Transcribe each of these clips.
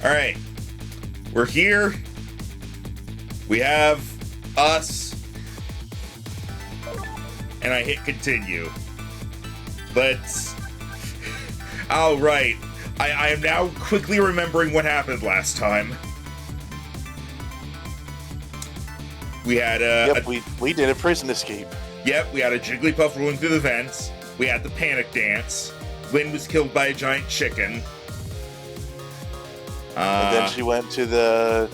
Alright. We're here. We have us. And I hit continue. Let's... Alright. I am now quickly remembering what happened last time. We had we did a prison escape. Yep, we had a Jigglypuff rolling through the vents. We had the panic dance. Lynn was killed by a giant chicken. And then she went to the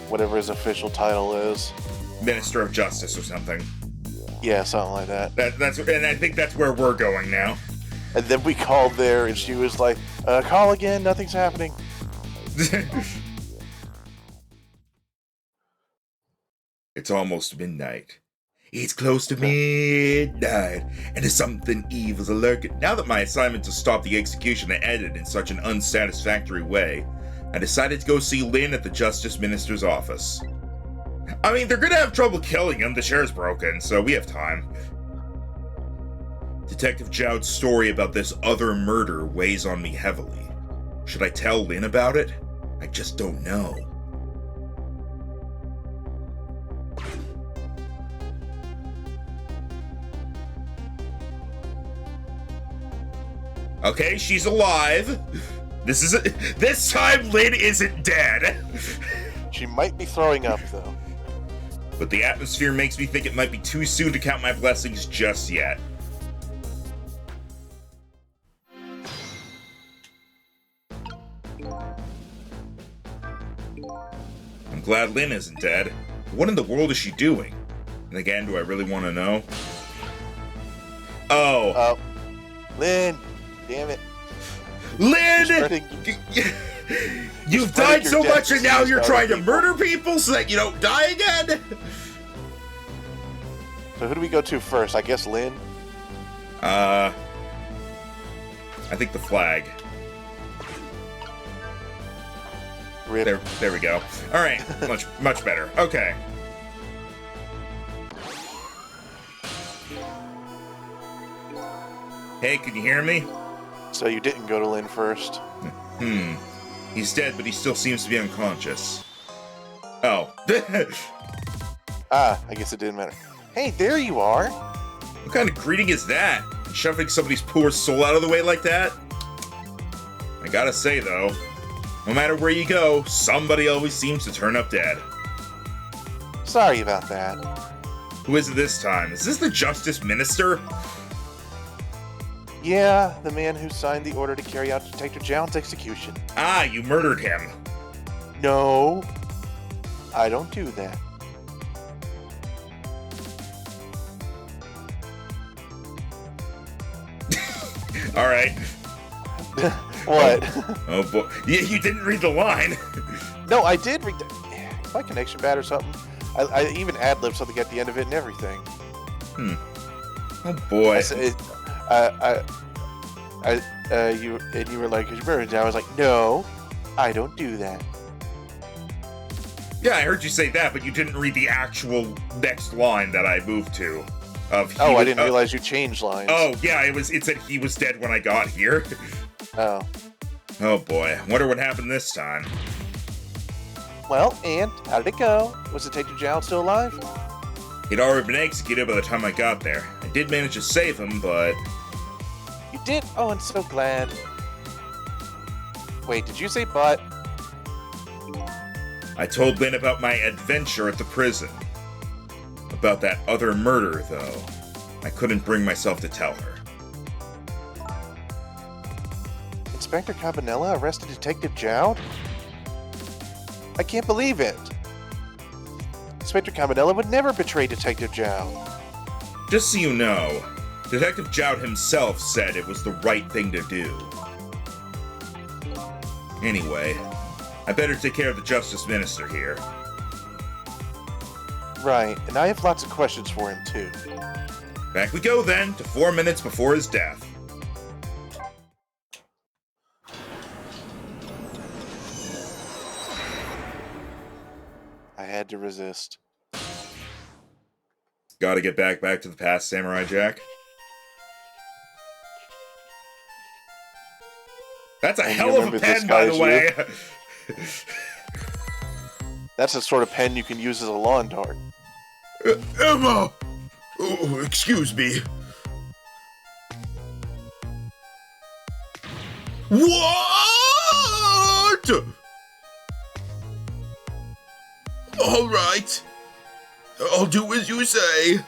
whatever his official title is. Minister of Justice or something. Yeah, something like that. And I think that's where we're going now. And then we called there, and she was like, "Call again. Nothing's happening." It's almost midnight. It's close to midnight, and there's something evil's lurking. Now that my assignment to stop the execution had ended in such an unsatisfactory way, I decided to go see Lynn at the Justice Minister's office. I mean, they're gonna have trouble killing him, the chair's broken, so we have time. Detective Jowd's story about this other murder weighs on me heavily. Should I tell Lynn about it? I just don't know. Okay, she's alive. This time Lynn isn't dead. She might be throwing up, though. But the atmosphere makes me think it might be too soon to count my blessings just yet. I'm glad Lynn isn't dead. What in the world is she doing? And again, do I really want to know? Oh. Lynn! Damn it. Lynn! You've died so much and now you're trying to murder people so that you don't die again? So who do we go to first? I guess Lynn? I think the flag. Rip. There we go. Alright, much better. Okay. Hey, can you hear me? So you didn't go to Lynn first? He's dead, but he still seems to be unconscious. Oh. I guess it didn't matter. Hey, there you are! What kind of greeting is that? Shoving somebody's poor soul out of the way like that? I gotta say, though, no matter where you go, somebody always seems to turn up dead. Sorry about that. Who is it this time? Is this the Justice Minister? Yeah, the man who signed the order to carry out Detective Jowd's execution. Ah, you murdered him. No, I don't do that. Alright. What? Oh boy. You didn't read the line. No, I did read that. Is my connection bad or something? I even ad-libbed something at the end of it and everything. Oh boy. You were like, "You murdered him." I was like, "No, I don't do that." Yeah, I heard you say that, but you didn't read the actual next line that I moved to. I didn't realize you changed lines. Oh, yeah, it said he was dead when I got here. Oh. Oh boy, wonder what happened this time. Well, and how did it go? Was Detective Jowd still alive? He'd already been executed by the time I got there. I did manage to save him, but... You did? Oh, I'm so glad. Wait, did you say but? I told Lynn about my adventure at the prison. About that other murder, though. I couldn't bring myself to tell her. Inspector Campanella arrested Detective Jowd? I can't believe it. Inspector Campanella would never betray Detective Jowd. Just so you know, Detective Jowd himself said it was the right thing to do. Anyway, I better take care of the Justice Minister here. Right, and I have lots of questions for him, too. Back we go, then, to 4 minutes before his death. I had to resist. Gotta get back to the past, Samurai Jack. That's a And you hell of a remember this pen, by the guy's way. That's the sort of pen you can use as a lawn dart. Emma! Oh, excuse me. What? All right. I'll do as you say.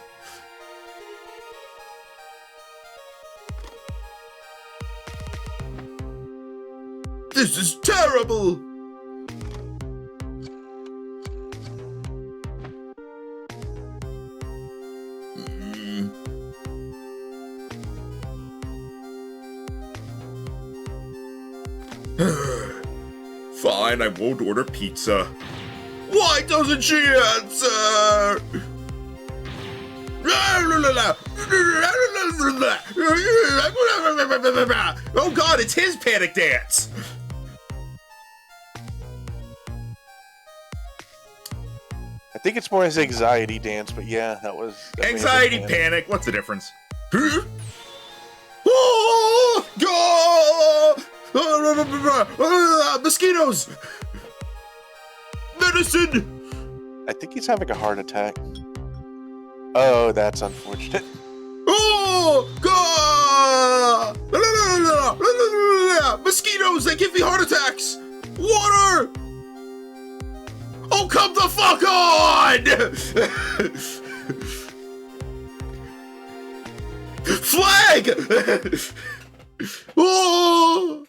This is terrible. Fine, I won't order pizza. Why doesn't she answer? Oh god, it's his panic dance! I think it's more his anxiety dance, but yeah, that was... Anxiety, panic, what's the difference? Huh? Oh, mosquitoes! Medicine! I think he's having a heart attack. Oh, that's unfortunate. Oh, God! Mosquitoes, they give me heart attacks! Water! Oh, come the fuck on! Flag! Oh!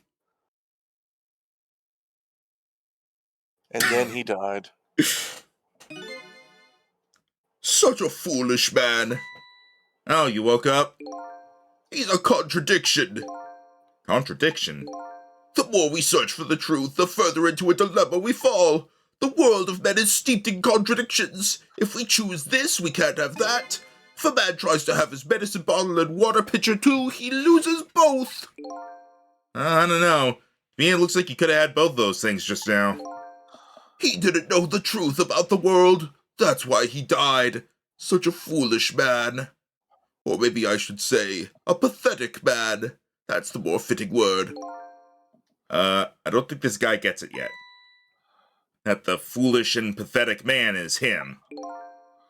And then he died. Such a foolish man. Oh, you woke up? He's a contradiction. Contradiction? The more we search for the truth, the further into a dilemma we fall. The world of men is steeped in contradictions. If we choose this, we can't have that. If a man tries to have his medicine bottle and water pitcher too, he loses both. I don't know. To me, it looks like you could have had both those things just now. He didn't know the truth about the world. That's why he died. Such a foolish man. Or maybe I should say, a pathetic man. That's the more fitting word. I don't think this guy gets it yet. That the foolish and pathetic man is him.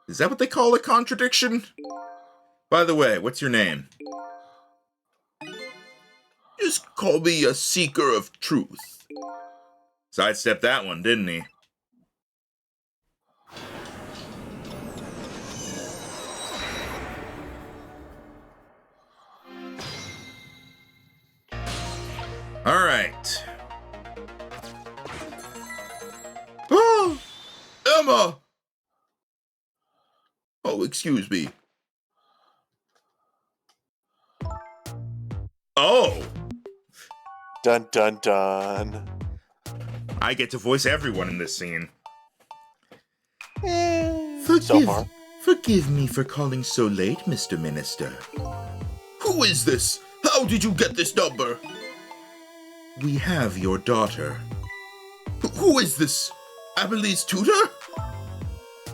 Is that what they call a contradiction? By the way, what's your name? Just call me a seeker of truth. Sidestepped that one, didn't he? All right. Oh, Emma! Oh, excuse me. Oh! Dun dun dun. I get to voice everyone in this scene. So far. Forgive me for calling so late, Mr. Minister. Who is this? How did you get this number? We have your daughter. Who is this? Amelie's tutor?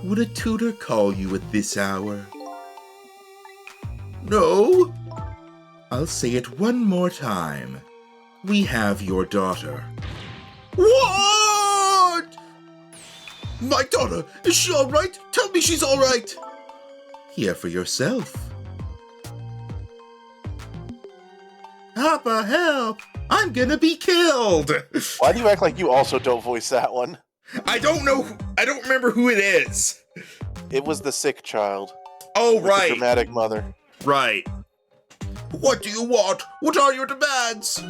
Would a tutor call you at this hour? No? I'll say it one more time. We have your daughter. What? My daughter, is she all right? Tell me she's all right. Hear for yourself. Papa, help! I'm gonna be killed! Why do you act like you also don't voice that one? I don't know. I don't remember who it is. It was the sick child. Oh, With right. the dramatic mother. Right. What do you want? What are your demands?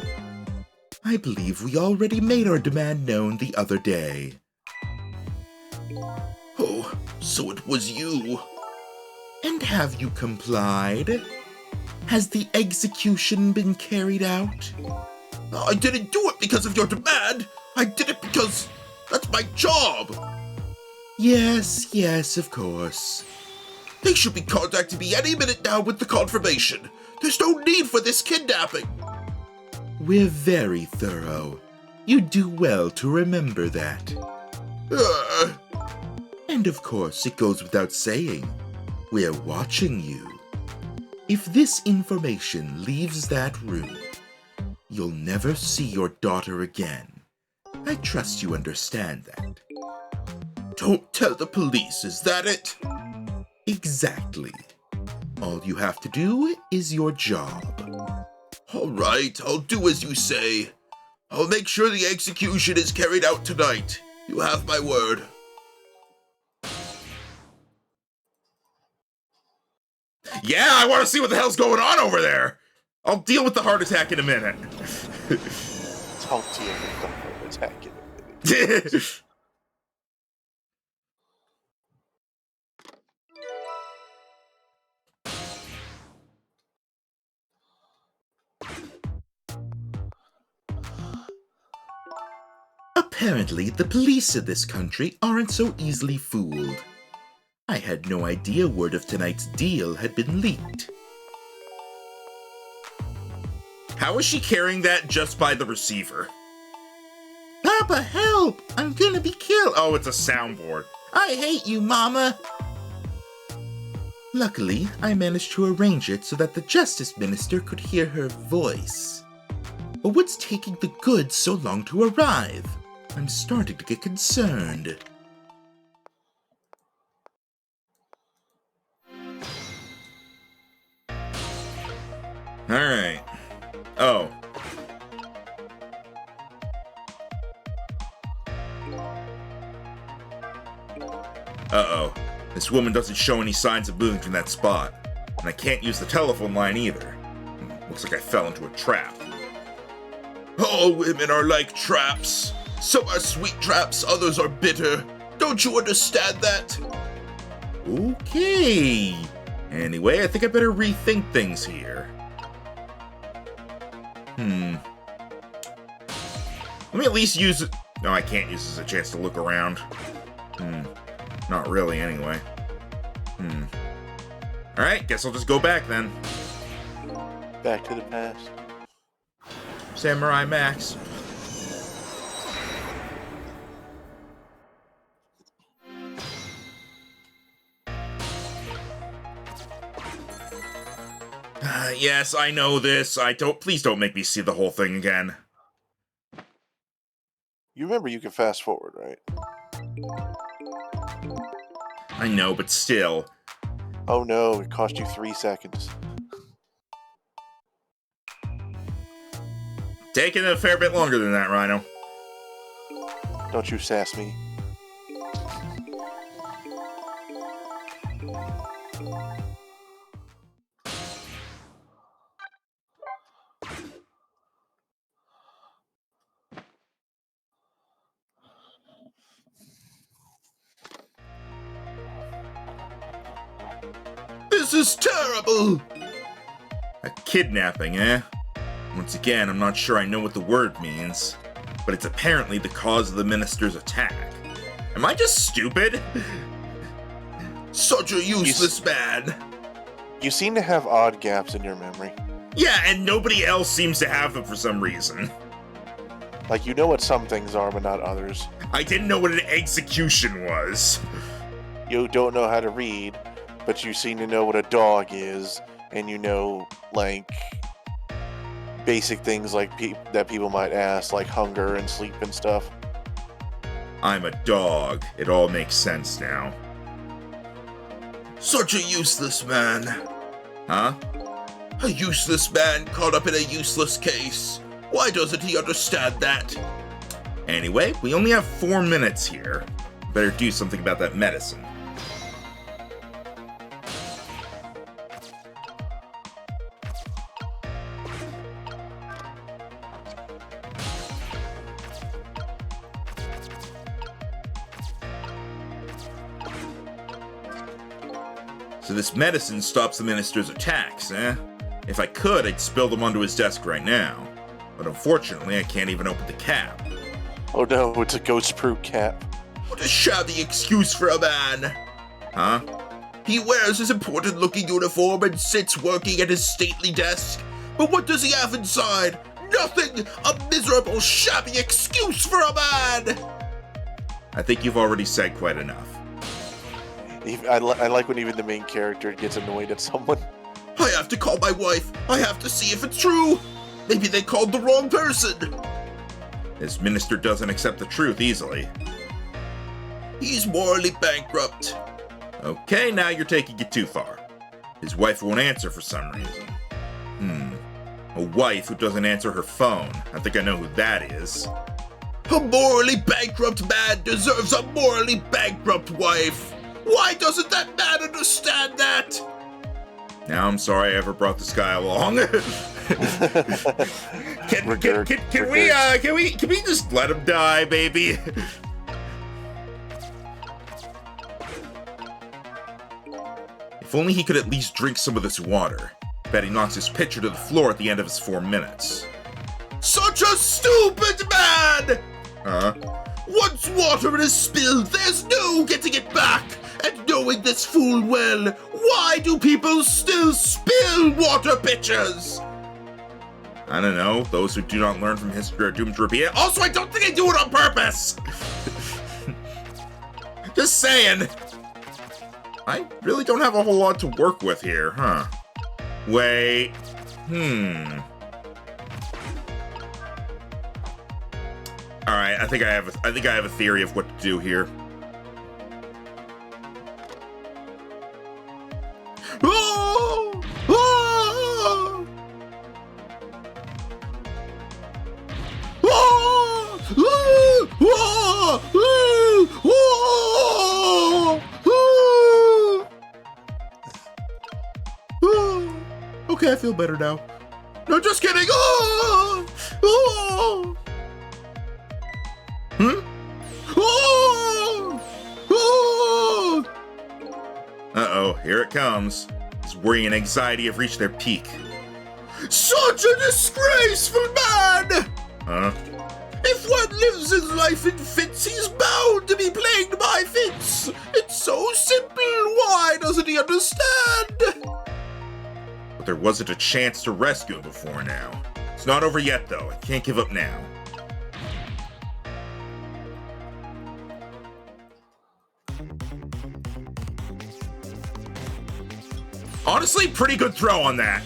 I believe we already made our demand known the other day. Oh, so it was you. And have you complied? Has the execution been carried out? I didn't do it because of your demand. I did it because that's my job. Yes, yes, of course. They should be contacting me any minute now with the confirmation. There's no need for this kidnapping. We're very thorough. You do well to remember that. And of course, it goes without saying, we're watching you. If this information leaves that room, You'll never see your daughter again. I trust you understand that. Don't tell the police, is that it? Exactly. All you have to do is your job. All right, I'll do as you say. I'll make sure the execution is carried out tonight. You have my word. Yeah, I want to see what the hell's going on over there. I'll deal with the heart attack in a minute. I'll deal with the heart attack in a minute. Apparently, the police of this country aren't so easily fooled. I had no idea word of tonight's deal had been leaked. How is she carrying that just by the receiver? Papa, help! I'm gonna be killed! Oh, it's a soundboard. I hate you, Mama! Luckily, I managed to arrange it so that the Justice Minister could hear her voice. But what's taking the goods so long to arrive? I'm starting to get concerned. Alright. Oh. Uh-oh. This woman doesn't show any signs of moving from that spot. And I can't use the telephone line either. Looks like I fell into a trap. All women are like traps. Some are sweet traps, others are bitter. Don't you understand that? Okay. Anyway, I think I better rethink things here. Let me at least use it. No, I can't use this as a chance to look around. Not really, anyway. Alright, guess I'll just go back then. Back to the past. Samurai Max. Yes, I know this. Please don't make me see the whole thing again. You remember you can fast forward, right? I know, but still. Oh no, it cost you 3 seconds. Taking a fair bit longer than that, Rhino. Don't you sass me. This is terrible! A kidnapping, eh? Once again, I'm not sure I know what the word means, but it's apparently the cause of the minister's attack. Am I just stupid? Such a useless man. You seem to have odd gaps in your memory. Yeah, and nobody else seems to have them for some reason. Like, you know what some things are, but not others. I didn't know what an execution was. You don't know how to read, but you seem to know what a dog is, and you know, like, basic things like that people might ask, like hunger and sleep and stuff. I'm a dog. It all makes sense now. Such a useless man. Huh? A useless man caught up in a useless case. Why doesn't he understand that? Anyway, we only have 4 minutes here. Better do something about that medicine. So this medicine stops the minister's attacks, eh? If I could, I'd spill them onto his desk right now. But unfortunately, I can't even open the cap. Oh no, it's a ghost-proof cap. What a shabby excuse for a man! Huh? He wears his important-looking uniform and sits working at his stately desk. But what does he have inside? Nothing! A miserable, shabby excuse for a man! I think you've already said quite enough. I like when even the main character gets annoyed at someone. I have to call my wife. I have to see if it's true. Maybe they called the wrong person. This minister doesn't accept the truth easily. He's morally bankrupt. Okay, now you're taking it too far. His wife won't answer for some reason. A wife who doesn't answer her phone. I think I know who that is. A morally bankrupt man deserves a morally bankrupt wife. Why doesn't that man understand that? Now I'm sorry I ever brought this guy along. Can we just let him die, baby? If only he could at least drink some of this water. Bet he knocks his pitcher to the floor at the end of his 4 minutes. Such a stupid man! Huh? Once water is spilled, there's no getting it back. And knowing this full well, why do people still spill water pitchers? I don't know. Those who do not learn from history are doomed to repeat it. Also, I don't think I do it on purpose. Just saying. I really don't have a whole lot to work with here, huh? Wait. All right, I think I have a theory of what to do here. Oh! Oh! Oh! Oh! Oh! Oh! Oh! Okay, I feel better now. No, just kidding. Oh! Oh! Oh! Oh! Uh-oh, here it comes. His worry and anxiety have reached their peak. Such a disgraceful man! Huh? If one lives his life in fits, he's bound to be plagued by fits. It's so simple. Why doesn't he understand? But there wasn't a chance to rescue him before now. It's not over yet, though. I can't give up now. Honestly, pretty good throw on that.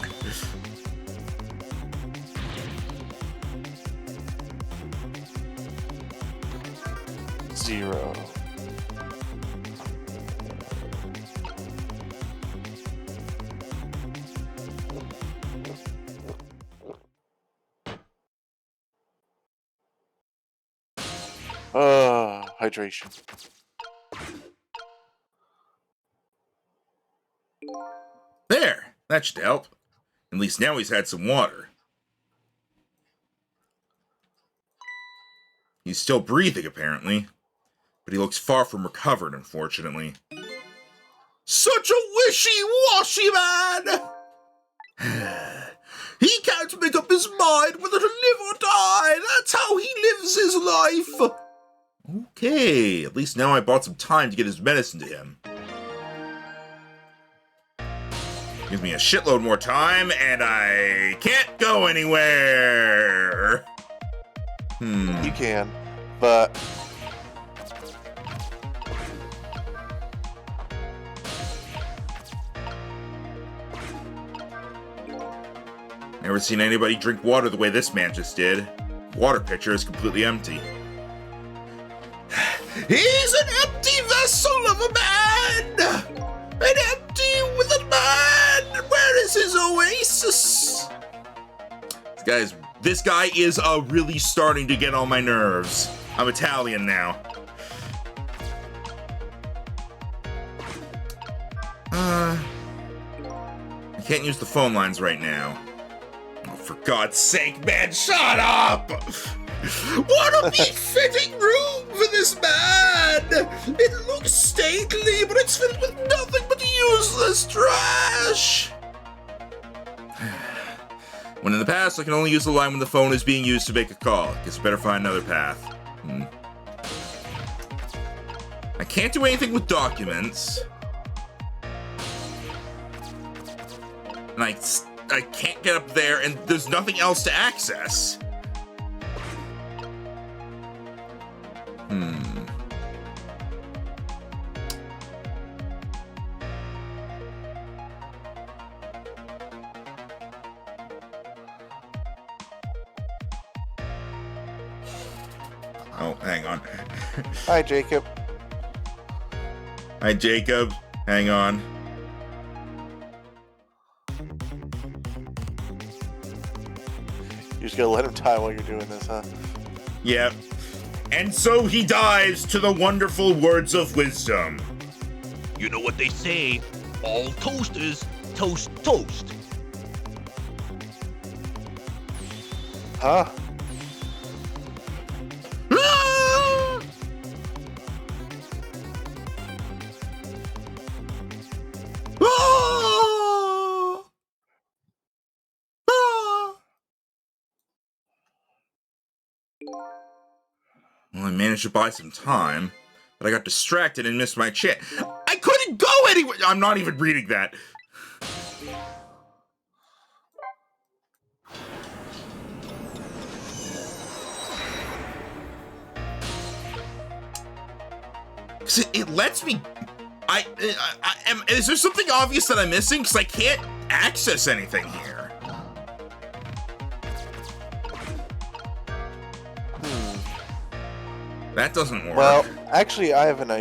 Zero. Hydration. There, that should help. At least now he's had some water. He's still breathing, apparently. But he looks far from recovered, unfortunately. Such a wishy-washy man! He can't make up his mind whether to live or die. That's how he lives his life. Okay, at least now I bought some time to get his medicine to him. Gives me a shitload more time, and I can't go anywhere. You can, but... Never seen anybody drink water the way this man just did. Water pitcher is completely empty. He's an empty vessel of a man! An empty with a man! Where is his oasis? This guy is really starting to get on my nerves. I'm Italian now. I can't use the phone lines right now. Oh, for God's sake, man, shut up! What a befitting room for this man! It looks stately, but it's filled with nothing but useless trash! When in the past, I can only use the line when the phone is being used to make a call. Guess I better find another path. I can't do anything with documents. And I can't get up there, and there's nothing else to access. Oh, hang on. Hi, Jacob. Hi, Jacob. Hang on. You just gotta let him die while you're doing this, huh? Yep. And so he dives to the wonderful words of wisdom. You know what they say, all toasters toast toast. Huh? Ah! Ah! Ah! Well, I managed to buy some time, but I got distracted and missed my chance. I couldn't go anywhere. I'm not even reading that. It lets me. Is there something obvious that I'm missing? Because I can't access anything here. That doesn't work. Well, actually, I have an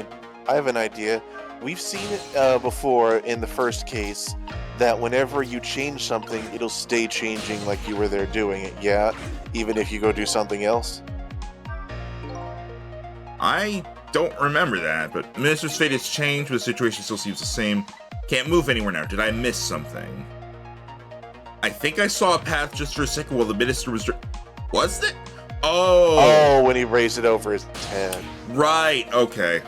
idea. We've seen it before in the first case that whenever you change something, it'll stay changing like you were there doing it. Yeah, even if you go do something else. I don't remember that, but Minister's fate has changed, but the situation still seems the same. Can't move anywhere now. Did I miss something? I think I saw a path just for a second while the Minister was... Was it? Oh, when he raised it over his head. Right, okay.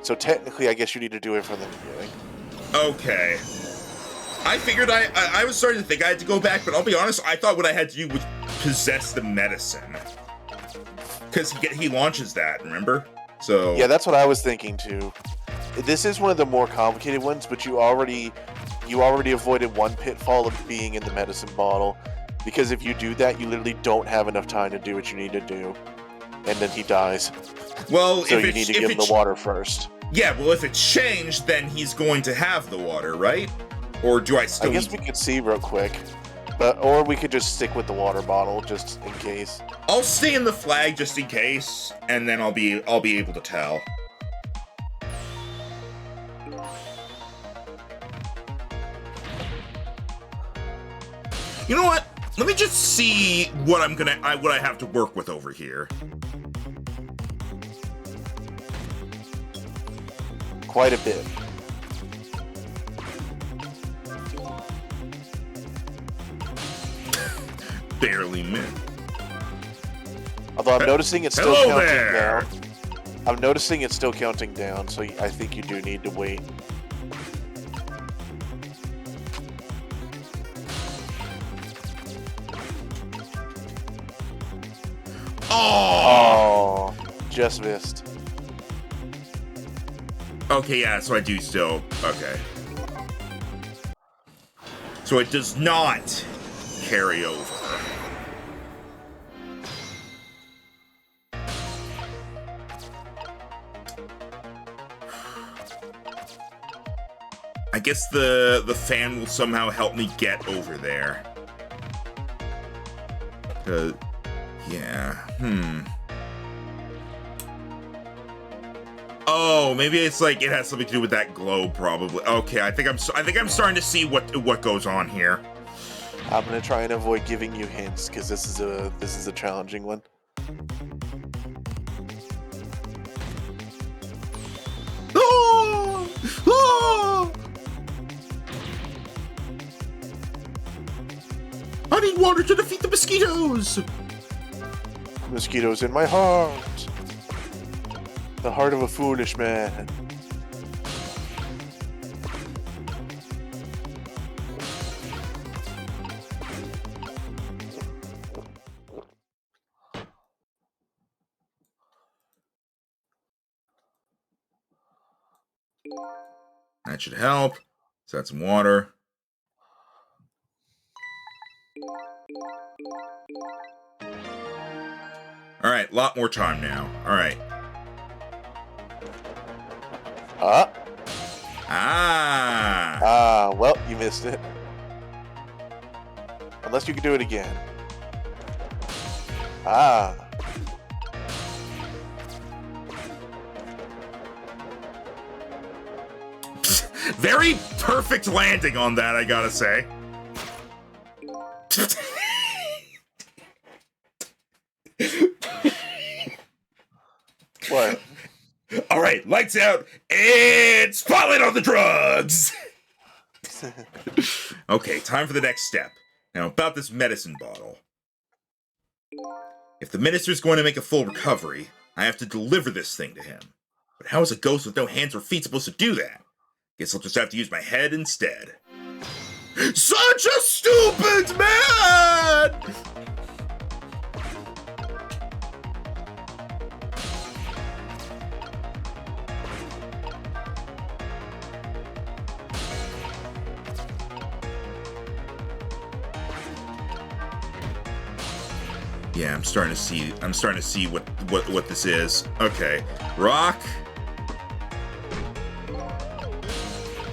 So technically, I guess you need to do it from the beginning. Okay. I figured I was starting to think I had to go back, but I'll be honest, I thought what I had to do was possess the medicine. Because he launches that, remember? So Yeah, that's what I was thinking too. This is one of the more complicated ones, but you already avoided one pitfall of being in the medicine bottle. Because if you do that, you literally don't have enough time to do what you need to do. And then he dies. Well, so you need to give him the water first. Yeah, well, if it's changed, then he's going to have the water, right? Or do I still... I guess we could see real quick. Or we could just stick with the water bottle, just in case. I'll stay in the flag just in case, and then I'll be able to tell. You know what? Let me just see what what I have to work with over here. Quite a bit. Barely missed. Although I'm noticing it's still Hello counting there. down. I'm noticing it's still counting down, so I think you do need to wait. Oh, just missed. Okay, yeah, so I do still... Okay. So it does not carry over. I guess the fan will somehow help me get over there. Yeah, Oh, maybe it's like it has something to do with that globe, probably. Okay, I think I'm starting to see what goes on here. I'm gonna try and avoid giving you hints because this is a challenging one. Oh! Oh! I need water to defeat the mosquitoes. Mosquitoes in my heart. The heart of a foolish man. That should help. Let's add some water. All right, a lot more time now. All right. Well, you missed it. Unless you can do it again. Very perfect landing on that, I gotta say. What? All right, lights out and spotlight on the drugs. Okay, time for the next step. Now, about this medicine bottle. If the minister's going to make a full recovery, I have to deliver this thing to him. But how is a ghost with no hands or feet supposed to do that? Guess I'll just have to use my head instead. Such a stupid man! Yeah, I'm starting to see what this is. Okay. Rock.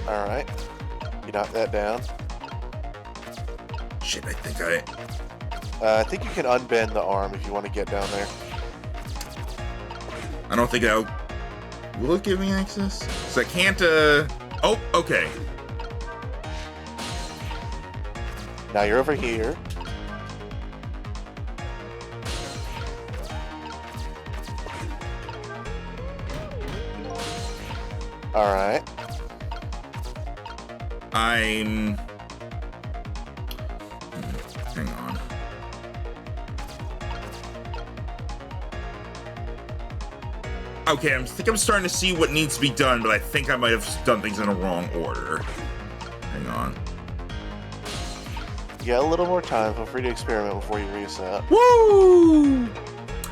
Alright. You knock that down. Shit, I think you can unbend the arm if you want to get down there. don't think I'll... Will it give me access? So I can't, Oh, okay. Now you're over here. Alright. Hang on. Okay, I think I'm starting to see what needs to be done, but I think I might have done things in a wrong order. Hang on. You got a little more time. Feel free to experiment before you reset. Woo!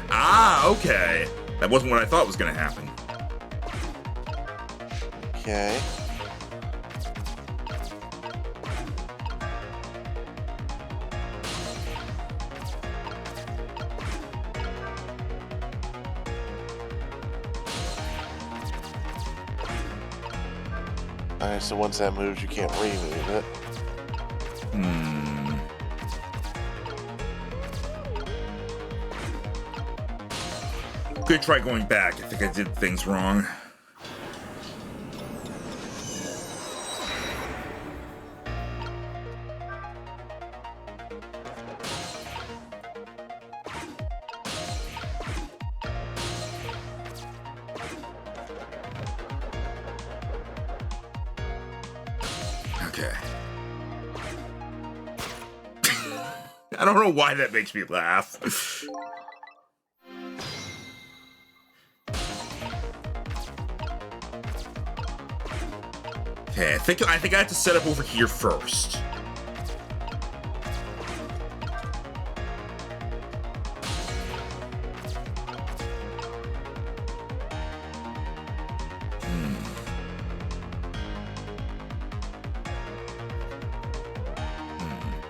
Ah, okay. That wasn't what I thought was going to happen. Okay. Alright, so once that moves, you can't remove it. Good try going back. I think I did things wrong. Okay. I don't know why that makes me laugh. Okay, I think I have to set up over here first.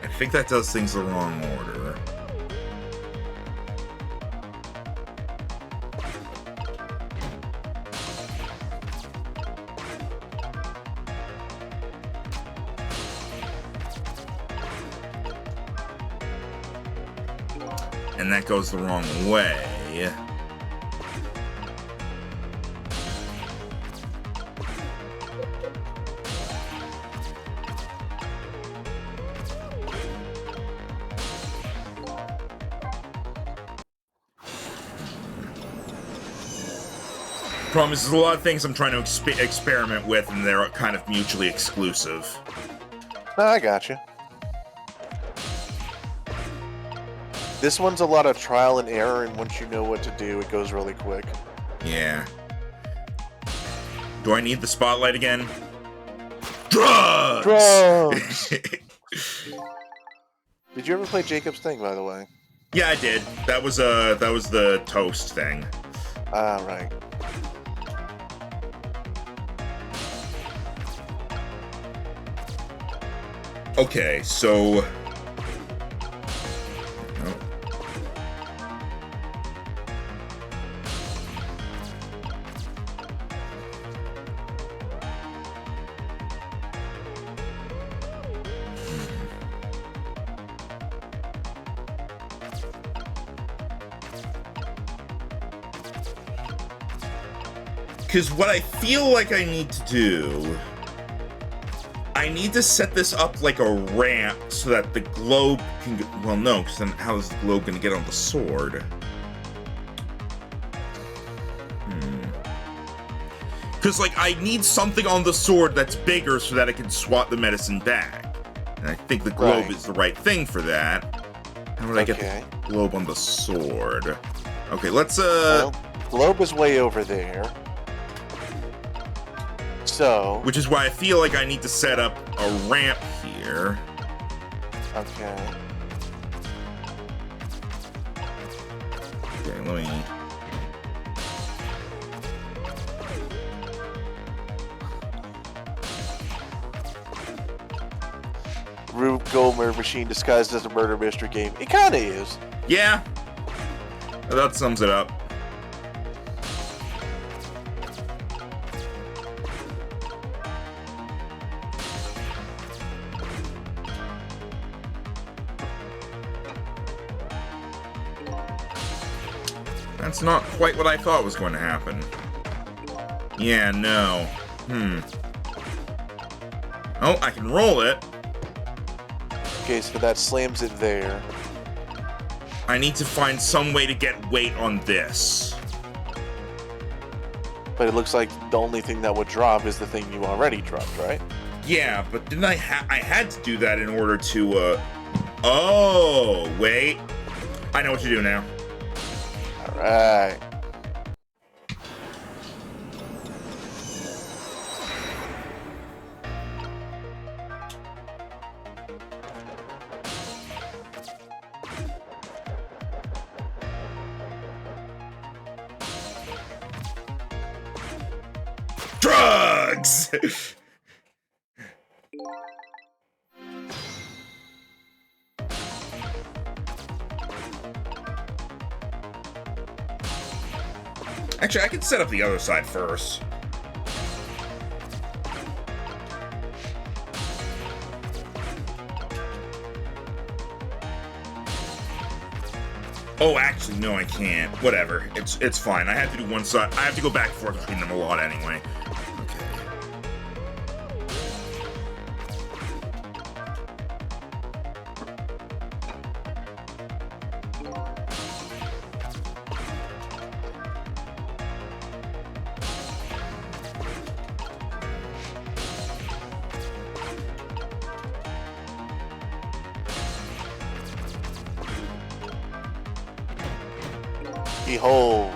I think that does things the wrong order. And that goes the wrong way. Problem is, there's a lot of things I'm trying to experiment with, and they're kind of mutually exclusive. No, I got you. This one's a lot of trial and error, and once you know what to do, it goes really quick. Yeah. Do I need the spotlight again? Drugs! Drugs! Did you ever play Jacob's Thing, by the way? Yeah, I did. That was the toast thing. Ah, right. Okay, so... Oh. Because what I feel like I need to do I need to set this up like a ramp so that the globe can get... Well, no, because then how is the globe going to get on the sword? Because, like, I need something on the sword that's bigger so that I can swat the medicine back. And I think the globe is the right thing for that. How would I get the globe on the sword? Okay, let's, Well, globe is way over there. So... Which is why I feel like I need to set up a ramp here. Okay. Okay, let me... Rube Goldberg machine disguised as a murder mystery game. It kinda is. Yeah. That sums it up. That's not quite what I thought was going to happen. Yeah, no. Oh, I can roll it. Okay, so that slams it there. I need to find some way to get weight on this. But it looks like the only thing that would drop is the thing you already dropped, right? Yeah, but didn't I had to do that in order to, Oh, wait. I know what to do now. Alright. Drugs! Actually, I can set up the other side first. Oh, actually, no, I can't. Whatever. It's fine. I have to do one side. I have to go back and forth between them a lot anyway. Okay. Behold.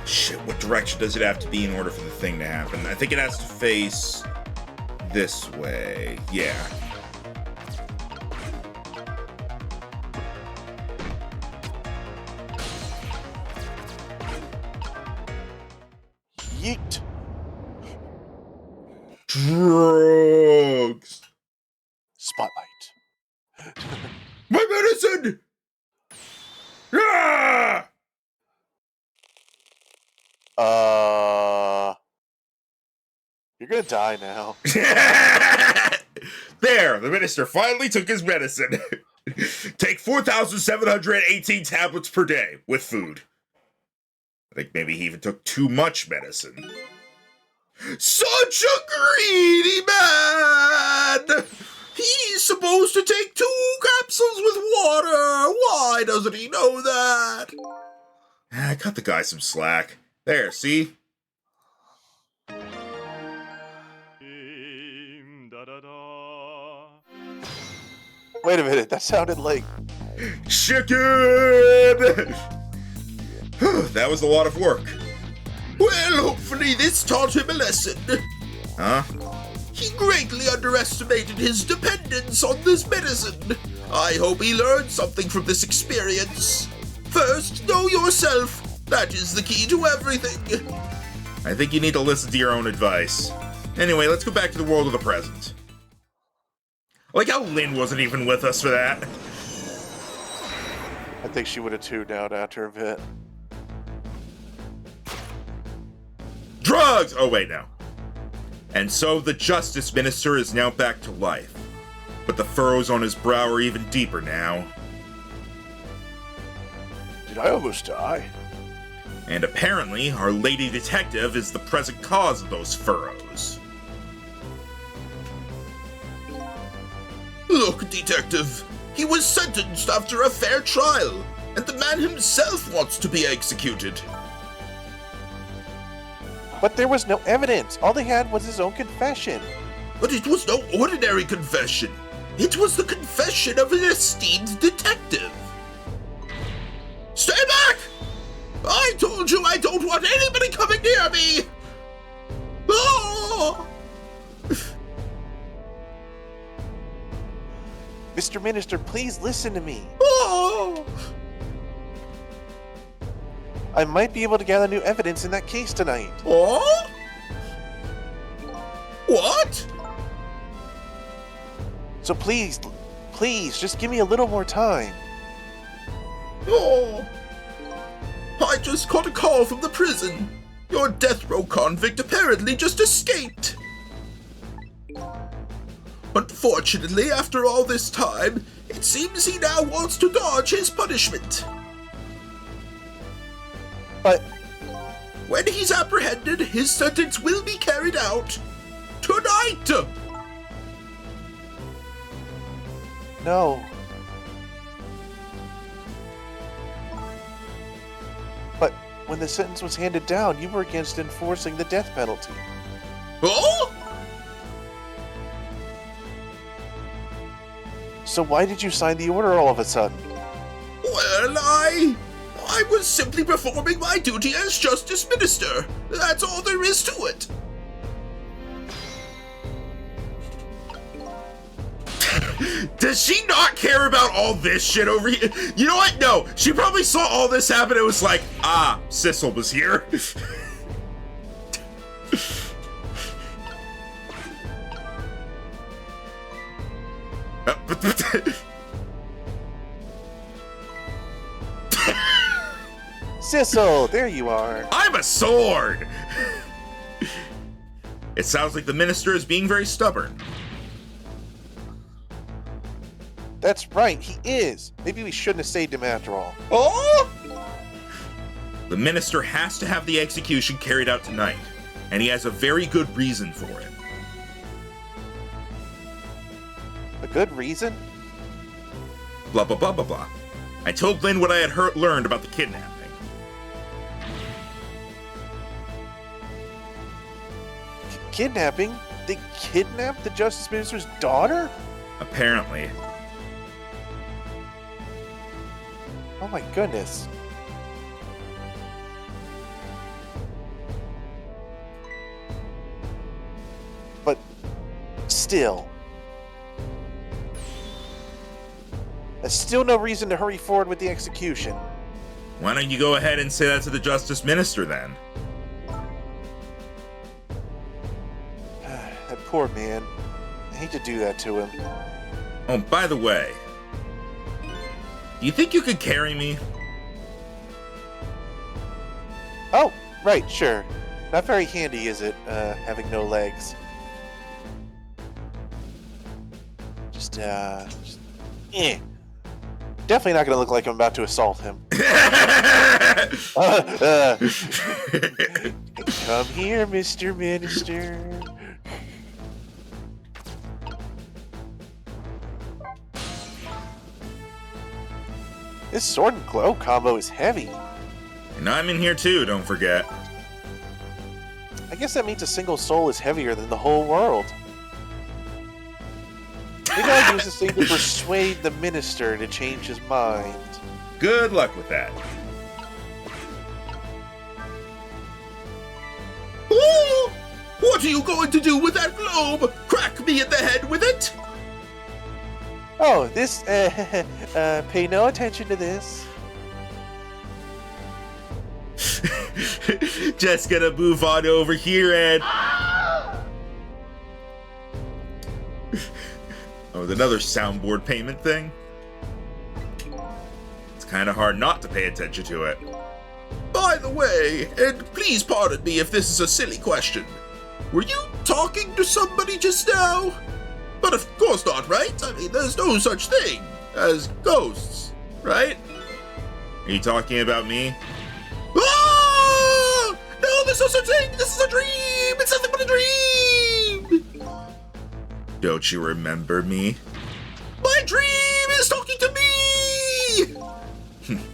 Shit, what direction does it have to be in order for the thing to happen? I think it has to face this way. Yeah. Yeet. Drugs! Spotlight. My medicine! Ah! You're gonna die now. There, the minister finally took his medicine. Take 4,718 tablets per day with food. I think maybe he even took too much medicine. Such a greedy man! He's supposed to take 2 capsules with water. Why doesn't he know that? I cut the guy some slack. There, see? Wait a minute, that sounded like... Chicken! That was a lot of work. Well, hopefully this taught him a lesson. Huh? He greatly underestimated his dependence on this medicine. I hope he learned something from this experience. First, know yourself. That is the key to everything. I think you need to listen to your own advice. Anyway, let's go back to the world of the present. Like how Lynn wasn't even with us for that. I think she would have tuned out after a bit. Drugs! Oh, wait, no. And so the Justice Minister is now back to life. But the furrows on his brow are even deeper now. Did I almost die? And apparently, our lady detective is the present cause of those furrows. Look, detective, he was sentenced after a fair trial, and the man himself wants to be executed. But there was no evidence. All they had was his own confession. But it was no ordinary confession. It was the confession of an esteemed detective. Stay back! I told you I don't want anybody coming near me! Oh! Mr. Minister, please listen to me. Oh! I might be able to gather new evidence in that case tonight. Oh? What? So please, just give me a little more time. Oh! I just got a call from the prison. Your death row convict apparently just escaped. Unfortunately, after all this time, it seems he now wants to dodge his punishment. But When he's apprehended, his sentence will be carried out. Tonight! no. But when the sentence was handed down, you were against enforcing the death penalty. Oh? So why did you sign the order all of a sudden? Well, I was simply performing my duty as Justice Minister. That's all there is to it. Does she not care about all this shit over here? You know what? No, she probably saw all this happen and was like, ah, Sissel was here. Sissel, there you are. I'm a sword! It sounds like the minister is being very stubborn. That's right, he is. Maybe we shouldn't have saved him after all. Oh? The minister has to have the execution carried out tonight, and he has a very good reason for it. A good reason? Blah, blah, blah, blah, blah. I told Lynn what I had learned about the kidnapping. Kidnapping? They kidnapped the Justice Minister's daughter? Apparently. Oh my goodness. But still, there's still no reason to hurry forward with the execution. Why don't you go ahead and say that to the Justice Minister then? That poor man. I hate to do that to him. Oh, by the way, do you think you could carry me? Oh, right, sure. Not very handy, is it, having no legs? Just, Definitely not gonna look like I'm about to assault him. Come here, Mr. Minister. This sword and glow combo is heavy. And I'm in here too, don't forget. I guess that means a single soul is heavier than the whole world. Maybe I'll use this thing to persuade the minister to change his mind. Good luck with that. Oh! What are you going to do with that globe? Crack me in the head with it? Oh, this, pay no attention to this. Just gonna move on over here and... Oh, with another soundboard payment thing? It's kind of hard not to pay attention to it. By the way, and please pardon me if this is a silly question, were you talking to somebody just now? But of course not, right? I mean, there's no such thing as ghosts, right? Are you talking about me? Ah! No, there's no such thing! This is a dream! It's nothing but a dream! Don't you remember me? My dream is talking to me!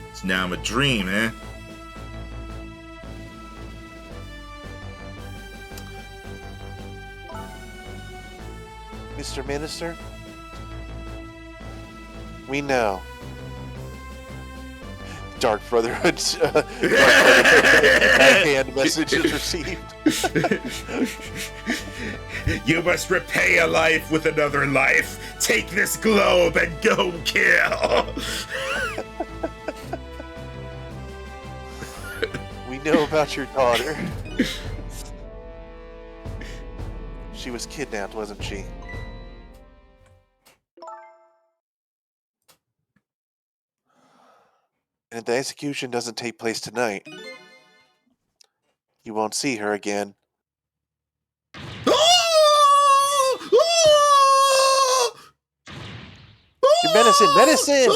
It's now a dream, eh? Mr. Minister, we know. Dark Brotherhood's backhand message is received. You must repay a life with another life. Take this globe and go kill. We know about your daughter. She was kidnapped, wasn't she? And if the execution doesn't take place tonight, you won't see her again. Your medicine! Medicine!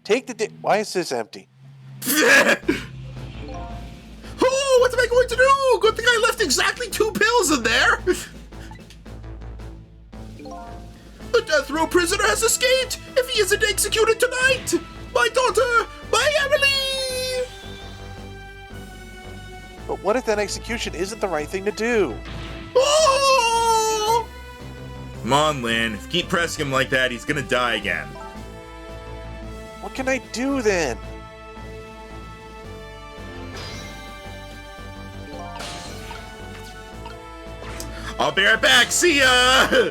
Take the why is this empty? Oh, what am I going to do? Good thing I left exactly 2 pills in there. The death row prisoner has escaped. If he isn't executed tonight, my daughter, my Emily. But what if that execution isn't the right thing to do? Oh! Come on, Lynn. If you keep pressing him like that, he's gonna die again. What can I do then? I'll be right back. See ya!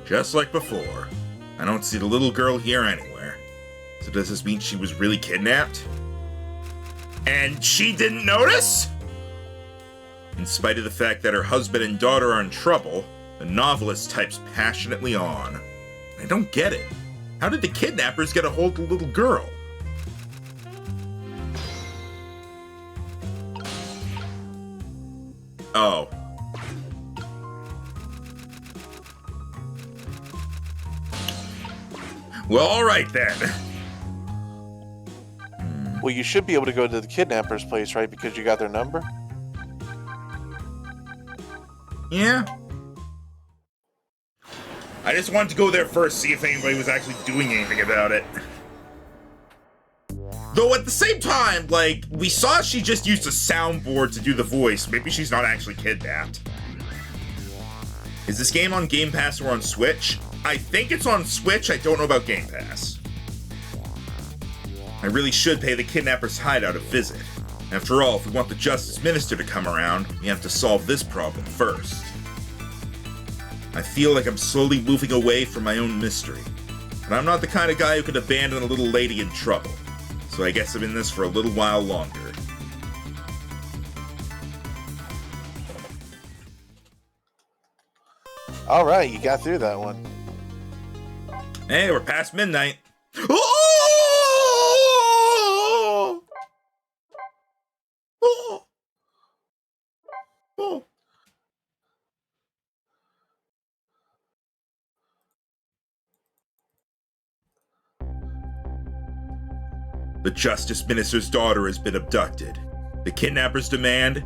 Just like before, I don't see the little girl here anywhere. So does this mean she was really kidnapped? And she didn't notice? In spite of the fact that her husband and daughter are in trouble, the novelist types passionately on. I don't get it. How did the kidnappers get a hold of the little girl? Oh. Well, alright then. Well, you should be able to go to the kidnapper's place, right? Because you got their number? Yeah. I just wanted to go there first, see if anybody was actually doing anything about it. Though at the same time, like, we saw she just used a soundboard to do the voice. Maybe she's not actually kidnapped. Is this game on Game Pass or on Switch? I think it's on Switch, I don't know about Game Pass. I really should pay the kidnapper's hideout a visit. After all, if we want the Justice Minister to come around, we have to solve this problem first. I feel like I'm slowly moving away from my own mystery. But I'm not the kind of guy who can abandon a little lady in trouble. So I guess I'm in this for a little while longer. Alright, you got through that one. Hey, we're past midnight. Oh! Oh! Oh! The Justice Minister's daughter has been abducted. The kidnappers demand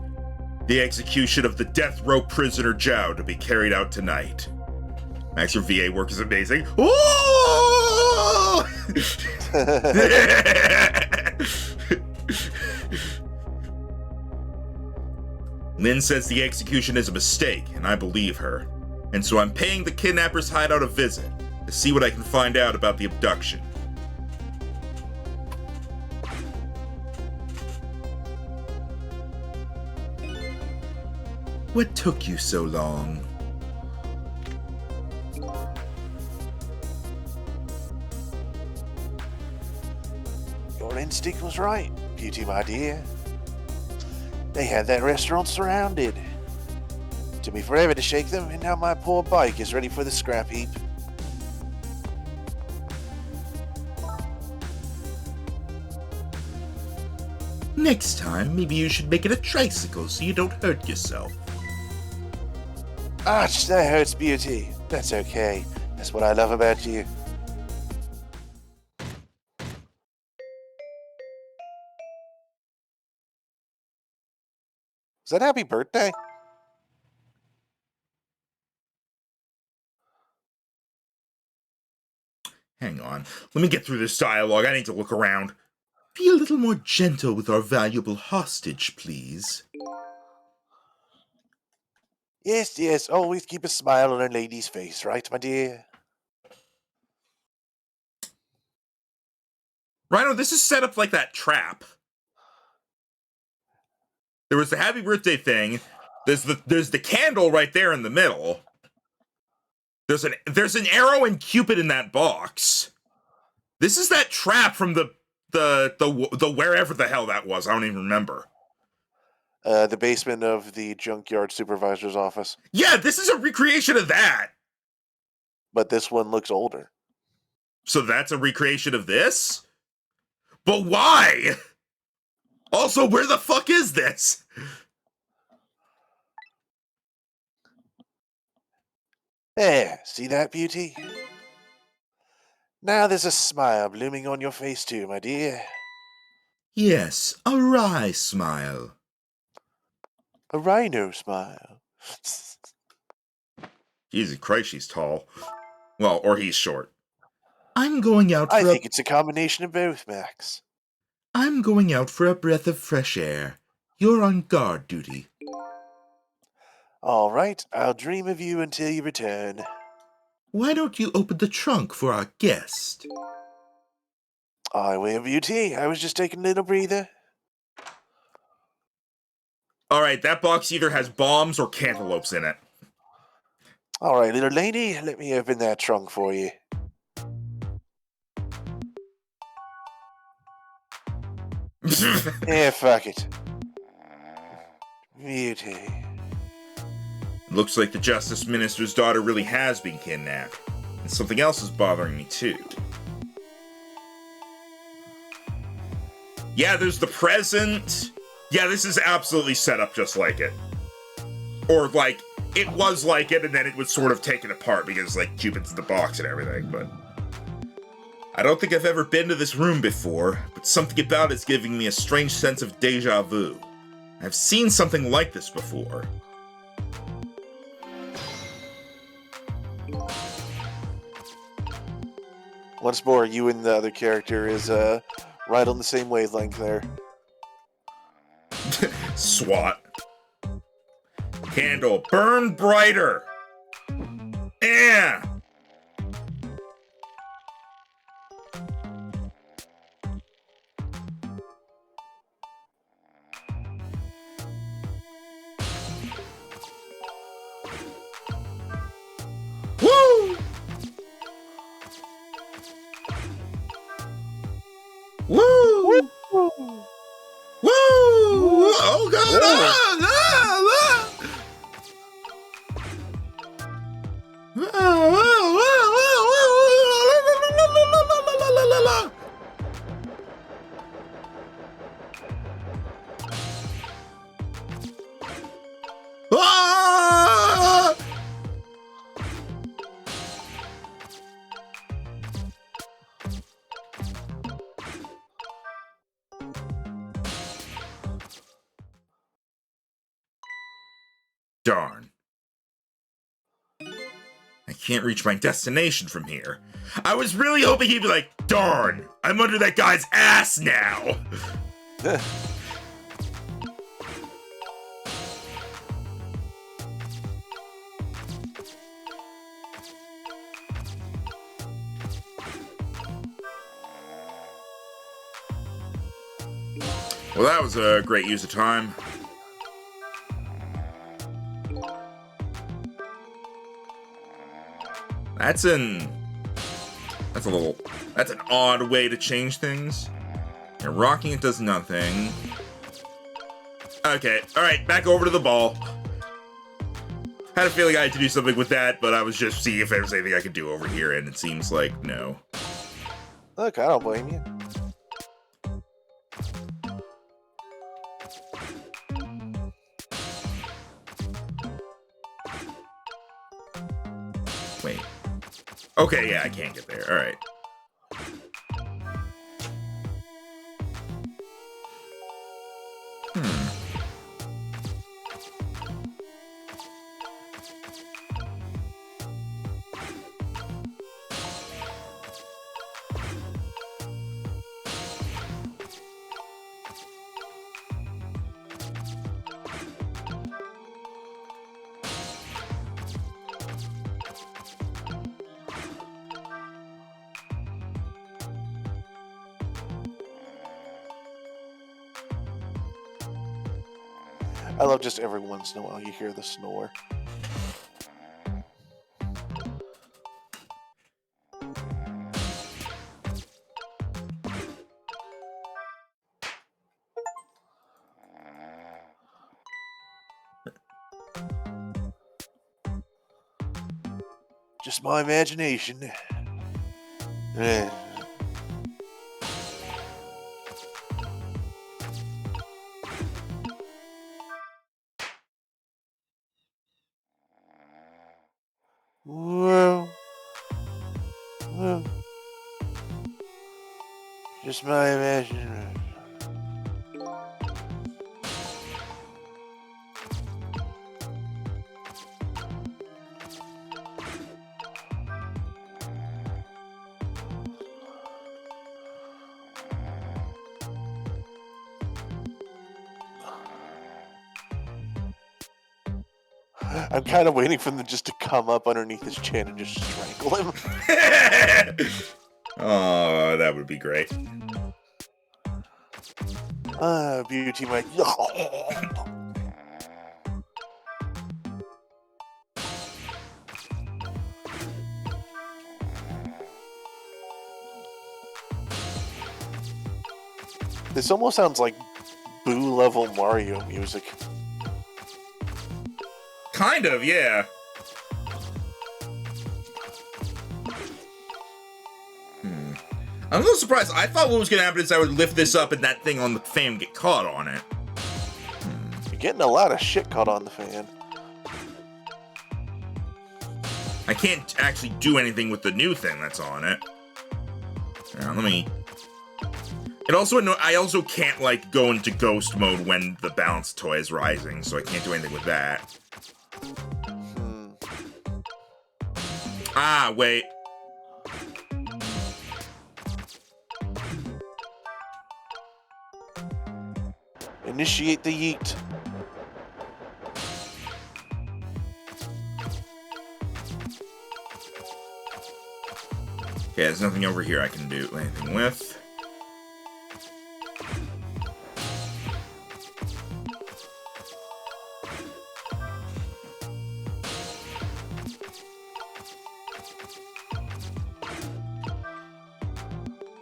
the execution of the death row prisoner Zhao to be carried out tonight. Max, your VA work is amazing. Oh! Lynn says the execution is a mistake, and I believe her. And so I'm paying the kidnapper's hideout a visit to see what I can find out about the abduction. What took you so long? instinct was right, Beauty, my dear. They had that restaurant surrounded. Took me forever to shake them, and now my poor bike is ready for the scrap heap. Next time, maybe you should make it a tricycle so you don't hurt yourself. Ouch, that hurts, Beauty. That's okay. That's what I love about you. Is that happy birthday? Hang on. Let me get through this dialogue. I need to look around. Be a little more gentle with our valuable hostage, please. Yes, yes, always keep a smile on a lady's face, right, my dear? Rhino, this is set up like that trap. There was the happy birthday thing. There's the candle right there in the middle. There's an arrow and Cupid in that box. This is that trap from the wherever the hell that was. I don't even remember. The basement of the junkyard supervisor's office. Yeah, this is a recreation of that. But this one looks older. So that's a recreation of this? But why? Also, where the fuck is this? There, see that, Beauty? Now there's a smile blooming on your face too, my dear. Yes, a wry smile. A rhino smile. Jesus Christ, she's tall. Well, or he's short. I'm going out for I think it's a combination of both, Max. I'm going out for a breath of fresh air. You're on guard duty. All right, I'll dream of you until you return. Why don't you open the trunk for our guest? I will, Beauty. I was just taking a little breather. Alright, that box either has bombs or cantaloupes in it. All right, little lady, let me open that trunk for you. Yeah, fuck it. Beauty. Looks like the Justice Minister's daughter really has been kidnapped. And something else is bothering me too. Yeah, there's the present. Yeah, this is absolutely set up just like it. Or like, it was like it and then it was sort of taken apart because like Cupid's in the box and everything, but... I don't think I've ever been to this room before, but something about it's giving me a strange sense of deja vu. I've seen something like this before. Once more, you and the other character is right on the same wavelength there. SWAT. Candle, burn brighter! Yeah! Woo! Woo! Woo! Oh god! Ah, ah, ah. Ah! Darn. I can't reach my destination from here. I was really hoping he'd be like, darn, I'm under that guy's ass now. Well, that was a great use of time. That's an odd way to change things. Yeah, rocking it does nothing. Okay, alright, back over to the ball. Had a feeling I had to do something with that, but I was just seeing if there was anything I could do over here, and it seems like no. Look, I don't blame you. Wait. Okay, yeah, I can't get there. Alright. I love just every once in a while you hear the snore. Just my imagination. Eh. Whoa. Whoa. Just my imagination. I'm kind of waiting for them just to come up underneath his chin and just strangle him. Oh, that would be great. Beauty might. This almost sounds like Boo level Mario music. Kind of, yeah. I'm a little surprised. I thought what was going to happen is I would lift this up and that thing on the fan would get caught on it. You're getting a lot of shit caught on the fan. I can't actually do anything with the new thing that's on it. Now, let me... It also I also can't, like, go into ghost mode when the balance toy is rising, so I can't do anything with that. Ah, wait. Initiate the yeet. Okay, there's nothing over here I can do anything with.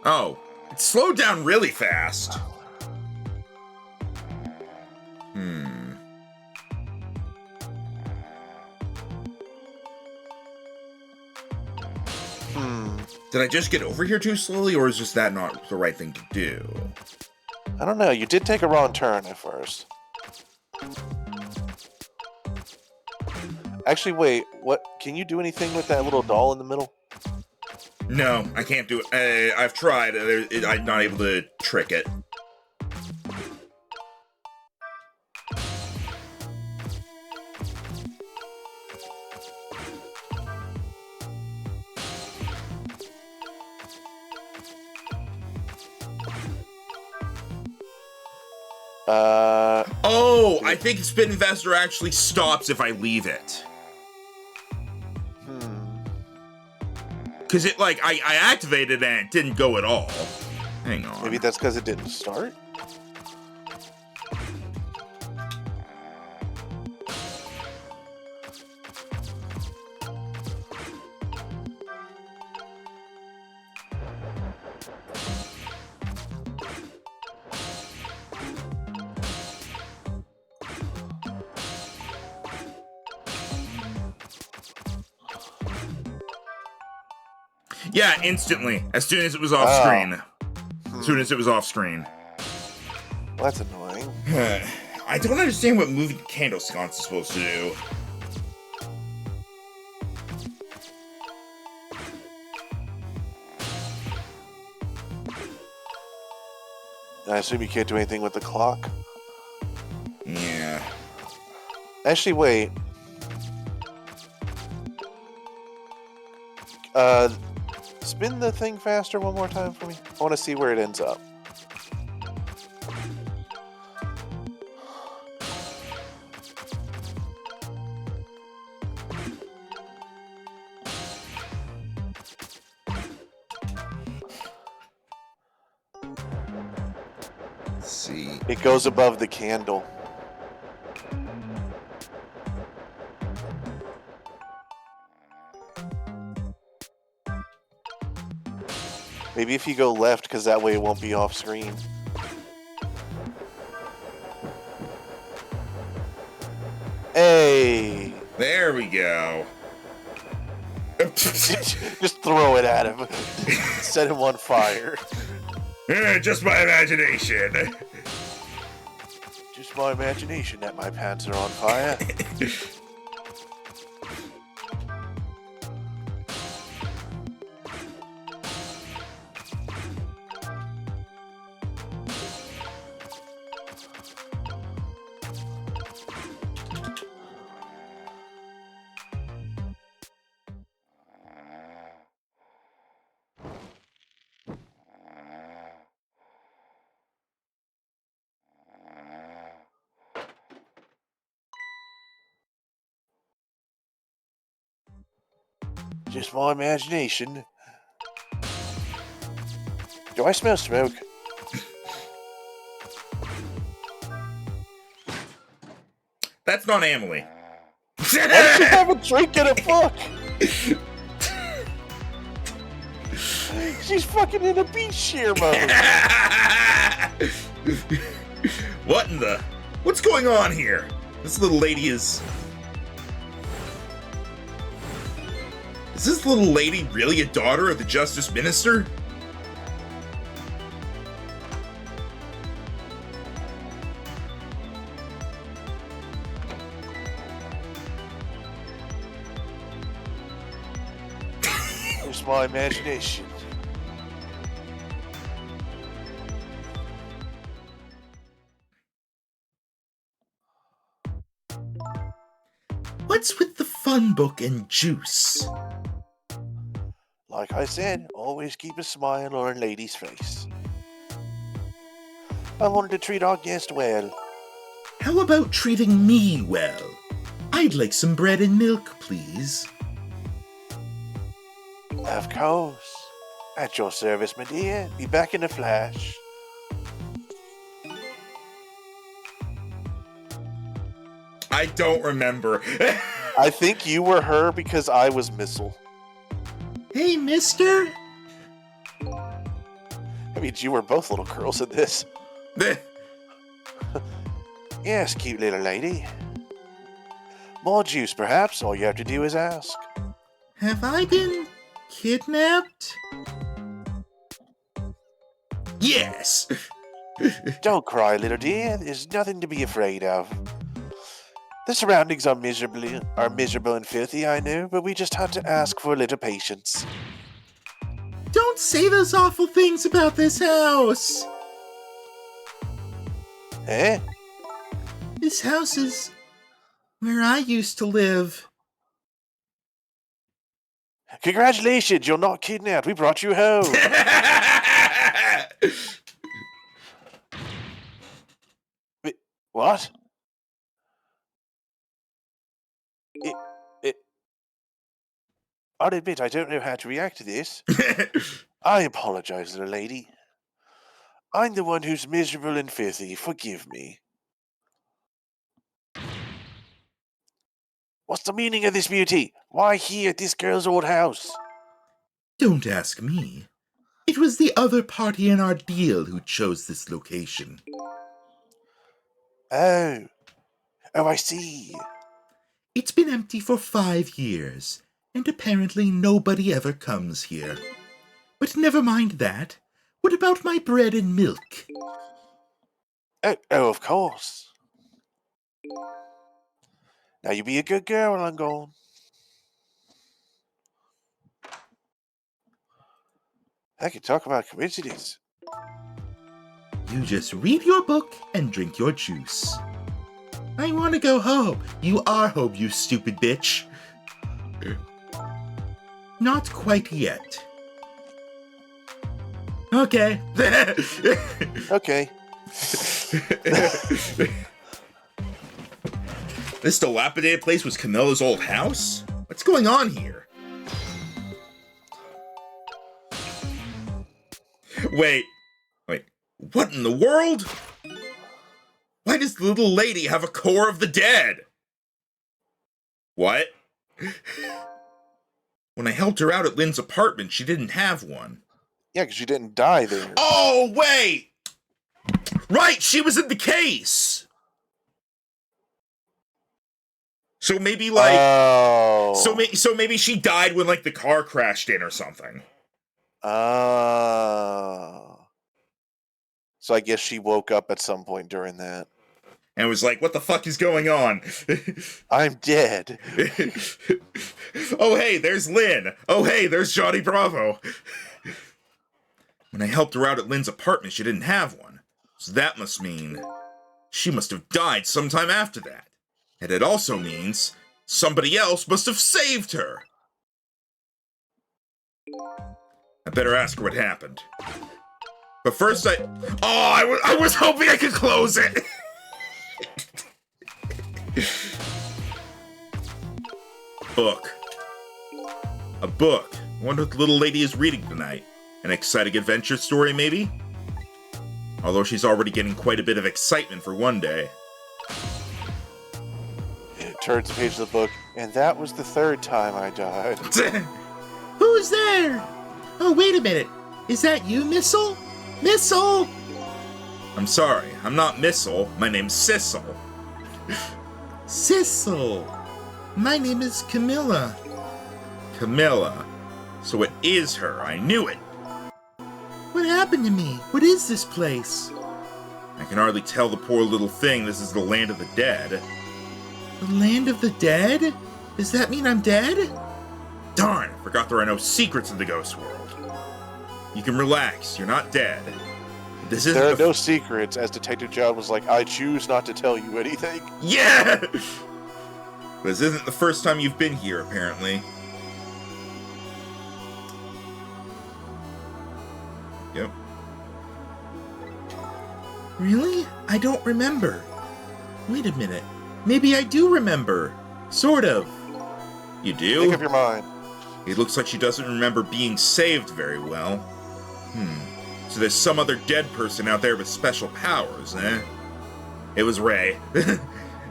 Oh, it slowed down really fast. Did I just get over here too slowly, or is just that not the right thing to do? I don't know. You did take a wrong turn at first. Actually, wait. What? Can you do anything with that little doll in the middle? No, I can't do it. I've tried. I'm not able to trick it. Oh, I think Spin Investor actually stops if I leave it. Because it, like, I activated it and it didn't go at all. Hang on. Maybe that's because it didn't start? Yeah, instantly. As soon as it was off Oh. screen. As soon as it was off screen. Well, that's annoying. I don't understand what moving candle sconce is supposed to do. I assume you can't do anything with the clock. Yeah. Actually, wait. Spin the thing faster one more time for me. I want to see where it ends up. Let's see. It goes above the candle. Maybe if you go left, because that way it won't be off screen. Hey! There we go. Just throw it at him. Set him on fire. Just my imagination. Just my imagination that my pants are on fire. Just my imagination. Do I smell smoke? That's not Emily. Why did you have a drink and a book? She's fucking in a beach shear mode. What in the... What's going on here? This little lady is... Is this little lady really a daughter of the Justice Minister? Just my imagination. What's with the fun book and juice? Like I said, always keep a smile on a lady's face. I wanted to treat our guest well. How about treating me well? I'd like some bread and milk, please. Of course. At your service, my dear. Be back in a flash. I don't remember. I think you were her because I was Missile. Hey, mister? I mean, you were both little girls in this. Yes, cute little lady. More juice, perhaps? All you have to do is ask. Have I been kidnapped? Yes! Don't cry, little dear. There's nothing to be afraid of. The surroundings are miserable and filthy, I know, but we just have to ask for a little patience. Don't say those awful things about this house! Eh? This house is where I used to live. Congratulations, you're not kidnapped. We brought you home. Wait, what? I'll admit I don't know how to react to this. I apologize, little lady. I'm the one who's miserable and filthy. Forgive me. What's the meaning of this beauty? Why here at this girl's old house? Don't ask me. It was the other party in our deal who chose this location. Oh, I see. It's been empty for 5 years, and apparently nobody ever comes here. But never mind that. What about my bread and milk? Oh, of course. Now you be a good girl while I'm gone. I can talk about coincidence. You just read your book and drink your juice. I want to go home. You are home, you stupid bitch. Not quite yet. Okay. Okay. This dilapidated place was Camilla's old house? What's going on here? Wait. What in the world? Why does the little lady have a core of the dead? What? When I helped her out at Lynn's apartment, she didn't have one. Yeah, because you didn't die there. Oh, wait! Right, she was in the case! So maybe, like... Oh. So maybe she died when, like, the car crashed in or something. Oh. So I guess she woke up at some point during that. And was like, what the fuck is going on? I'm dead. Oh, hey, there's Lynn. Oh, hey, there's Johnny Bravo. When I helped her out at Lynn's apartment, she didn't have one. So that must mean she must have died sometime after that. And it also means somebody else must have saved her. I better ask her what happened. But first I was hoping I could close it. Book. A book. I wonder what the little lady is reading tonight. An exciting adventure story, maybe? Although she's already getting quite a bit of excitement for one day. Turns the page of the book, and that was the third time I died. Who's there? Oh, wait a minute. Is that you, Missile? Missile! I'm sorry, I'm not Missile. My name's Sissel. Sissel. My name is Camilla. Camilla. So it is her. I knew it. What happened to me? What is this place? I can hardly tell the poor little thing this is the land of the dead. The land of the dead? Does that mean I'm dead? Darn, I forgot there are no secrets in the ghost world. You can relax, you're not dead. This isn't There are no secrets, as Detective John was like, I choose not to tell you anything. Yeah! This isn't the first time you've been here, apparently. Yep. Really? I don't remember. Wait a minute. Maybe I do remember. Sort of. You do? Make up your mind. It looks like she doesn't remember being saved very well. So there's some other dead person out there with special powers, eh? It was Ray.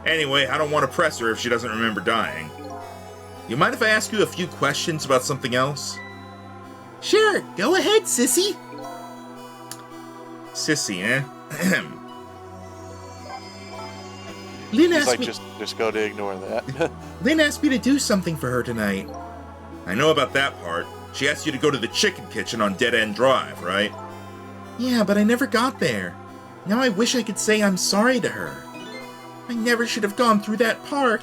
Anyway, I don't want to press her if she doesn't remember dying. You mind if I ask you a few questions about something else? Sure, go ahead, sissy. Sissy, eh? Lynn He's asked like, me. just go to ignore that. Lynn asked me to do something for her tonight. I know about that part. She asked you to go to the chicken kitchen on Dead End Drive, right? Yeah, but I never got there. Now I wish I could say I'm sorry to her. I never should have gone through that park.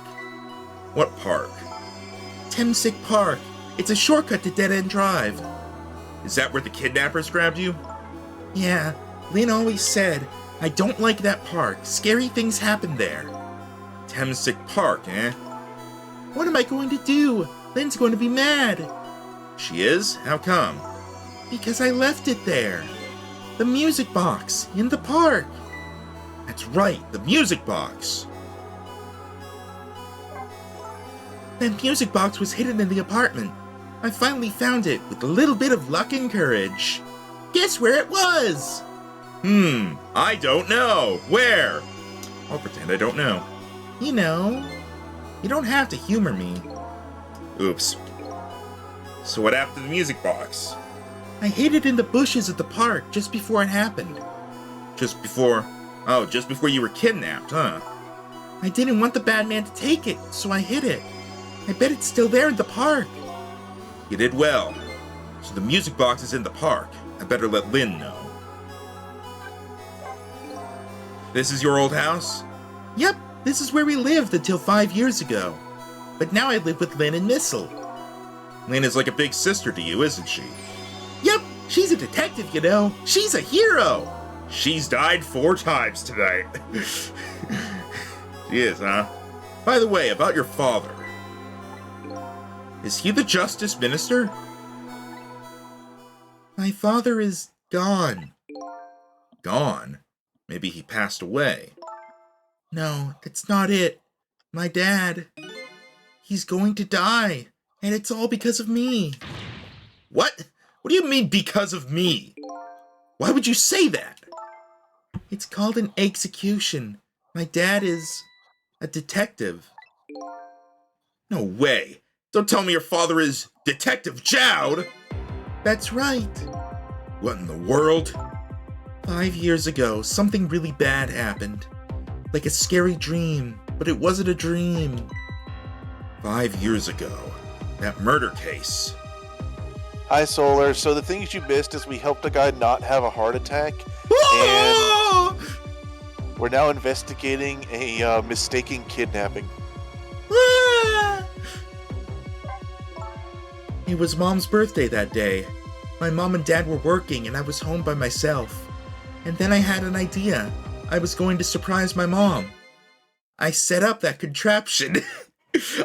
What park? Temsick Park. It's a shortcut to Dead End Drive. Is that where the kidnappers grabbed you? Yeah, Lynn always said, I don't like that park. Scary things happen there. Temsick Park, eh? What am I going to do? Lynn's going to be mad. She is? How come? Because I left it there. The music box in the park. That's right, the music box. That music box was hidden in the apartment. I finally found it with a little bit of luck and courage. Guess where it was? I don't know. Where? I'll pretend I don't know. You know, you don't have to humor me. Oops. So what happened to the music box? I hid it in the bushes at the park just before it happened. Just before you were kidnapped, huh? I didn't want the bad man to take it, so I hid it. I bet it's still there in the park. You did well. So the music box is in the park. I better let Lynn know. This is your old house? Yep, this is where we lived until 5 years ago. But now I live with Lynn and Missile. Lynn is like a big sister to you, isn't she? Yep, she's a detective, you know. She's a hero. She's died 4 times tonight. She is, huh? By the way, about your father. Is he the Justice Minister? My father is gone. Gone? Maybe he passed away. No, that's not it. My dad. He's going to die. And it's all because of me. What? What do you mean, because of me? Why would you say that? It's called an execution. My dad is a detective. No way. Don't tell me your father is Detective Jowd. That's right. What in the world? 5 years ago, something really bad happened. Like a scary dream, but it wasn't a dream. 5 years ago. That murder case. Hi, Solar. So the things you missed is we helped a guy not have a heart attack, Ah! and we're now investigating a mistaken kidnapping. Ah! It was Mom's birthday that day. My mom and dad were working and I was home by myself. And then I had an idea. I was going to surprise my mom. I set up that contraption.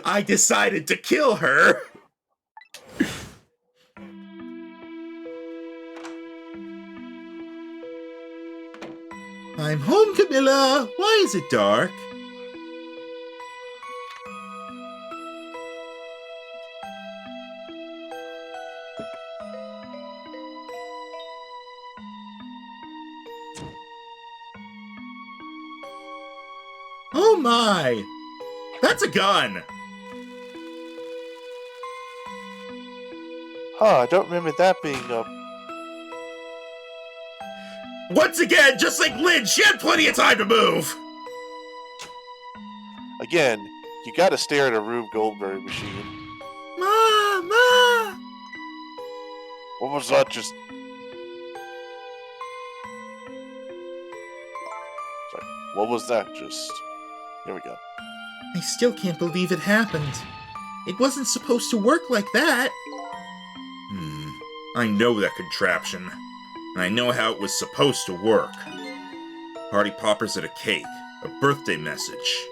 I decided to kill her. I'm home, Camilla. Why is it dark? Oh my! That's a gun! Huh, I don't remember that being up. Once again, just like Lynn, she had plenty of time to move! Again, you gotta stare at a Rube Goldberg machine. Ma! What was that just... Sorry, what was that just... Here we go. I still can't believe it happened. It wasn't supposed to work like that. I know that contraption. And I know how it was supposed to work. Party poppers at a cake. A birthday message.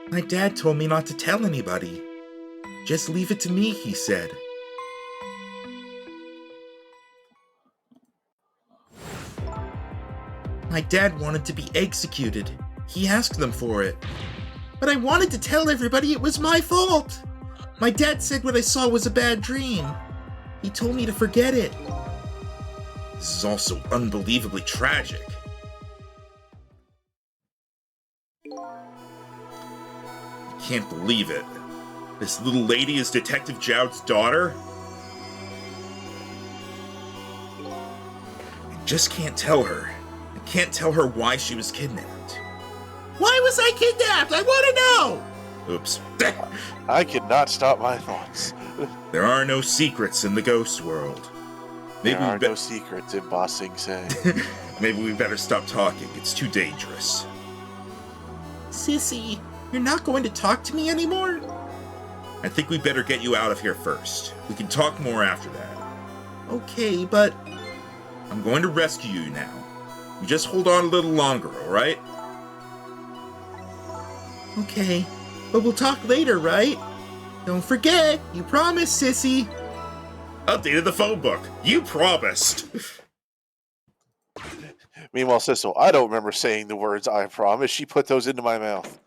My dad told me not to tell anybody. Just leave it to me, he said. My dad wanted to be executed. He asked them for it. But I wanted to tell everybody it was my fault. My dad said what I saw was a bad dream. He told me to forget it. This is also unbelievably tragic. I can't believe it. This little lady is Detective Jowd's daughter? I just can't tell her. I can't tell her why she was kidnapped. Why was I kidnapped? I want to know! Oops. I cannot stop my thoughts. There are no secrets in the ghost world. There are no secrets in Ba Sing Se. Maybe we better stop talking. It's too dangerous. Sissy, you're not going to talk to me anymore? I think we better get you out of here first. We can talk more after that. Okay, but... I'm going to rescue you now. You just hold on a little longer, alright? Okay, but we'll talk later, right? Don't forget, you promised, Sissy. Updated the phone book. You promised. Meanwhile, Sissel, I don't remember saying the words I promise. She put those into my mouth.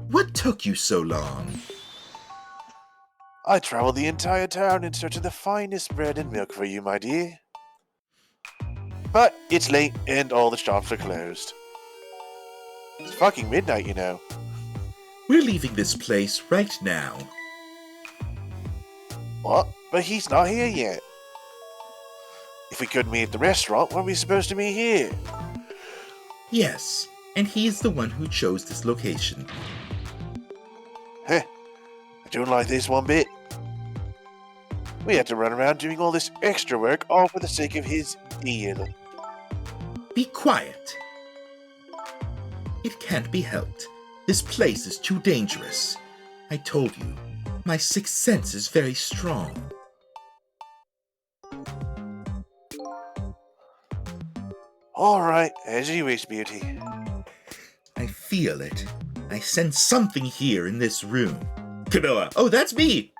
What took you so long? I traveled the entire town in search of the finest bread and milk for you, my dear. But it's late and all the shops are closed. It's fucking midnight, you know. We're leaving this place right now. What? But he's not here yet. If we couldn't meet at the restaurant, were we supposed to meet here? Yes, and he's the one who chose this location. Don't like this one bit. We had to run around doing all this extra work all for the sake of his deal. Be quiet. It can't be helped. This place is too dangerous. I told you, my sixth sense is very strong. All right, as you wish, Beauty. I feel it. I sense something here in this room. Camilla, oh, that's me!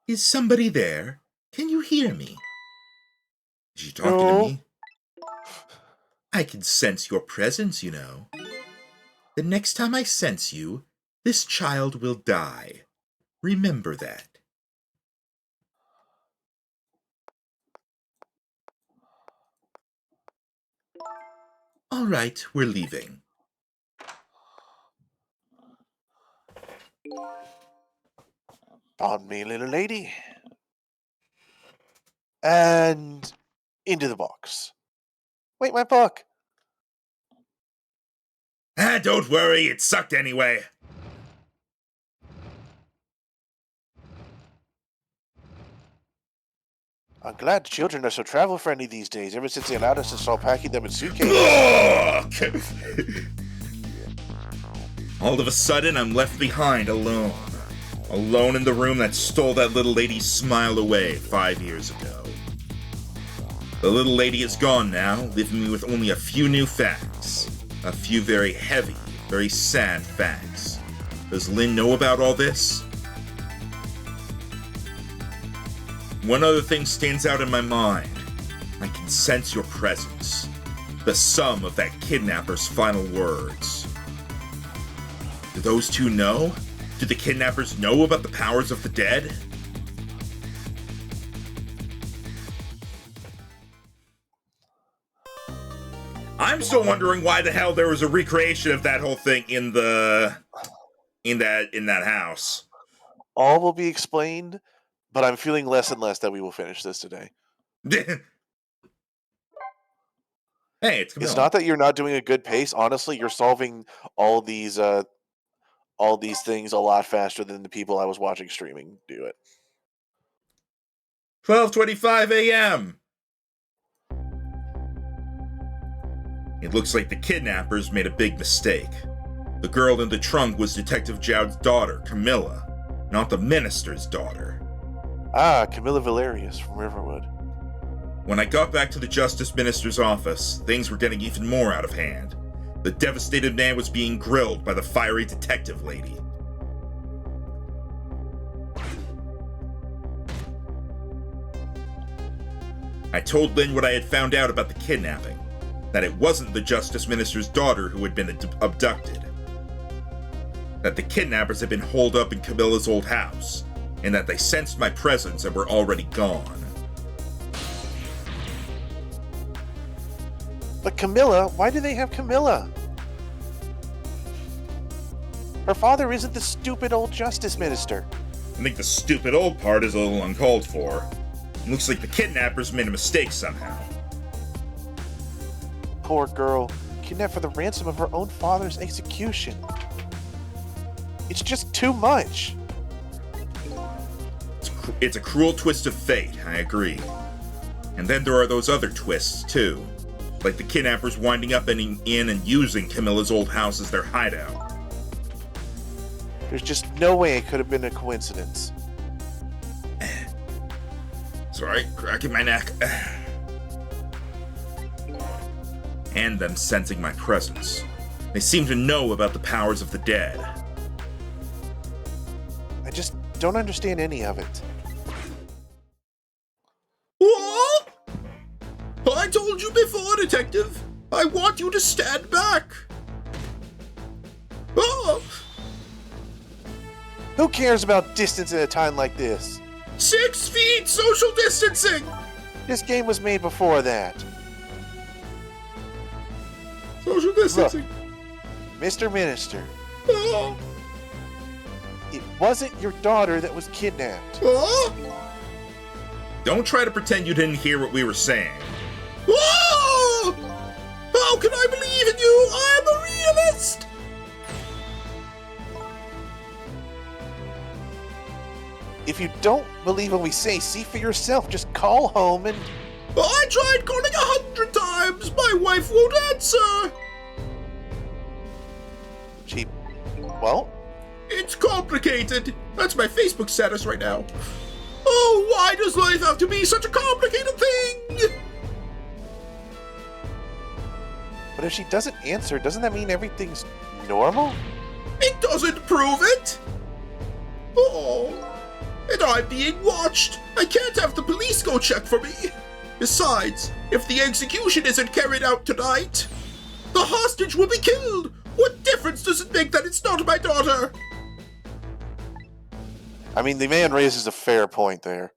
Is somebody there? Can you hear me? Is she talking to me? I can sense your presence, you know. The next time I sense you, this child will die. Remember that. All right, we're leaving. On me, little lady. And into the box. Wait, my book. Ah, don't worry, it sucked anyway. I'm glad children are so travel friendly these days, ever since they allowed us to start packing them in suitcases. Ugh! All of a sudden, I'm left behind alone. Alone in the room that stole that little lady's smile away 5 years ago. The little lady is gone now, leaving me with only a few new facts. A few very heavy, very sad facts. Does Lynn know about all this? One other thing stands out in my mind. I can sense your presence. The sum of that kidnapper's final words. Do those two know? Do the kidnappers know about the powers of the dead? I'm still wondering why the hell there was a recreation of that whole thing in that house. All will be explained, but I'm feeling less and less that we will finish this today. Hey, it's It's not that you're not doing a good pace. Honestly, you're solving all these things a lot faster than the people I was watching streaming do it. 12:25 a.m. It looks like the kidnappers made a big mistake. The girl in the trunk was Detective Jowd's daughter, Camilla, not the minister's daughter. Ah, Camilla Valerius from Riverwood. When I got back to the Justice Minister's office, things were getting even more out of hand. The devastated man was being grilled by the fiery detective lady. I told Lynn what I had found out about the kidnapping, that it wasn't the Justice Minister's daughter who had been abducted, that the kidnappers had been holed up in Camilla's old house, and that they sensed my presence and were already gone. But Camilla? Why do they have Camilla? Her father isn't the stupid old Justice Minister. I think the stupid old part is a little uncalled for. It looks like the kidnappers made a mistake somehow. Poor girl, kidnapped for the ransom of her own father's execution. It's just too much. It's a cruel twist of fate, I agree. And then there are those other twists, too. Like the kidnappers winding up in and using Camilla's old house as their hideout. There's just no way it could have been a coincidence. Sorry, cracking my neck. And them sensing my presence. They seem to know about the powers of the dead. I just don't understand any of it. What? I told you before, Detective. I want you to stand back. Oh, Who cares about distance at a time like this? 6 feet social distancing. This game was made before that. Social distancing. Mr. Minister, Oh, it wasn't your daughter that was kidnapped. oh, Don't try to pretend you didn't hear what we were saying. oh! can I believe in you? I'm a realist! If you don't believe what we say, see for yourself. Just call home and... I tried calling 100 times! My wife won't answer! She... Well? It's complicated. That's my Facebook status right now. Oh, why does life have to be such a complicated thing? But if she doesn't answer, doesn't that mean everything's normal? It doesn't prove it. Oh, and I'm being watched. I can't have the police go check for me. Besides, if the execution isn't carried out tonight, the hostage will be killed. What difference does it make that it's not my daughter? I mean, the man raises a fair point there.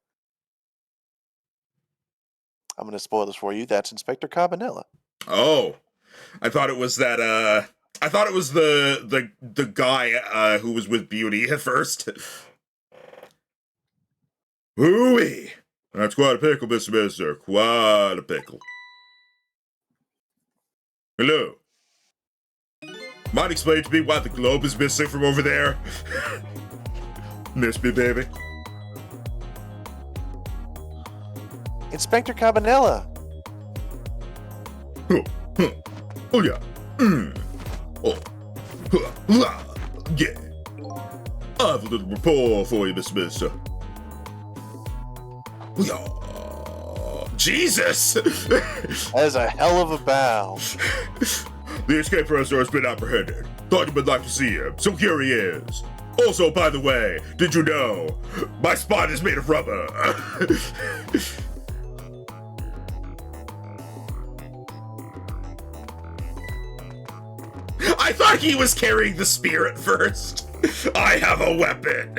I'm going to spoil this for you. That's Inspector Cabanela. Oh, I thought it was that. I thought it was the guy who was with Beauty at first. Hooey, that's quite a pickle, Mr. Minister. Quite a pickle. Hello. Might explain to me why the globe is missing from over there? Miss me, baby. Inspector Cabanela. Oh yeah. Oh. Yeah. I have a little rapport for you, Miss Minister. Yeah. Jesus! That is a hell of a bow. The escape professor has been apprehended. Thought you would like to see him, so here he is. Also, by the way, did you know my spine is made of rubber? I thought he was carrying the spear at first. I have a weapon.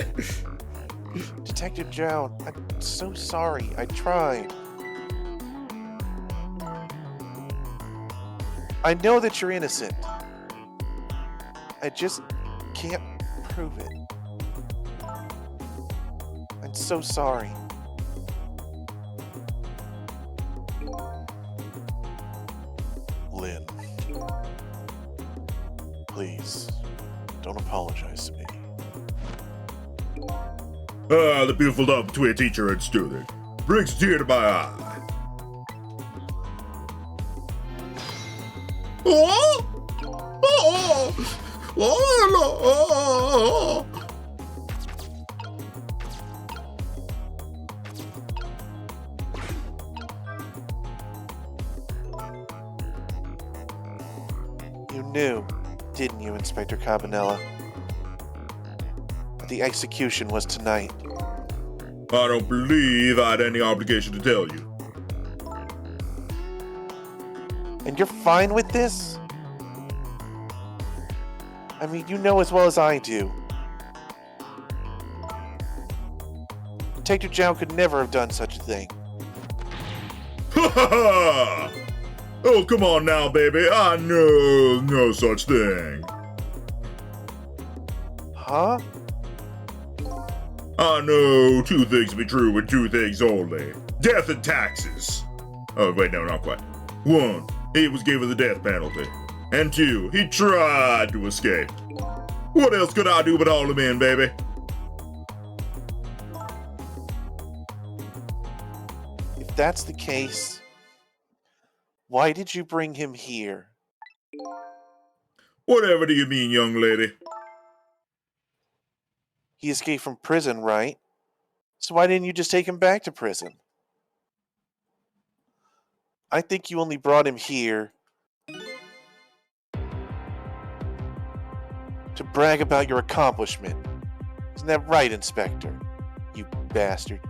Detective Joan, I'm so sorry. I tried. I know that you're innocent. I just can't prove it. I'm so sorry. Lynn, please, don't apologize to me. Ah, the beautiful love between a teacher and student brings a tear to my eye. Oh! Oh! Oh! You knew, didn't you, Inspector Cabanela? The execution was tonight. I don't believe I had any obligation to tell you. And you're fine with this? I mean, you know as well as I do. Detective Jown could never have done such a thing. Ha ha ha! Oh, come on now, baby. I know no such thing. Huh? I know two things to be true and two things only. Death and taxes. Oh, wait, no, not quite. 1, he was given the death penalty. And 2, he tried to escape. What else could I do but haul him in, baby? If that's the case, why did you bring him here? Whatever do you mean, young lady? He escaped from prison, right? So why didn't you just take him back to prison? I think you only brought him here to brag about your accomplishment. Isn't that right, Inspector? You bastard.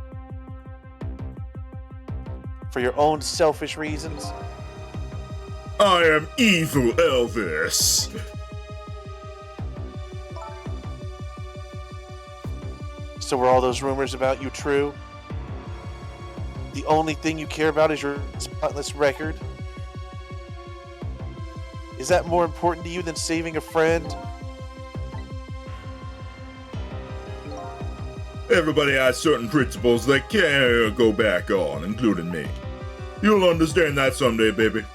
For your own selfish reasons? I am evil Elvis. So were all those rumors about you true? The only thing you care about is your spotless record? Is that more important to you than saving a friend? Everybody has certain principles they can't go back on, including me. You'll understand that someday, baby.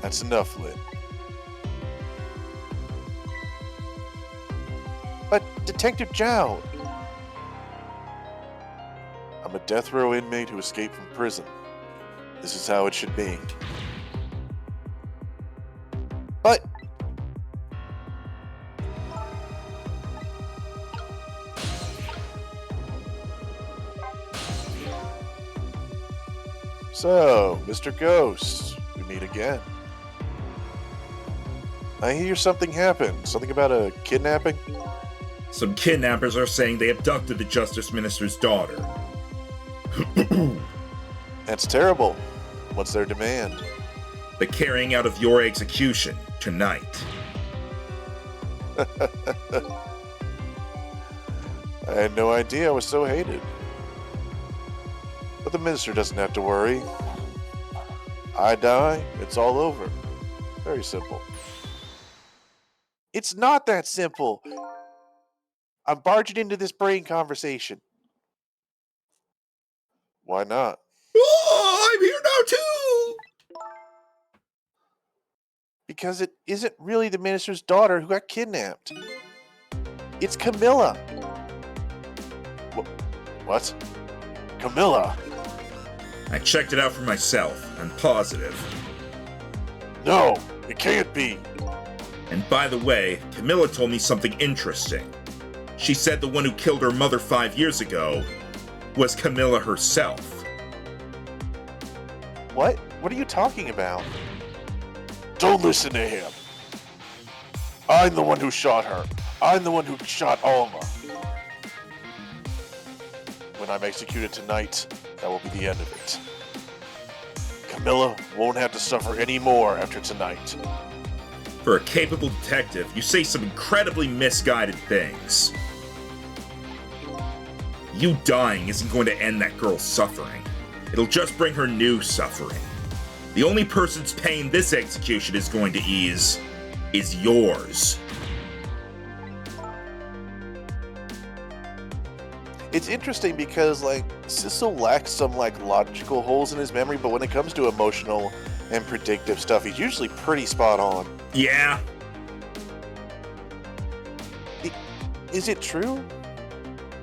That's enough, Lynn. But, Detective Zhao, I'm a death row inmate who escaped from prison. This is how it should be. But... So, Mr. Ghost, we meet again. I hear something happened. Something about a kidnapping? Some kidnappers are saying they abducted the Justice Minister's daughter. That's terrible. What's their demand? The carrying out of your execution tonight. I had no idea I was so hated. But the minister doesn't have to worry. I die, it's all over. Very simple. It's not that simple. I'm barging into this brain conversation. Why not? Oh, I'm here now too! Because it isn't really the minister's daughter who got kidnapped. It's Camilla. What? Camilla? I checked it out for myself. I'm positive. No, it can't be. And by the way, Camilla told me something interesting. She said the one who killed her mother 5 years ago was Camilla herself. What? What are you talking about? Don't listen to him. I'm the one who shot her. I'm the one who shot Alma. When I'm executed tonight, that will be the end of it. Camilla won't have to suffer any more after tonight. For a capable detective, you say some incredibly misguided things. You dying isn't going to end that girl's suffering. It'll just bring her new suffering. The only person's pain this execution is going to ease is yours. It's interesting because, Sissel lacks some, logical holes in his memory, but when it comes to emotional and predictive stuff, he's usually pretty spot on. Yeah? Is it true?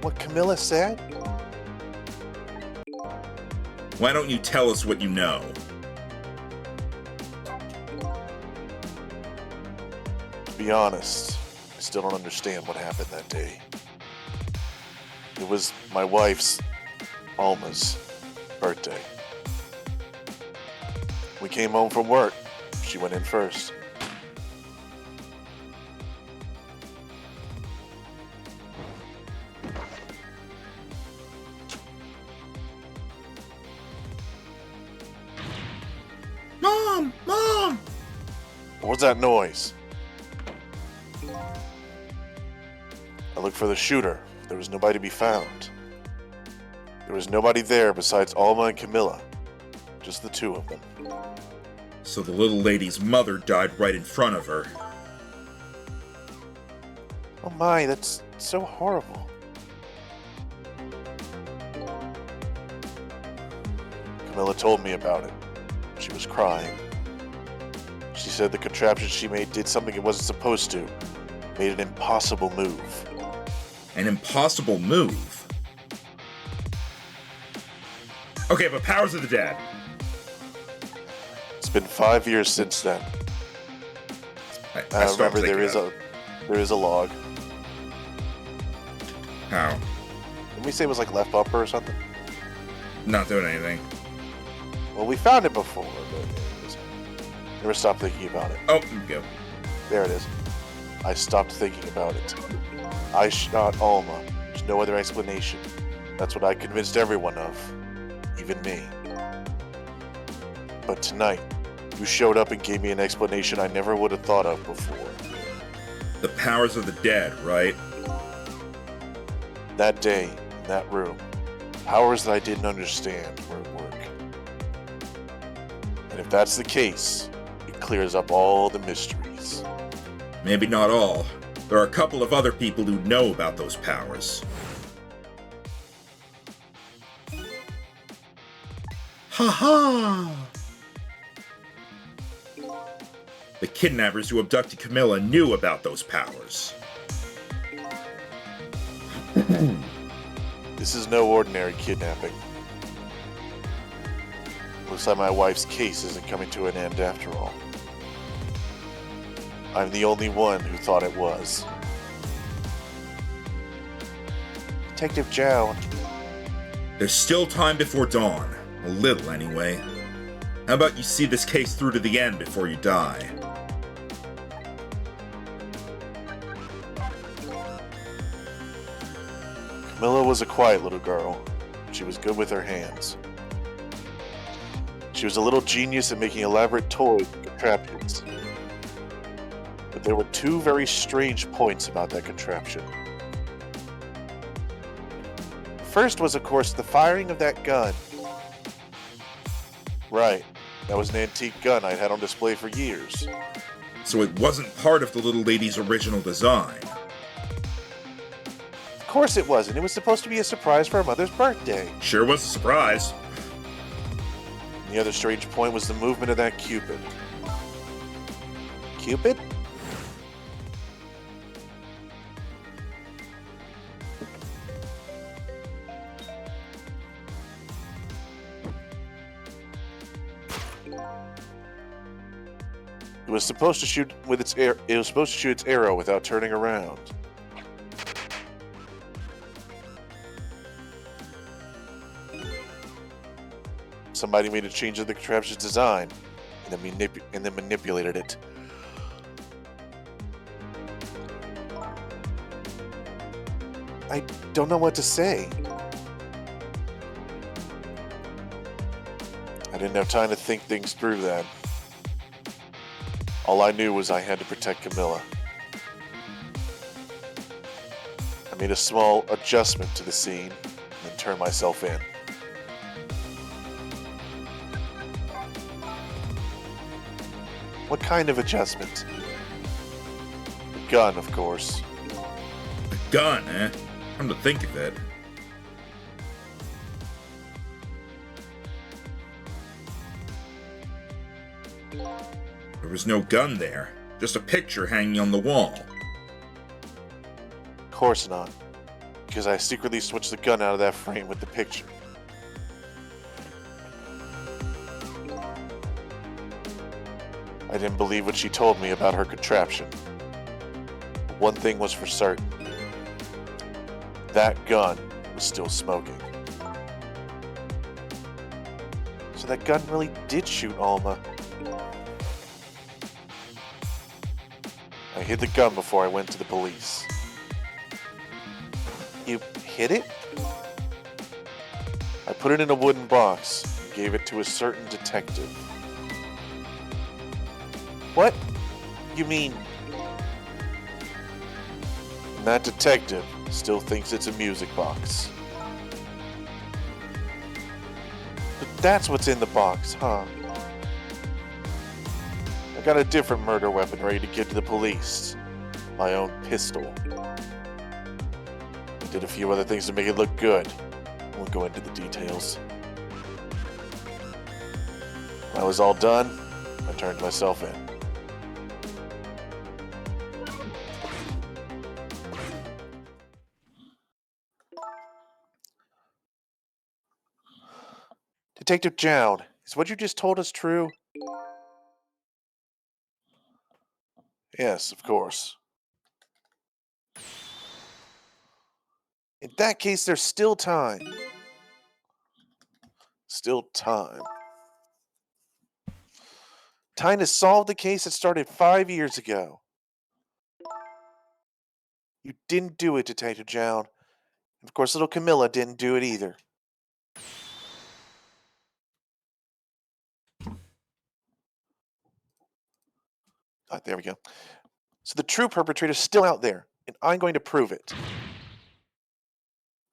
What Camilla said? Why don't you tell us what you know? To be honest, I still don't understand what happened that day. It was my wife's, Alma's, birthday. We came home from work. She went in first. Mom! Mom! What was that noise? I looked for the shooter. There was nobody to be found. There was nobody there besides Alma and Camilla. Just the two of them. So the little lady's mother died right in front of her. Oh my, that's so horrible. Camilla told me about it. She was crying. She said the contraption she made did something it wasn't supposed to. Made an impossible move. An impossible move? Okay, but powers of the dead. It's been 5 years since then. I stopped Remember, thinking there is a log. How? Didn't we say it was left bumper or something? Not doing anything. Well, we found it before, but never stopped thinking about it. Oh, here we go. There it is. I stopped thinking about it. I shot Alma. There's no other explanation. That's what I convinced everyone of. Even me. But tonight, you showed up and gave me an explanation I never would have thought of before. The powers of the dead, right? That day, in that room, powers that I didn't understand were at work. And if that's the case, it clears up all the mysteries. Maybe not all. There are a couple of other people who know about those powers. Ha ha! The kidnappers who abducted Camilla knew about those powers. This is no ordinary kidnapping. Looks like my wife's case isn't coming to an end after all. I'm the only one who thought it was. Detective Zhao. There's still time before dawn. A little, anyway. How about you see this case through to the end before you die? Camilla was a quiet little girl. She was good with her hands. She was a little genius at making elaborate toys and contraptions. But there were two very strange points about that contraption. First was, of course, the firing of that gun. Right, that was an antique gun I'd had on display for years. So it wasn't part of the little lady's original design. Of course it wasn't. It was supposed to be a surprise for her mother's birthday. Sure was a surprise. And the other strange point was the movement of that Cupid. Cupid? It was supposed to shoot with its air. It was supposed to shoot its arrow without turning around. Somebody made a change of the contraption's design, and then manipulated it. I don't know what to say. I didn't have time to think things through then. All I knew was I had to protect Camilla. I made a small adjustment to the scene, and then turned myself in. What kind of adjustment? The gun, of course. The gun, eh? Come to think of it. There was no gun there, just a picture hanging on the wall. Of course not, because I secretly switched the gun out of that frame with the picture. I didn't believe what she told me about her contraption. But one thing was for certain. That gun was still smoking. So that gun really did shoot Alma. I hid the gun before I went to the police. You hid it? I put it in a wooden box and gave it to a certain detective. What? You mean... And that detective still thinks it's a music box. But that's what's in the box, huh? I got a different murder weapon ready to give to the police. My own pistol. I did a few other things to make it look good. I won't go into the details. When I was all done, I turned myself in. Detective Jowd, is what you just told us true? Yes, of course. In that case, there's still time. Still time. Time to solve the case that started 5 years ago. You didn't do it, Detective Jowd. Of course, little Camilla didn't do it either. There we go. So the true perpetrator's still out there, and I'm going to prove it.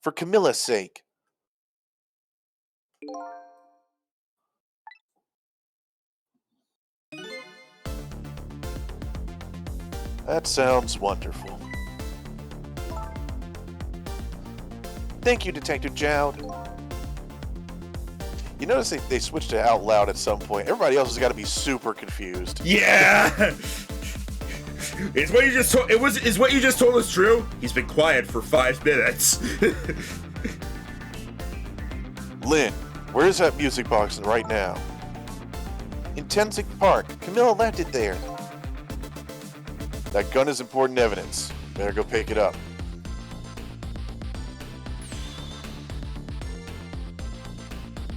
For Camilla's sake. That sounds wonderful. Thank you, Detective Jowd. You notice they switched to out loud at some point. Everybody else has got to be super confused. Yeah. Is what you just told? Is what you just told us true? He's been quiet for 5 minutes. Lynn, where's that music box right now? In Tensic Park. Camilla left it there. That gun is important evidence. Better go pick it up.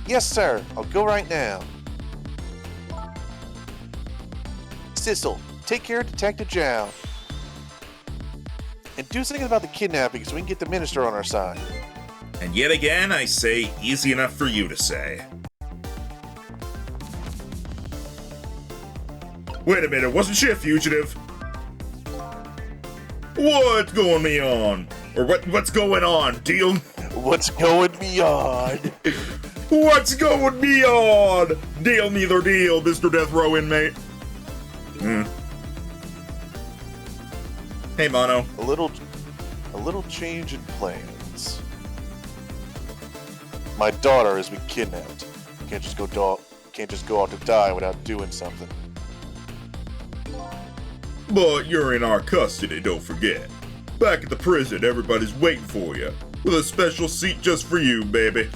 Yes, sir. I'll go right now. Sissel, take care of Detective Jow. And do something about the kidnapping so we can get the minister on our side. And yet again, I say, easy enough for you to say. Wait a minute, wasn't she a fugitive? What's going me on? Or what's going on, deal? What's going beyond? What's going me on? Deal neither deal, Mr. Death Row inmate. Hey, Mono. A little change in plans. My daughter has been kidnapped. Can't just go out to die without doing something. But you're in our custody, don't forget. Back at the prison, everybody's waiting for you. With a special seat just for you, baby.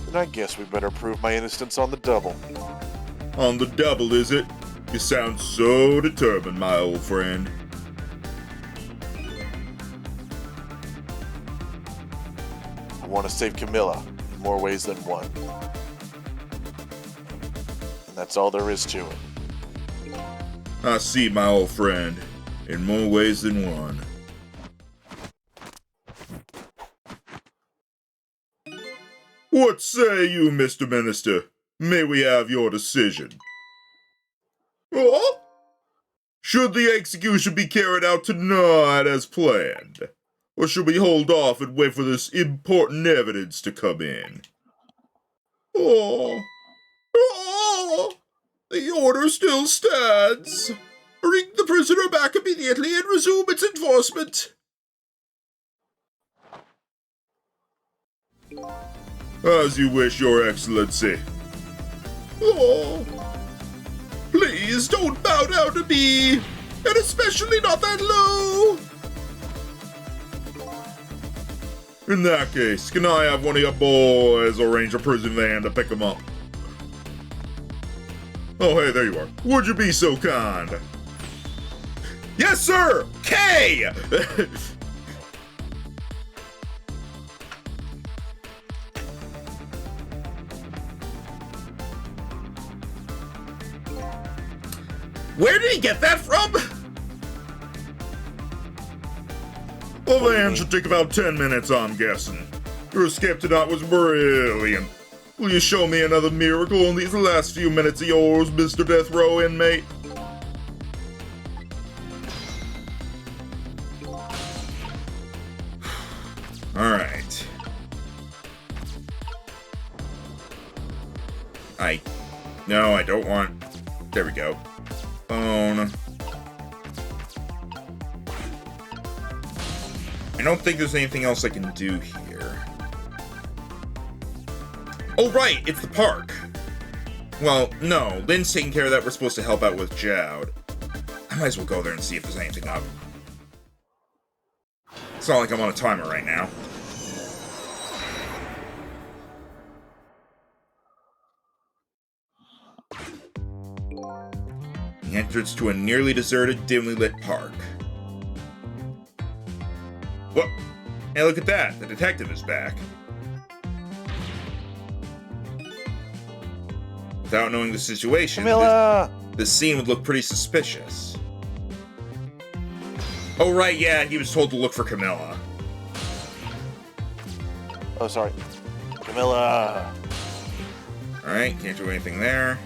Then I guess we better prove my innocence on the double. On the double, is it? You sound so determined, my old friend. I want to save Camilla in more ways than one. And that's all there is to it. I see, my old friend. In more ways than one. What say you, Mr. Minister? May we have your decision? Oh? Should the execution be carried out tonight as planned? Or should we hold off and wait for this important evidence to come in? The order still stands. Bring the prisoner back immediately and resume its enforcement. As you wish, Your Excellency. Please don't bow down to me, and especially not that low. In that case, can I have one of your boys arrange a prison van to pick him up? Oh, hey, there you are. Would you be so kind? Yes, sir! K! Where did he get that from? The van should take about 10 minutes, I'm guessing. Your escape tonight was brilliant. Will you show me another miracle in these last few minutes of yours, Mr. Death Row inmate? Alright. No, I don't want... There we go. Phone. I don't think there's anything else I can do here. Oh, right, it's the park. Well, no, Lynn's taking care of that. We're supposed to help out with Jowd. I might as well go there and see if there's anything up. It's not like I'm on a timer right now. The entrance to a nearly deserted, dimly lit park. What? Hey, look at that. The detective is back. Without knowing the situation, Camilla! this scene would look pretty suspicious. Oh, right, yeah, he was told to look for Camilla. Oh, sorry. Camilla! Alright, can't do anything there.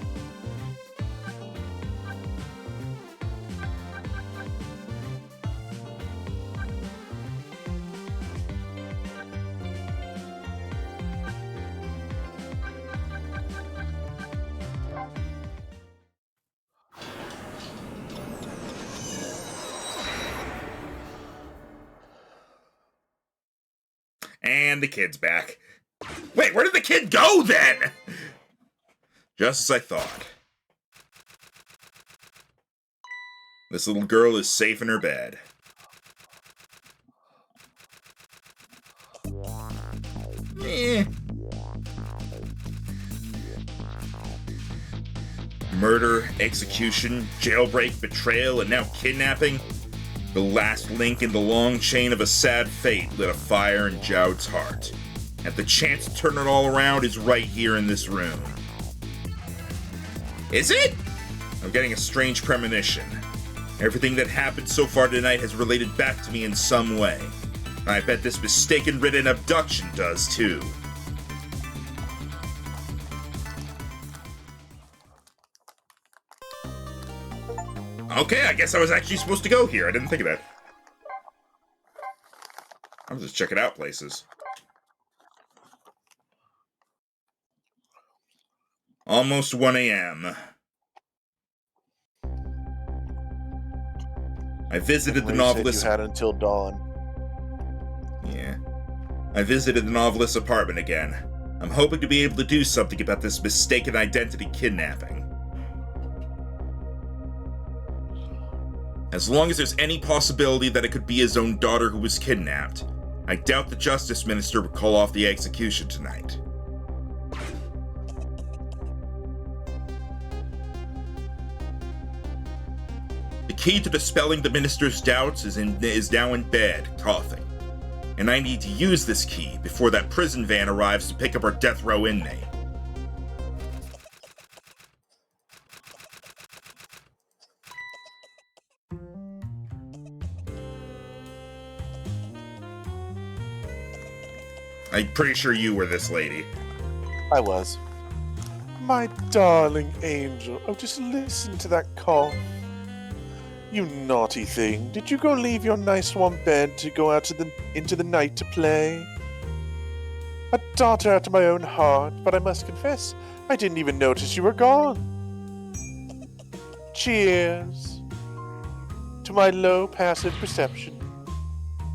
And the kid's back. Wait, where did the kid go then? Just as I thought. This little girl is safe in her bed. Murder, execution, jailbreak, betrayal, and now kidnapping. The last link in the long chain of a sad fate lit a fire in Jowd's heart. And the chance to turn it all around is right here in this room. Is it? I'm getting a strange premonition. Everything that happened so far tonight has related back to me in some way. I bet this mistaken-ridden abduction does too. Okay, I guess I was actually supposed to go here. I didn't think of that. I'm just checking out places. Almost 1 a.m. I visited the novelist. You had until dawn. Yeah. I visited the novelist's apartment again. I'm hoping to be able to do something about this mistaken identity kidnapping. As long as there's any possibility that it could be his own daughter who was kidnapped, I doubt the Justice Minister would call off the execution tonight. The key to dispelling the Minister's doubts is now in bed, coughing. And I need to use this key before that prison van arrives to pick up our death row inmate. I'm pretty sure you were this lady. I was. My darling angel. Oh, just listen to that cough. You naughty thing. Did you go leave your nice warm bed to go out into the night to play? A daughter after my own heart, but I must confess, I didn't even notice you were gone. Cheers to my low passive perception.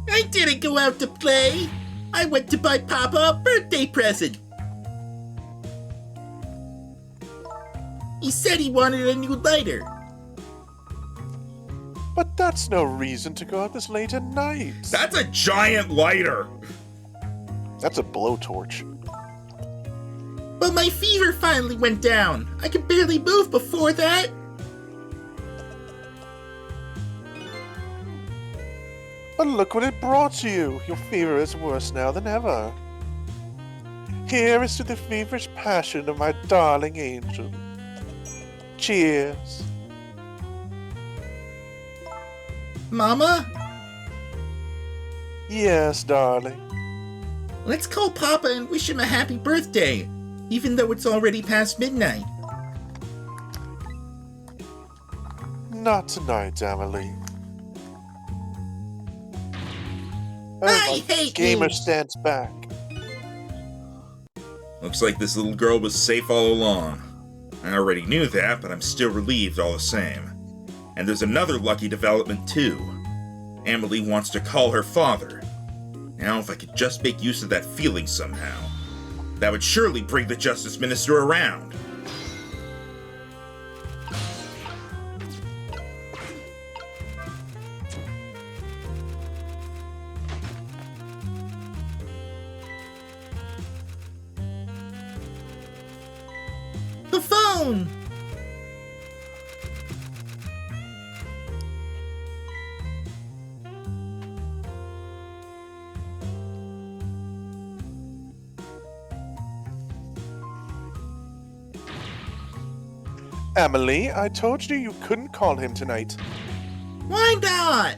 I didn't go out to play. I went to buy Papa a birthday present. He said he wanted a new lighter. But that's no reason to go out this late at night. That's a giant lighter! That's a blowtorch. But my fever finally went down. I could barely move before that. But look what it brought you. Your fever is worse now than ever. Here is to the feverish passion of my darling angel. Cheers. Mama? Yes, darling. Let's call Papa and wish him a happy birthday, even though it's already past midnight. Not tonight, Emily. I hate gamer you. stands back. Looks like this little girl was safe all along. I already knew that, but I'm still relieved all the same. And there's another lucky development too. Emily wants to call her father. Now, if I could just make use of that feeling somehow, that would surely bring the Justice Minister around. The phone! Emily, I told you couldn't call him tonight. Why not?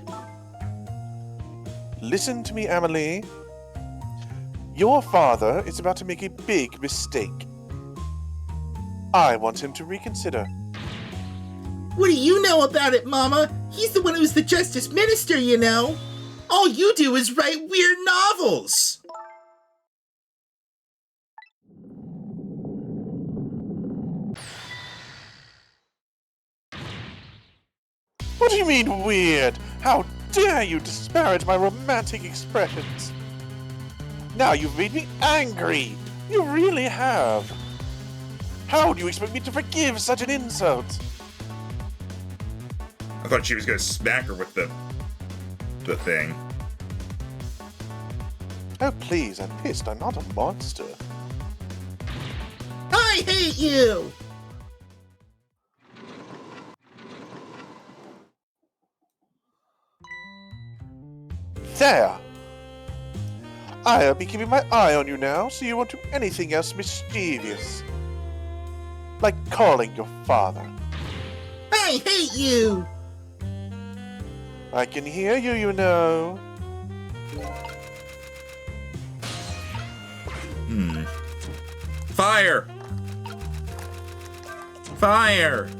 Listen to me, Emily. Your father is about to make a big mistake. I want him to reconsider. What do you know about it, Mama? He's the one who's the Justice Minister, you know. All you do is write weird novels. What do you mean, weird? How dare you disparage my romantic expressions? Now you've made me angry! You really have! How do you expect me to forgive such an insult? I thought she was gonna smack her with the thing. Oh, please, I'm pissed. I'm not a monster. I hate you! There! I'll be keeping my eye on you now, so you won't do anything else mischievous. Like calling your father. I hate you! I can hear you, you know. Fire! Fire!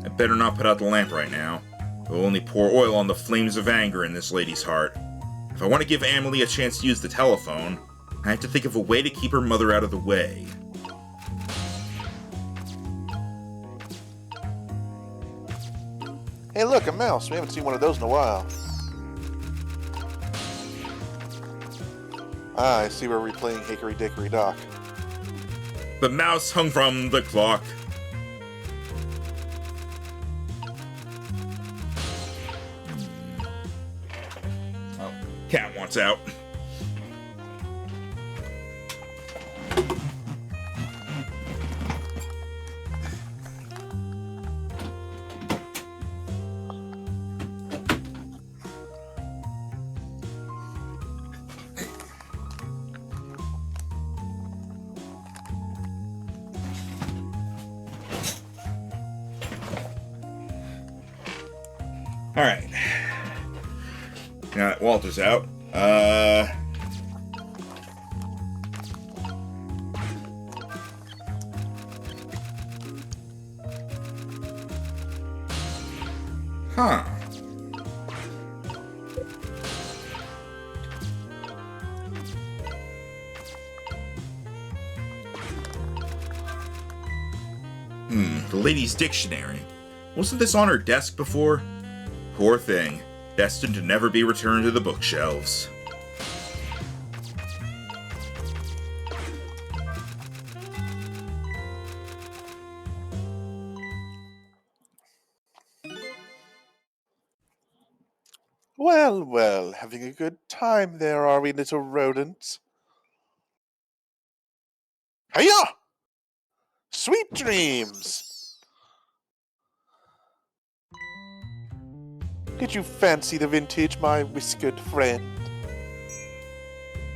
I better not put out the lamp right now. It will only pour oil on the flames of anger in this lady's heart. If I want to give Amelie a chance to use the telephone, I have to think of a way to keep her mother out of the way. Hey, look, a mouse. We haven't seen one of those in a while. Ah, I see we're replaying Hickory Dickory Dock. The mouse hung from the clock. Oh, cat wants out. Alright. Now that Walter's out, huh. The lady's dictionary. Wasn't this on her desk before? Poor thing, destined to never be returned to the bookshelves. Well, well, having a good time there, are we, little rodents? Hiya! Sweet dreams! Did you fancy the vintage, my whiskered friend?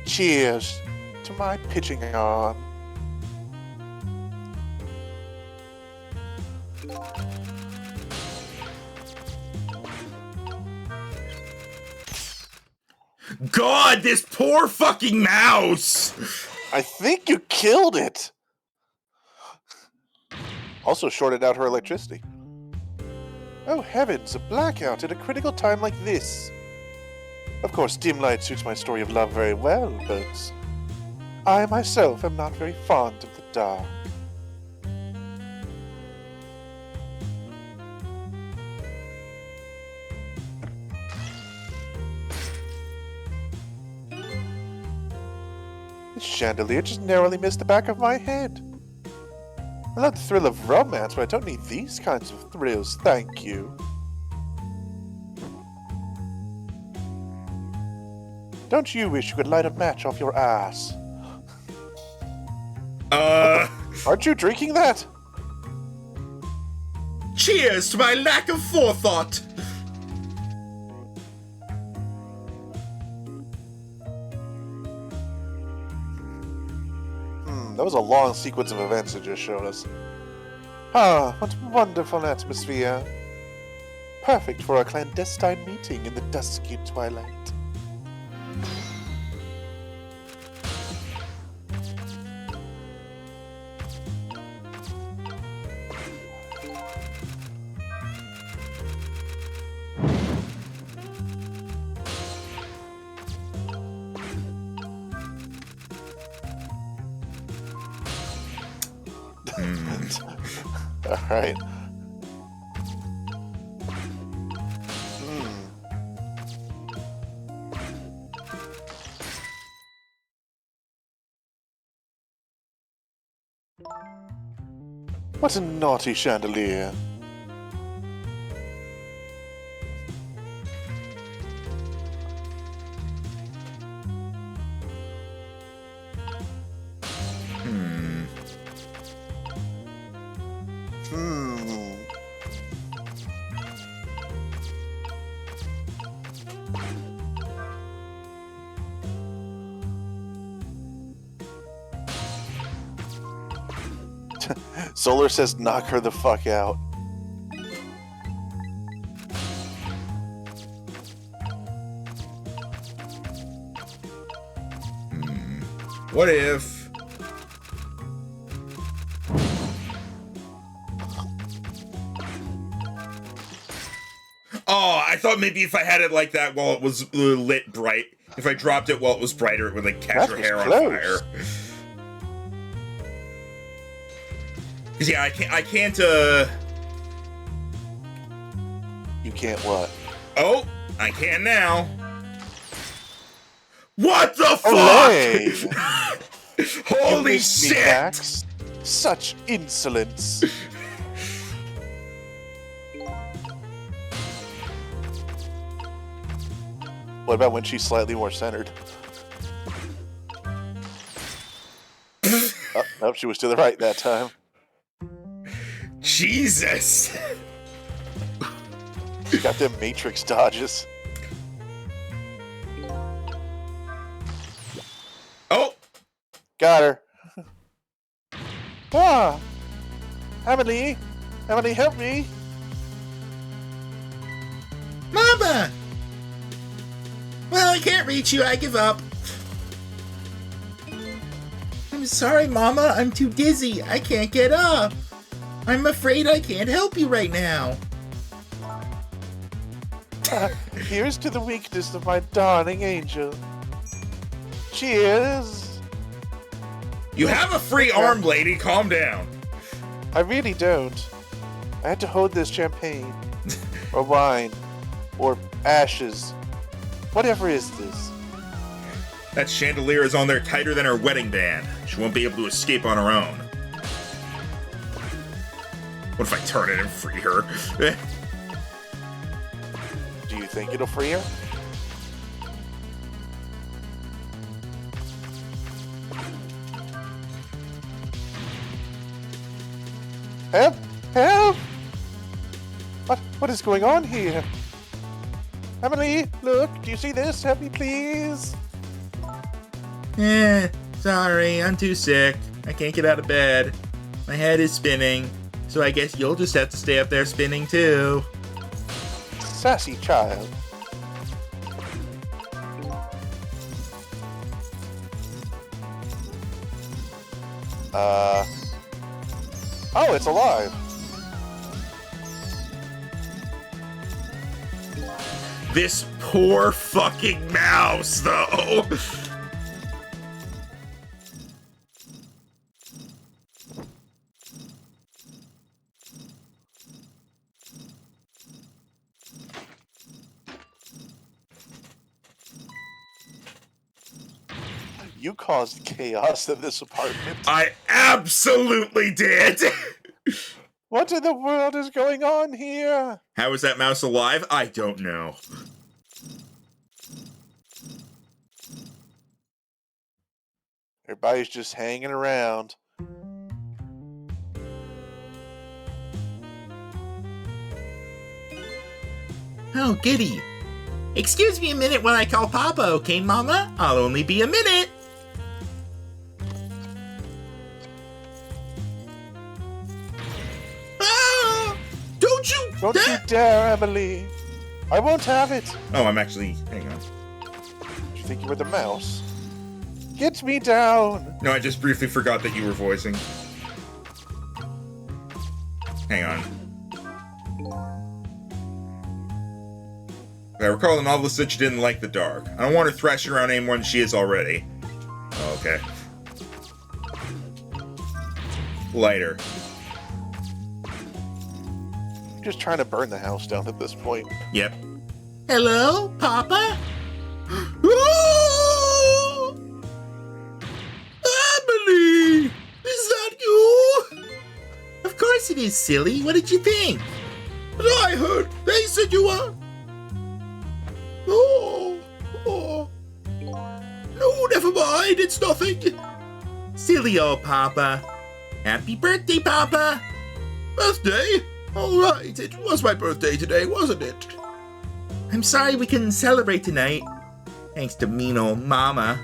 Cheers to my pitching arm. God, this poor fucking mouse! I think you killed it! Also shorted out her electricity. Oh heavens, a blackout at a critical time like this. Of course, dim light suits my story of love very well, but I myself am not very fond of the dark. This chandelier just narrowly missed the back of my head. I love the thrill of romance, but I don't need these kinds of thrills, thank you. Don't you wish you could light a match off your ass? Aren't you drinking that? Cheers to my lack of forethought! That was a long sequence of events it just showed us. Ah, what wonderful atmosphere. Perfect for a clandestine meeting in the dusky twilight. All right. Hmm. What a naughty chandelier. Hmm. Hmm. Solar says knock her the fuck out. What if... Oh, I thought maybe if I had it like that while it was lit bright, if I dropped it while it was brighter, it would like catch That her was hair on close. fire. Cause yeah, I can't, You can't what? oh, I can now. What the Olay! fuck? You Holy missed me, shit! Max. Such insolence. What about when she's slightly more centered? Oh, nope, she was to the right that time. Jesus! She got them Matrix dodges. Oh! Got her. Ah! Emily! Emily, help me! Mama! Well, I can't reach you. I give up. I'm sorry, Mama. I'm too dizzy. I can't get up. I'm afraid I can't help you right now. Here's to the weakness of my darling angel. Cheers! You have a free arm, lady. Calm down. I really don't. I had to hold this champagne. Or wine. Or ashes. Whatever is this? That chandelier is on there tighter than her wedding band. She won't be able to escape on her own. What if I turn it and free her? Do you think it'll free her? Help! Help! What is going on here? Emily, look, do you see this? Help me, please. Sorry, I'm too sick. I can't get out of bed. My head is spinning, so I guess you'll just have to stay up there spinning too. Sassy child. Oh, it's alive. This poor fucking mouse, though. You caused chaos in this apartment. I absolutely did. What in the world is going on here? How is that mouse alive? I don't know. Everybody's just hanging around. Oh, goody. Excuse me a minute while I call Papa, okay, Mama? I'll only be a minute. Ah! Don't you Don't you dare, Emily. I won't have it. Oh, I'm actually... Hang on. Did you think you were the mouse? Get me down. No, I just briefly forgot that you were voicing. Hang on. If I recall the novelist said she didn't like the dark. I don't want her thrashing around any more than she is already. Oh, okay. Lighter. just trying to burn the house down at this point. Yep. Hello, Papa? Oh! Emily! Is that you? Of course it is, silly. What did you think? But I heard they said you were... Oh. No, never mind. It's nothing. Silly old Papa. Happy birthday, Papa. Birthday? All right. It was my birthday today, wasn't it? I'm sorry we couldn't celebrate tonight. Thanks to mean old Mama.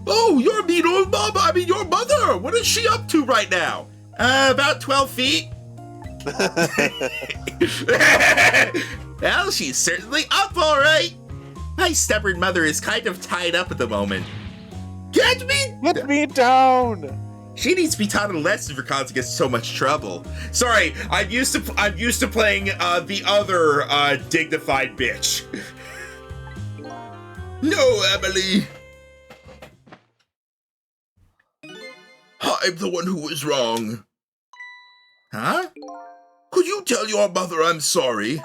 Oh, your mean old mama. I mean, your mother. What is she up to right now? About 12 feet. Well, she's certainly up all right. My stubborn mother is kind of tied up at the moment. Get me! Get me down! She needs to be taught a lesson for causing us so much trouble. Sorry, I'm used to playing the other dignified bitch. No, Emily. I'm the one who was wrong. Huh? Could you tell your mother I'm sorry?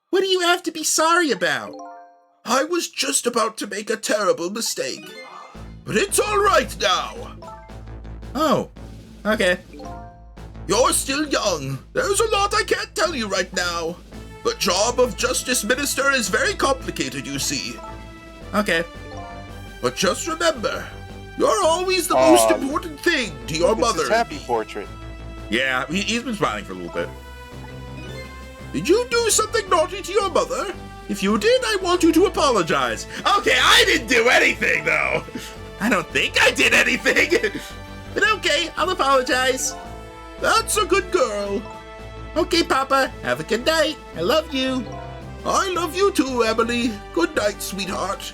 What do you have to be sorry about? I was just about to make a terrible mistake. But it's all right now. Oh, okay. You're still young. There's a lot I can't tell you right now. The job of Justice Minister is very complicated, you see. Okay. But just remember, you're always the most important thing to your mother. It's his happy portrait. Yeah, he's been smiling for a little bit. Did you do something naughty to your mother? If you did, I want you to apologize. Okay, I didn't do anything, though. I don't think I did anything. But okay, I'll apologize. That's a good girl. Okay, Papa, have a good night. I love you. I love you too, Emily. Good night, sweetheart.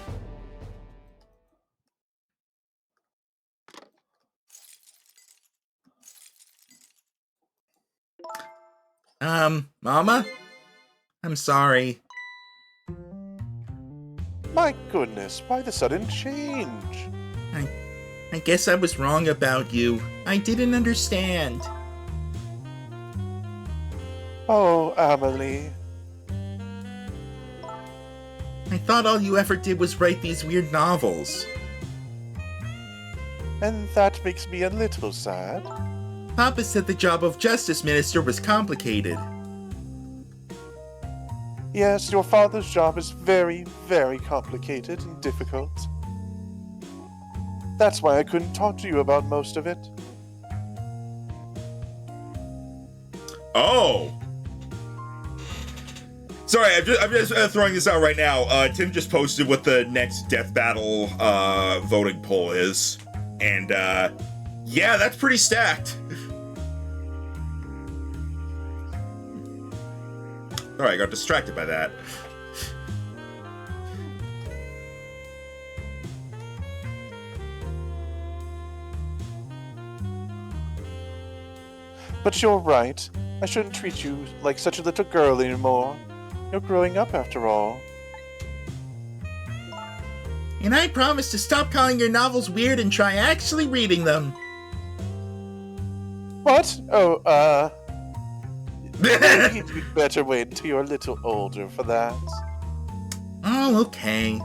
Mama? I'm sorry. My goodness, why the sudden change? I guess I was wrong about you. I didn't understand. Oh, Emily. I thought all you ever did was write these weird novels. And that makes me a little sad. Papa said the job of Justice Minister was complicated. Yes, your father's job is very, very complicated and difficult. That's why I couldn't talk to you about most of it. Oh! Sorry, I'm just throwing this out right now. Tim just posted what the next Death Battle voting poll is. And, yeah, that's pretty stacked. Sorry, I got distracted by that. But you're right. I shouldn't treat you like such a little girl anymore. You're growing up after all. And I promise to stop calling your novels weird and try actually reading them. What? Oh, maybe you'd better wait until you're a little older for that. Oh, okay.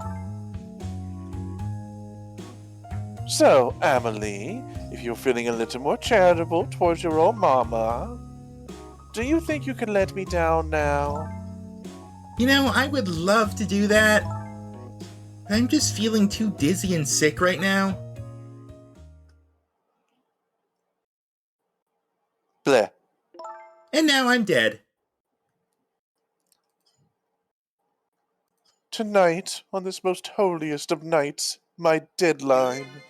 So, Emily, if you're feeling a little more charitable towards your old mama, do you think you can let me down now? You know, I would love to do that. I'm just feeling too dizzy and sick right now. Bleh. And now I'm dead. Tonight, on this most holiest of nights, my deadline.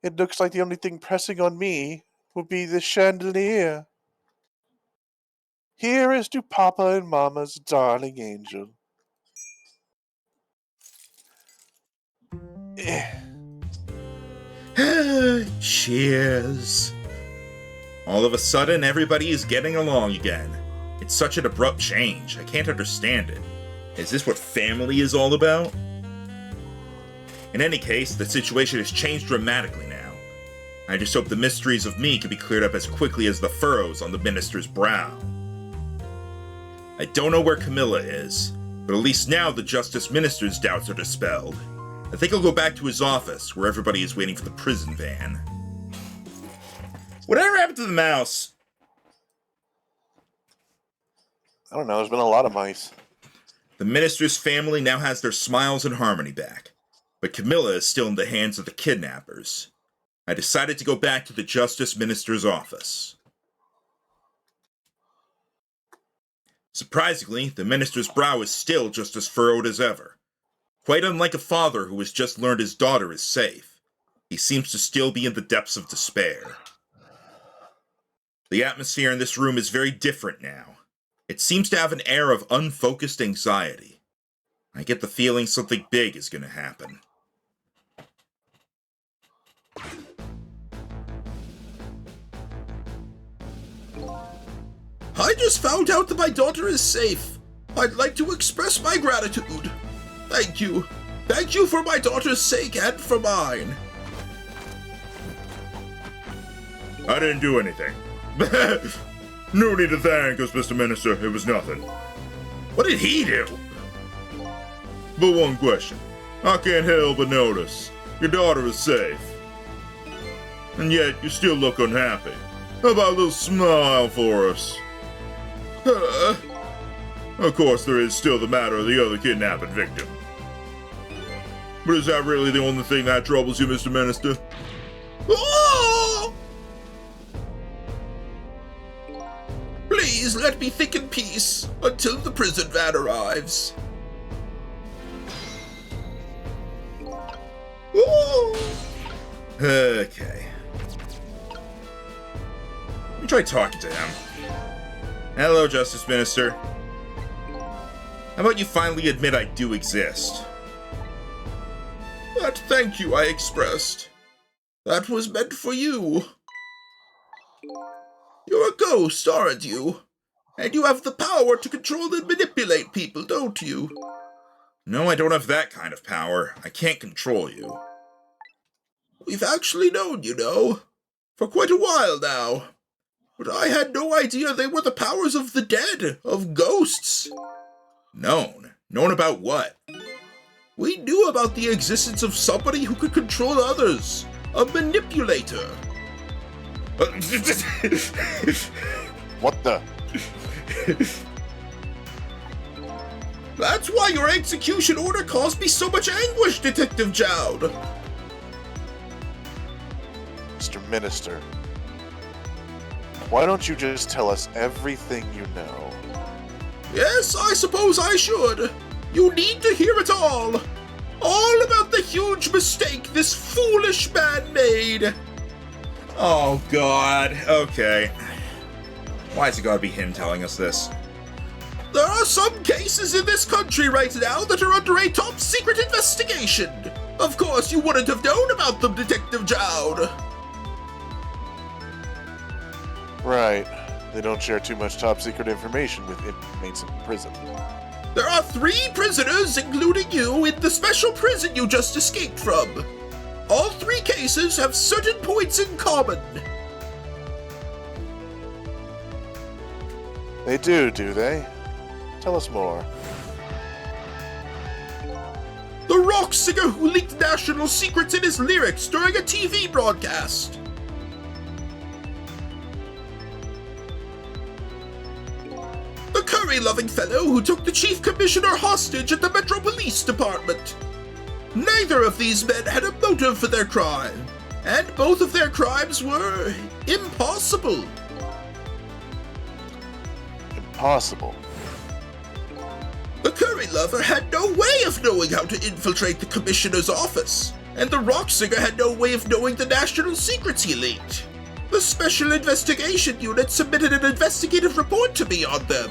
It looks like the only thing pressing on me will be the chandelier. Here is to Papa and Mama's darling angel. Cheers. All of a sudden, everybody is getting along again. It's such an abrupt change. I can't understand it. Is this what family is all about? In any case, the situation has changed dramatically now. I just hope the mysteries of me can be cleared up as quickly as the furrows on the minister's brow. I don't know where Camilla is, but at least now the Justice Minister's doubts are dispelled. I think I'll go back to his office, where everybody is waiting for the prison van. Whatever happened to the mouse? I don't know, there's been a lot of mice. The minister's family now has their smiles and harmony back, but Camilla is still in the hands of the kidnappers. I decided to go back to the Justice Minister's office. Surprisingly, the minister's brow is still just as furrowed as ever. Quite unlike a father who has just learned his daughter is safe, he seems to still be in the depths of despair. The atmosphere in this room is very different now. It seems to have an air of unfocused anxiety. I get the feeling something big is going to happen. I just found out that my daughter is safe. I'd like to express my gratitude. Thank you. Thank you for my daughter's sake and for mine. I didn't do anything. No need to thank us, Mr. Minister. It was nothing. What did he do? But one question. I can't help but notice. Your daughter is safe. And yet, you still look unhappy. How about a little smile for us? Of course, there is still the matter of the other kidnapping victim. But is that really the only thing that troubles you, Mr. Minister? Oh! Please let me think in peace until the prison van arrives. Oh! Okay. Let me try talking to him. Hello, Justice Minister. How about you finally admit I do exist? That thank you I expressed. That was meant for you. You're a ghost, aren't you? And you have the power to control and manipulate people, don't you? No, I don't have that kind of power. I can't control you. We've actually known, you know, for quite a while now. But I had no idea they were the powers of the dead, of ghosts. Known? Known about what? We knew about the existence of somebody who could control others. A manipulator. What the? That's why your execution order caused me so much anguish, Detective Jowd. Mr. Minister, why don't you just tell us everything you know? Yes, I suppose I should. You need to hear it all. All about the huge mistake this foolish man made. Oh, God. Okay. Why has it got to be him telling us this? There are some cases in this country right now that are under a top secret investigation. Of course, you wouldn't have known about them, Detective Jowd. Right. They don't share too much top secret information with inmates in prison. There are 3 prisoners, including you, in the special prison you just escaped from. All 3 cases have certain points in common. They do they? Tell us more. The rock singer who leaked national secrets in his lyrics during a TV broadcast. The curry-loving fellow who took the chief commissioner hostage at the Metro Police Department. Neither of these men had a motive for their crime, and both of their crimes were impossible. Impossible. The curry lover had no way of knowing how to infiltrate the commissioner's office, and the rock singer had no way of knowing the national secrets he leaked. The Special Investigation Unit submitted an investigative report to me on them.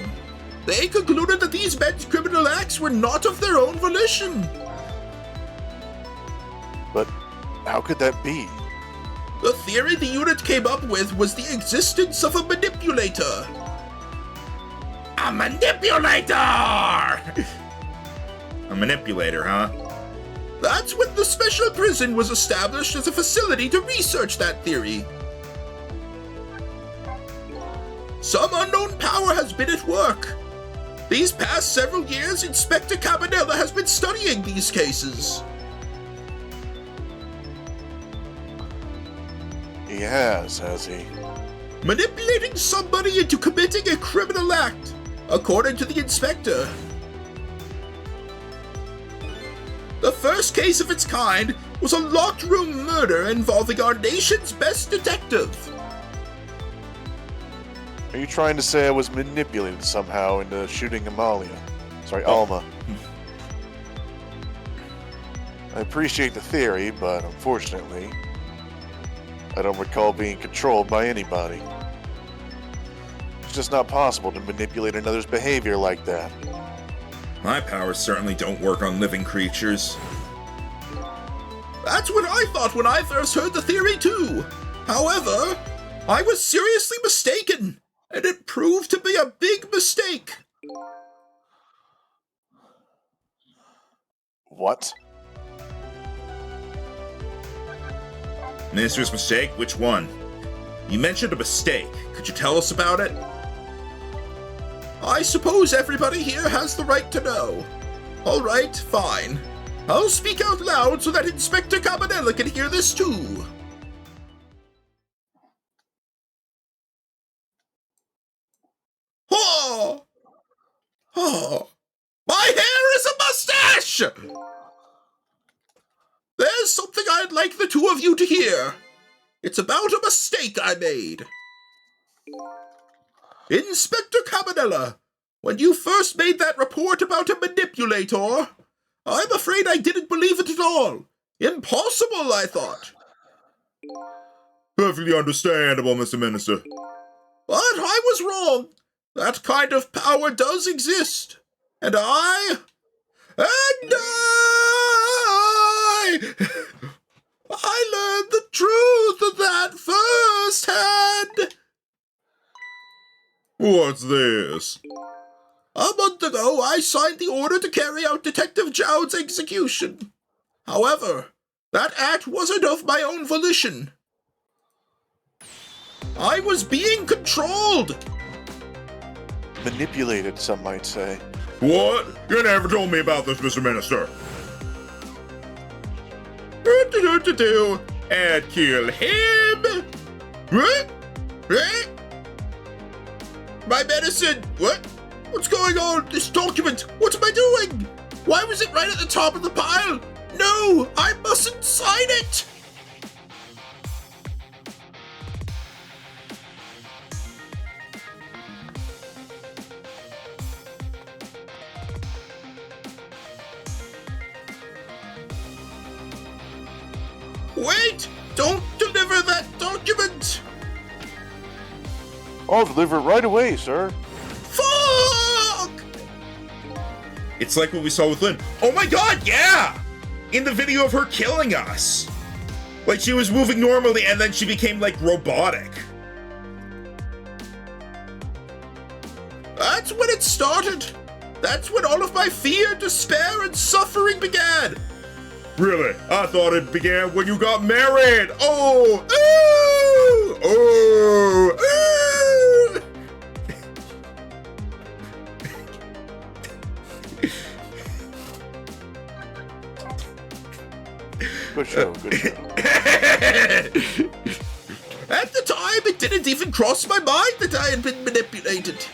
They concluded that these men's criminal acts were not of their own volition. But how could that be? The theory the unit came up with was the existence of a manipulator. A manipulator! A manipulator, huh? That's when the special prison was established as a facility to research that theory. Some unknown power has been at work. These past several years, Inspector Cabanela has been studying these cases. He has he? Manipulating somebody into committing a criminal act, according to the inspector. The first case of its kind was a locked room murder involving our nation's best detective. Are you trying to say I was manipulated somehow into shooting Alma? I appreciate the theory, but unfortunately, I don't recall being controlled by anybody. It's just not possible to manipulate another's behavior like that. My powers certainly don't work on living creatures. That's what I thought when I first heard the theory too. However, I was seriously mistaken, and it proved to be a big mistake. What? Minister's mistake? Which one? You mentioned a mistake. Could you tell us about it? I suppose everybody here has the right to know. All right, fine. I'll speak out loud so that Inspector Cabanela can hear this too. Oh! Oh! My hair is a mustache! There's something I'd like the two of you to hear. It's about a mistake I made. Inspector Cabanela, when you first made that report about a manipulator, I'm afraid I didn't believe it at all. Impossible, I thought. Perfectly understandable, Mr. Minister. But I was wrong. That kind of power does exist. And I learned the truth of that firsthand. What's this? A month ago, I signed the order to carry out Detective Jowd's execution. However, that act wasn't of my own volition. I was being controlled. Manipulated, some might say. What? You never told me about this, Mr. Minister. And kill him. What? My medicine! What? What's going on? This document! What am I doing? Why was it right at the top of the pile? No! I mustn't sign it! Wait! Don't deliver that document! I'll deliver it right away, sir. Fuck! It's like what we saw with Lynn. Oh my god, yeah! In the video of her killing us. Like she was moving normally and then she became like robotic. That's when it started. That's when all of my fear, despair, and suffering began. Really? I thought it began when you got married. Oh! Ooh! Oh! Ooh! Good show, good show. At the time, it didn't even cross my mind that I had been manipulated,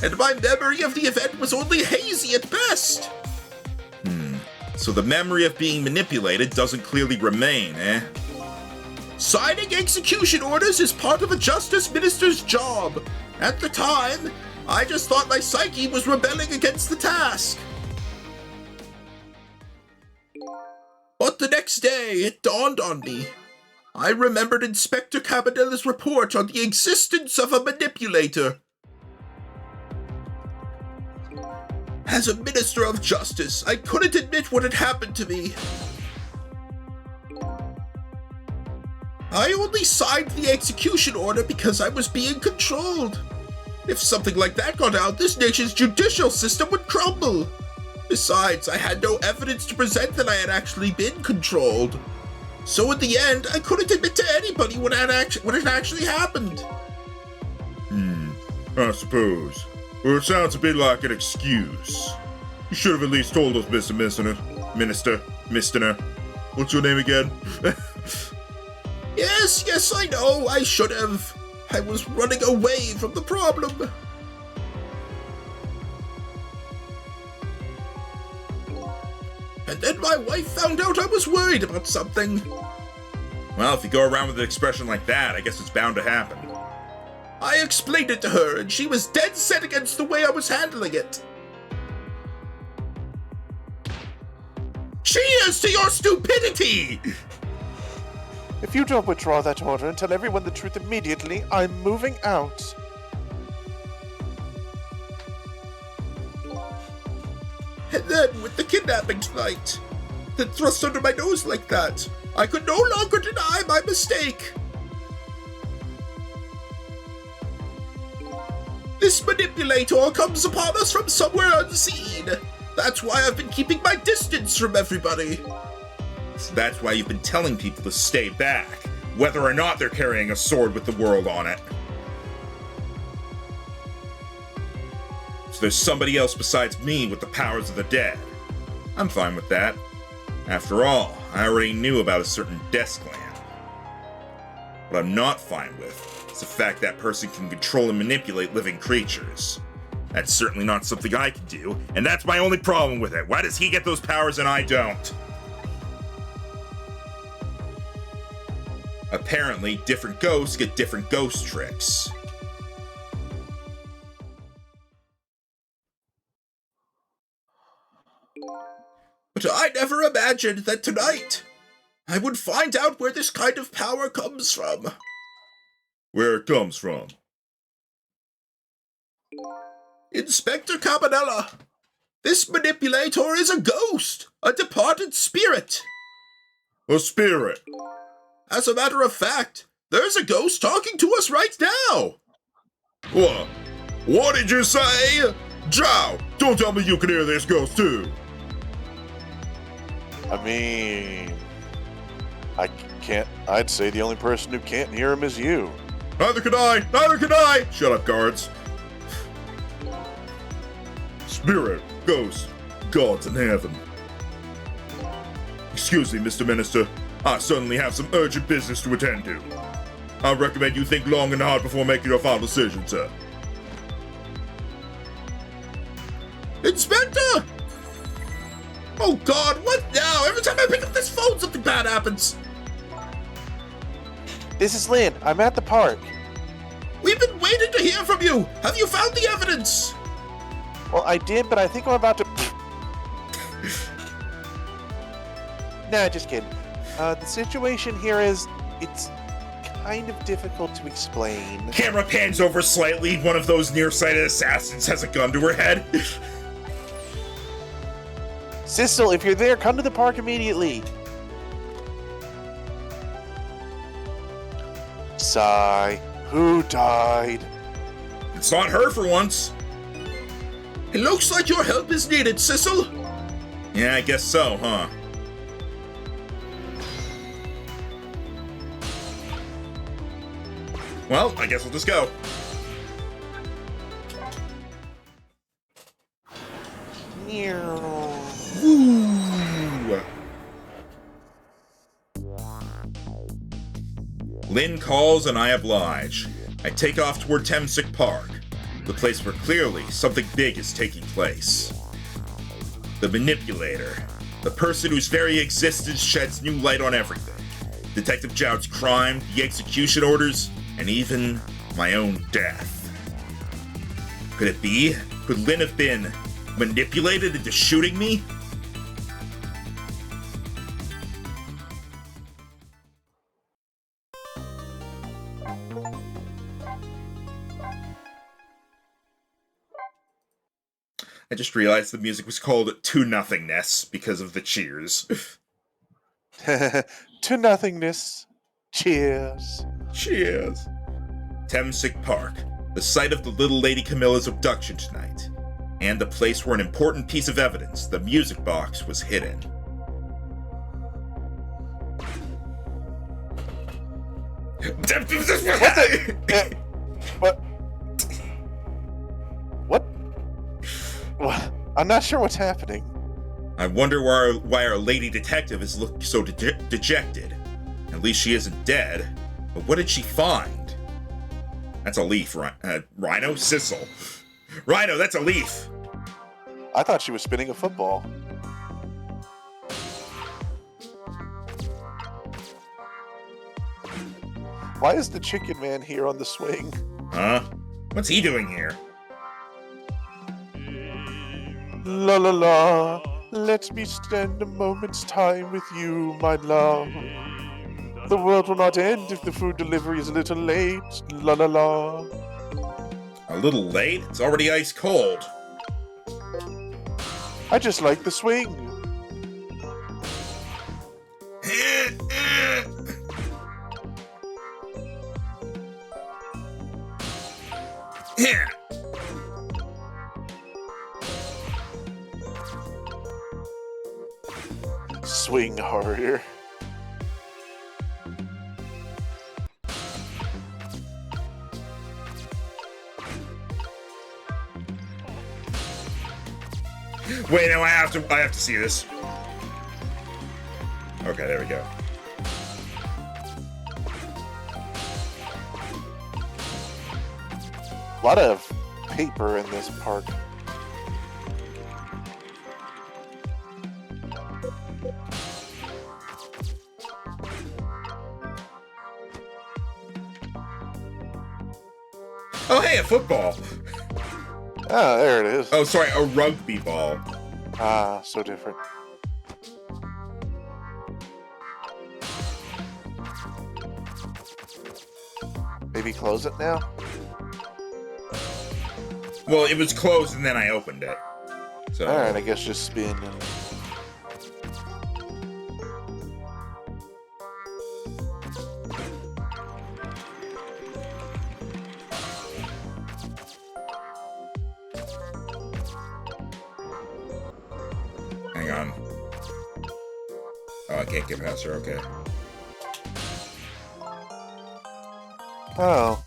and my memory of the event was only hazy at best. So the memory of being manipulated doesn't clearly remain, eh? Signing execution orders is part of a justice minister's job. At the time, I just thought my psyche was rebelling against the task. But the next day, it dawned on me. I remembered Inspector Cabanela's report on the existence of a manipulator. As a minister of justice, I couldn't admit what had happened to me. I only signed the execution order because I was being controlled. If something like that got out, this nation's judicial system would crumble. Besides, I had no evidence to present that I had actually been controlled. So in the end, I couldn't admit to anybody when it actually happened. I suppose. Well, it sounds a bit like an excuse. You should have at least told us, Mr. Mister. What's your name again? Yes, I know, I should have. I was running away from the problem. And then my wife found out I was worried about something. Well, if you go around with an expression like that, I guess it's bound to happen. I explained it to her, and she was dead set against the way I was handling it. Cheers to your stupidity! If you don't withdraw that order and tell everyone the truth immediately, I'm moving out. And then, with the kidnapping tonight, that thrust under my nose like that, I could no longer deny my mistake. This manipulator comes upon us from somewhere unseen. That's why I've been keeping my distance from everybody. So that's why you've been telling people to stay back, whether or not they're carrying a sword with the world on it. So there's somebody else besides me with the powers of the dead. I'm fine with that. After all, I already knew about a certain desk land. What I'm not fine with is the fact that person can control and manipulate living creatures. That's certainly not something I can do, and that's my only problem with it. Why does he get those powers and I don't? Apparently, different ghosts get different ghost tricks. But I never imagined that tonight I would find out where this kind of power comes from. Where it comes from? Inspector Cabanella, this manipulator is a ghost, a departed spirit. A spirit. As a matter of fact, there's a ghost talking to us right now. What? What did you say? Joe, don't tell me you can hear this ghost too. I mean, I'd say the only person who can't hear him is you. Neither can I! Shut up, guards. Spirit, ghost, gods in heaven. Excuse me, Mr. Minister. I certainly have some urgent business to attend to. I recommend you think long and hard before making your final decision, sir. Inspector! Oh God, what now? Every time I pick up this phone, something bad happens. This is Lynn. I'm at the park. We've been waiting to hear from you. Have you found the evidence? Well, I did, but I think I'm about to... Nah, just kidding. The situation here is... it's kind of difficult to explain. Camera pans over slightly. One of those nearsighted assassins has a gun to her head. Sissel, if you're there, come to the park immediately. Sigh. Who died? It's not her for once. It looks like your help is needed, Sissel. Yeah, I guess so, huh? Well, I guess we'll just go. Woo! Lynn calls and I oblige. I take off toward Temsic Park, the place where clearly something big is taking place. The manipulator, the person whose very existence sheds new light on everything. Detective Jout's crime, the execution orders, and even my own death. Could it be? Could Lynn have been manipulated into shooting me? I just realized the music was called To Nothingness because of the cheers. To nothingness. Cheers. Cheers. Temsic Park, the site of the little Lady Camilla's abduction tonight. and the place where an important piece of evidence, the music box, was hidden. What? What? What? I'm not sure what's happening. I wonder why our lady detective is looking so dejected. At least she isn't dead. But what did she find? That's a leaf, Rhino? Sissel. Rhino, that's a leaf! I thought she was spinning a football. Why is the chicken man here on the swing? Huh? What's he doing here? La la la, let me spend a moment's time with you, my love. The world will not end if the food delivery is a little late. La la la. A little late? It's already ice cold. I just like the swing. Swing harder. Wait, no, I have to see this. Okay, there we go. A lot of paper in this park. Oh, hey, a football. Ah, there it is. Oh, sorry, a rugby ball. Ah, so different. Maybe close it now? Well, it was closed and then I opened it. So. Alright, I guess just spin and... Hang on. Oh, I can't get past her, okay. Oh,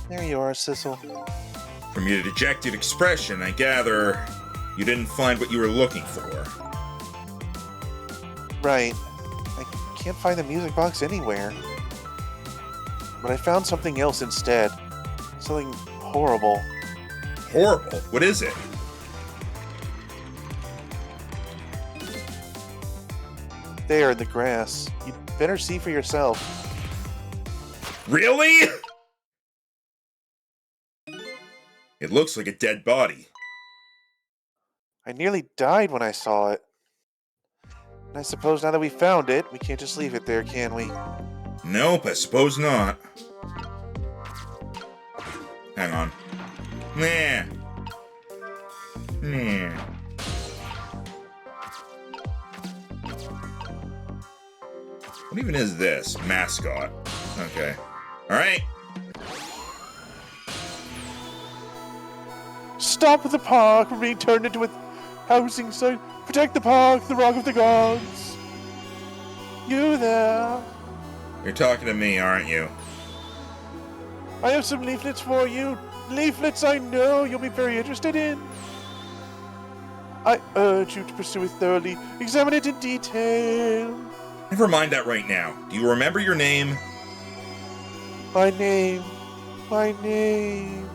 there you are, Sissel. From your dejected expression, I gather you didn't find what you were looking for. Right. I can't find the music box anywhere. But I found something else instead. Something horrible. Horrible? What is it? There in the grass. You'd better see for yourself. Really? It looks like a dead body. I nearly died when I saw it. And I suppose now that we found it, we can't just leave it there, can we? Nope, I suppose not. Hang on. Nah. Nah. What even is this? Mascot. Okay. Alright. Stop at the park from being turned into a housing site. Protect the park, the Rock of the Gods. You there? You're talking to me, aren't you? I have some leaflets for you. Leaflets I know you'll be very interested in. I urge you to pursue it thoroughly. Examine it in detail. Never mind that right now. Do you remember your name? My name. My name.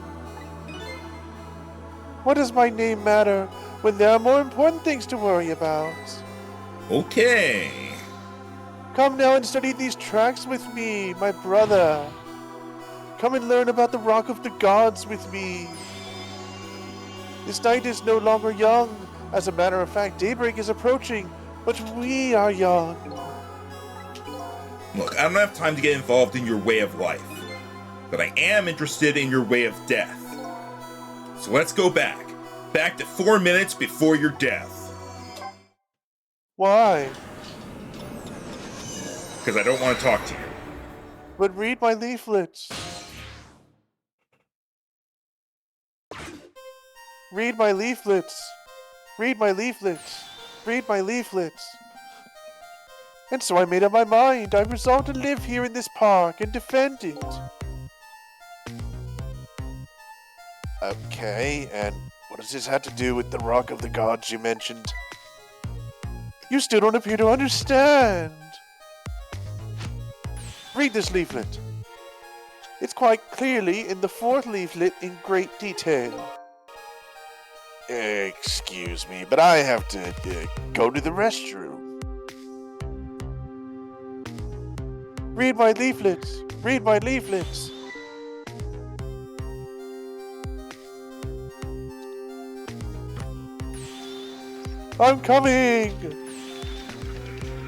What does my name matter when there are more important things to worry about? Okay. Come now and study these tracks with me, my brother. Come and learn about the Rock of the Gods with me. This night is no longer young. As a matter of fact, daybreak is approaching, but we are young. Look, I don't have time to get involved in your way of life, but I am interested in your way of death. So let's go back. Back to 4 minutes before your death. Why? Because I don't want to talk to you. But read my leaflets. Read my leaflets. Read my leaflets. Read my leaflets. And so I made up my mind. I resolved to live here in this park and defend it. Okay, and what does this have to do with the Rock of the Gods you mentioned? You still don't appear to understand. Read this leaflet. It's quite clearly in the 4th leaflet in great detail. Excuse me, but I have to go to the restroom. Read my leaflets. Read my leaflets. I'm coming.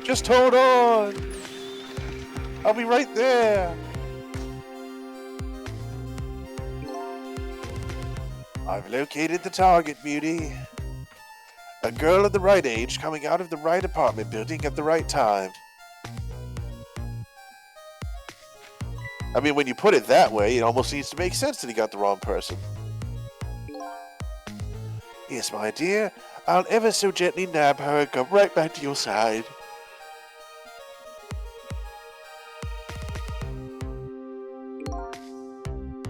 Just hold on. I'll be right there. I've located the target, Beauty. A girl of the right age coming out of the right apartment building at the right time. I mean, when you put it that way, it almost seems to make sense that he got the wrong person. Yes, my dear. I'll ever so gently nab her and come right back to your side.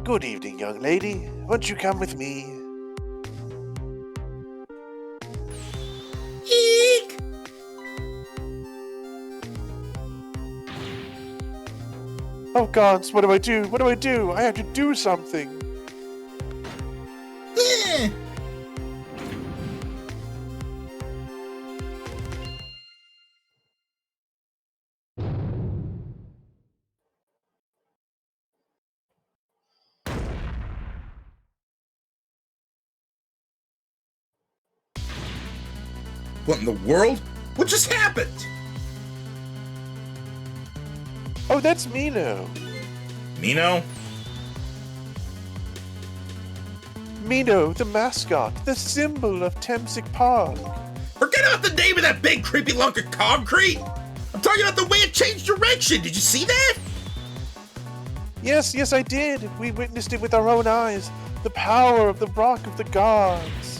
Good evening, young lady. Won't you come with me? Eek! Oh, gods, what do I do? What do I do? I have to do something. Eh. What in the world? What just happened? Oh, that's Mino. Mino? Mino, the mascot, the symbol of Temsic Park. Forget about the name of that big creepy lunk of concrete! I'm talking about the way it changed direction! Did you see that? Yes, yes, I did. We witnessed it with our own eyes. The power of the Rock of the Gods.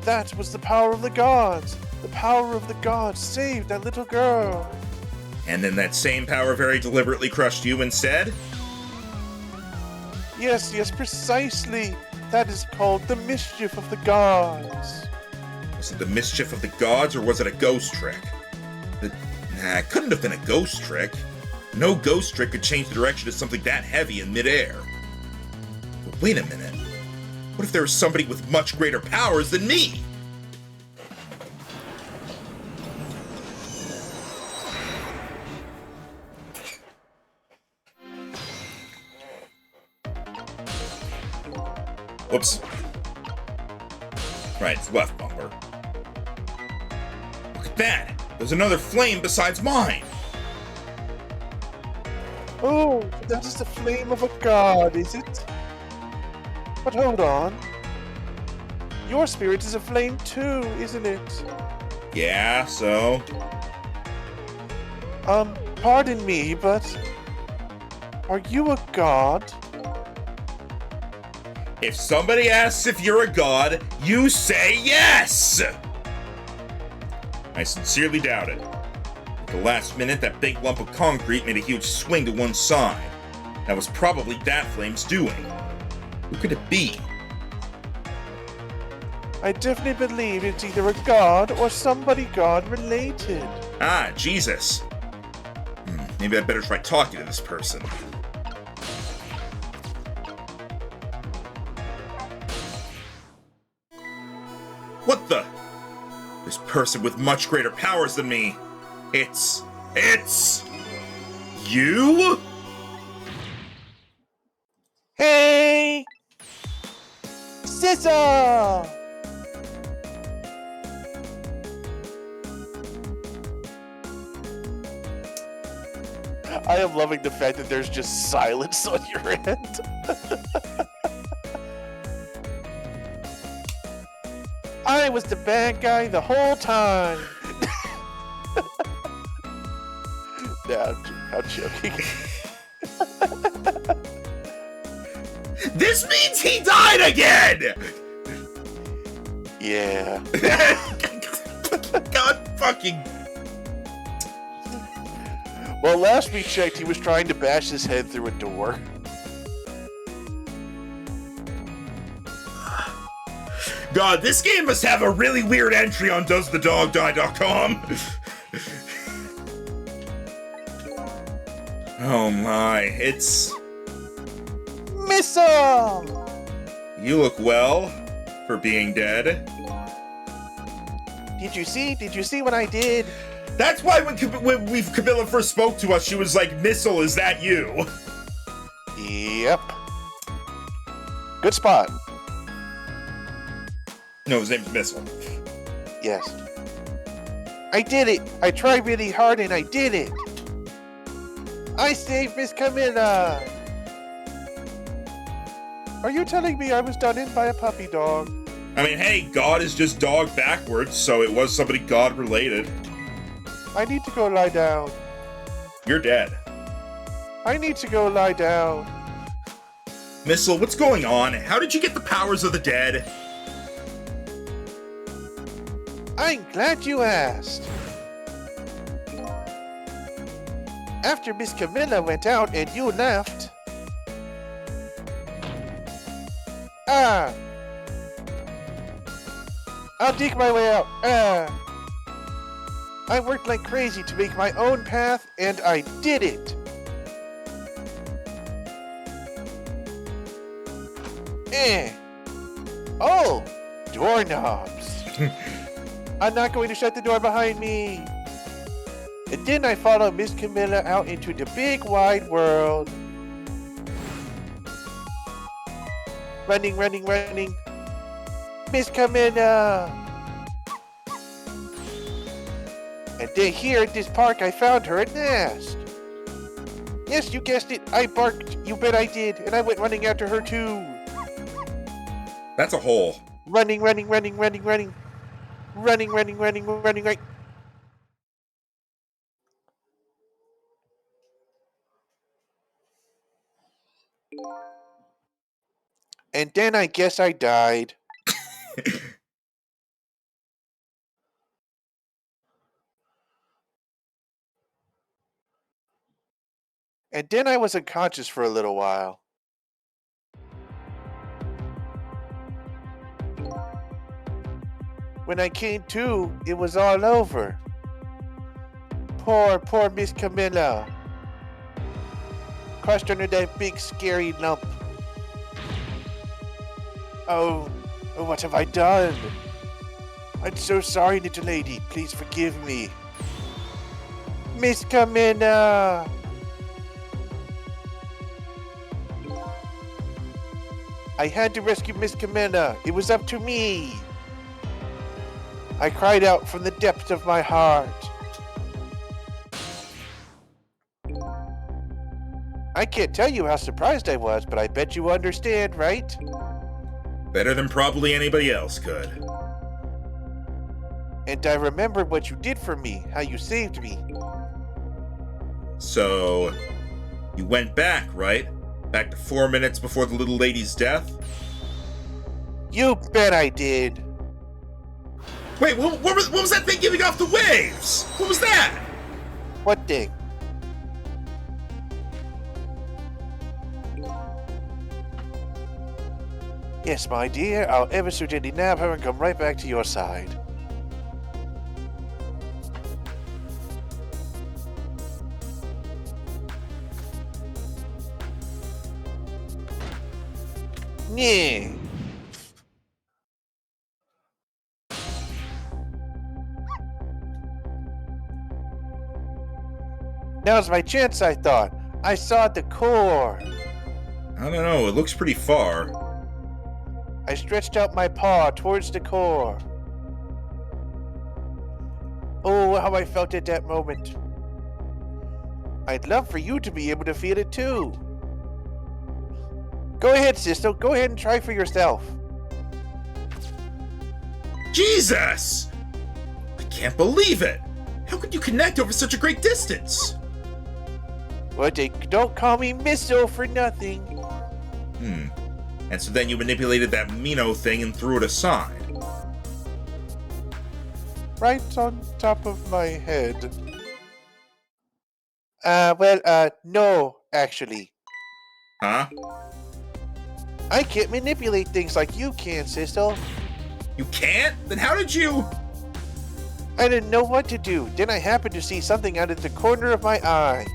That was the power of the gods. The power of the gods saved that little girl. And then that same power very deliberately crushed you instead? Yes, yes, precisely. That is called the mischief of the gods. Was it the mischief of the gods, or was it a ghost trick? Nah, it couldn't have been a ghost trick. No ghost trick could change the direction of something that heavy in midair. But wait a minute. What if there was somebody with much greater powers than me? Whoops. Right, it's left bumper. Look at that! There's another flame besides mine! Oh, that is the flame of a god, is it? But hold on. Your spirit is a flame too, isn't it? Yeah, so? Pardon me, but... are you a god? If somebody asks if you're a god, you say yes! I sincerely doubt it. At the last minute, that big lump of concrete made a huge swing to one side. That was probably that flame's doing. Who could it be? I definitely believe it's either a god or somebody god related. Ah, Jesus. Maybe I'd better try talking to this person. What the? This person with much greater powers than me. It's you? Hey! Sissa! I am loving the fact that there's just silence on your end. I was the bad guy the whole time. Nah, I'm joking. This means he died again! Yeah. God fucking. Well, last we checked, he was trying to bash his head through a door. God, this game must have a really weird entry on doesthedogdie.com. Oh my, it's... Missile! You look well for being dead. Did you see what I did? That's why when Camilla first spoke to us, she was like, Missile, is that you? Yep. Good spot. No, his name's Missile. Yes. I did it! I tried really hard and I did it! I saved Miss Camilla! Are you telling me I was done in by a puppy dog? I mean, hey, God is just dog backwards, so it was somebody God-related. I need to go lie down. You're dead. I need to go lie down. Missile, what's going on? How did you get the powers of the dead? I'm glad you asked. After Miss Camilla went out and you left... I'll dig my way out. I worked like crazy to make my own path, and I did it. Oh, doorknobs. I'm not going to shut the door behind me. And then I follow Miss Camilla out into the big wide world. Running, running, running. Miss Camilla! And then here at this park I found her nest. Yes, you guessed it. I barked. You bet I did. And I went running after her too. That's a hole. Running, running, running, running, running. Running, running, running, running, right. And then I guess I died. And then I was unconscious for a little while. When I came to, it was all over. Poor Miss Camilla. Crushed under that big scary lump. Oh, what have I done? I'm so sorry, little lady. Please forgive me. Miss Camilla! I had to rescue Miss Camilla. It was up to me. I cried out from the depths of my heart. I can't tell you how surprised I was, but I bet you understand, right? Better than probably anybody else could. And I remembered what you did for me, how you saved me. So, you went back, right? Back to 4 minutes before the little lady's death? You bet I did. Wait, what was that thing giving off the waves? What was that? What thing? Yes, my dear, I'll ever so gently nab her and come right back to your side. Yeah. Now's my chance, I thought. I saw the core. I don't know, it looks pretty far. I stretched out my paw towards the core. Oh, how I felt at that moment. I'd love for you to be able to feel it too. Go ahead, sister. Go ahead and try for yourself. Jesus! I can't believe it! How could you connect over such a great distance? Well, they don't call me Missile for nothing. And so then you manipulated that Mino thing and threw it aside. right on top of my head. No, actually. Huh? I can't manipulate things like you can, Sisto. You can't? Then how did you? I didn't know what to do. Then I happened to see something out of the corner of my eye.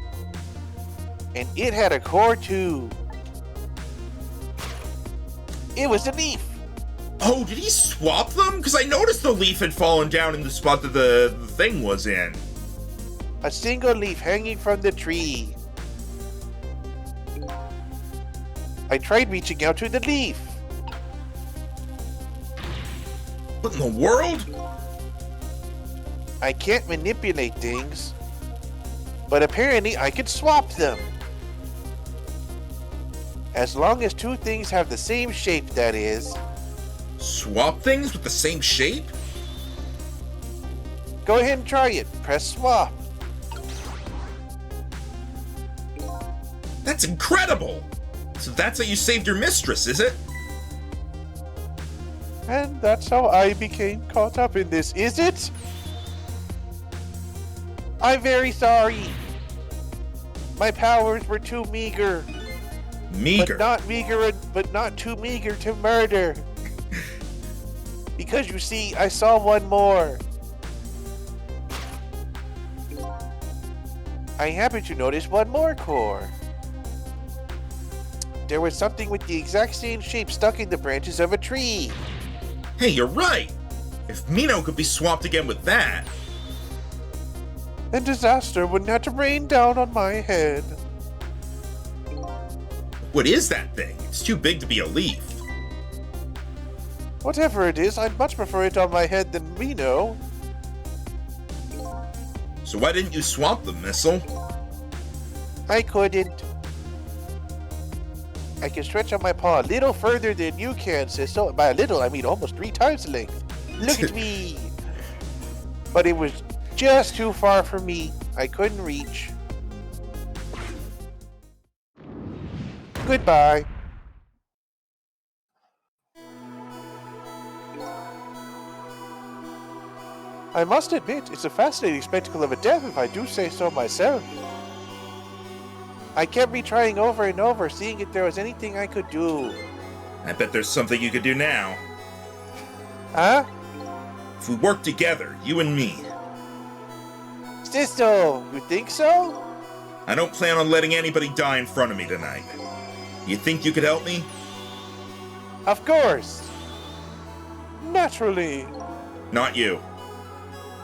And it had a core too. It was a leaf. Oh, did he swap them? Because I noticed the leaf had fallen down in the spot that the thing was in. A single leaf hanging from the tree. I tried reaching out to the leaf. What in the world? I can't manipulate things, but apparently I can swap them. As long as two things have the same shape, that is. Swap things with the same shape? Go ahead and try it. Press swap. That's incredible! So that's how you saved your mistress, is it? And that's how I became caught up in this, is it? I'm very sorry. My powers were too meager. Meager. But not too meager to murder. Because you see, I saw one more. I happened to notice one more core. There was something with the exact same shape stuck in the branches of a tree. Hey, you're right! If Mino could be swapped again with that... And disaster wouldn't have to rain down on my head. What is that thing? It's too big to be a leaf. Whatever it is, I'd much prefer it on my head than Mino. So why didn't you swap them, Missile? I couldn't. I can stretch out my paw a little further than you can, Sisto. By a little, I mean almost 3 times the length. Look at me! But it was just too far for me. I couldn't reach. Goodbye. I must admit, it's a fascinating spectacle of a death if I do say so myself. I kept retrying over and over, seeing if there was anything I could do. I bet there's something you could do now. Huh? If we work together, you and me. Sisto, you think so? I don't plan on letting anybody die in front of me tonight. You think you could help me? Of course. Naturally. Not you.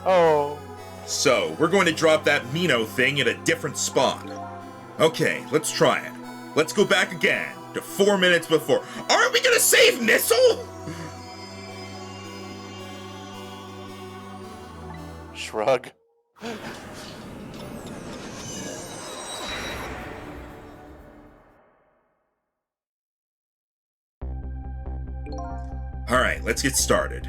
Oh. So, we're going to drop that Mino thing at a different spot. Okay, let's try it. Let's go back again to 4 minutes before. Aren't we gonna save Missile? Shrug. Alright, let's get started.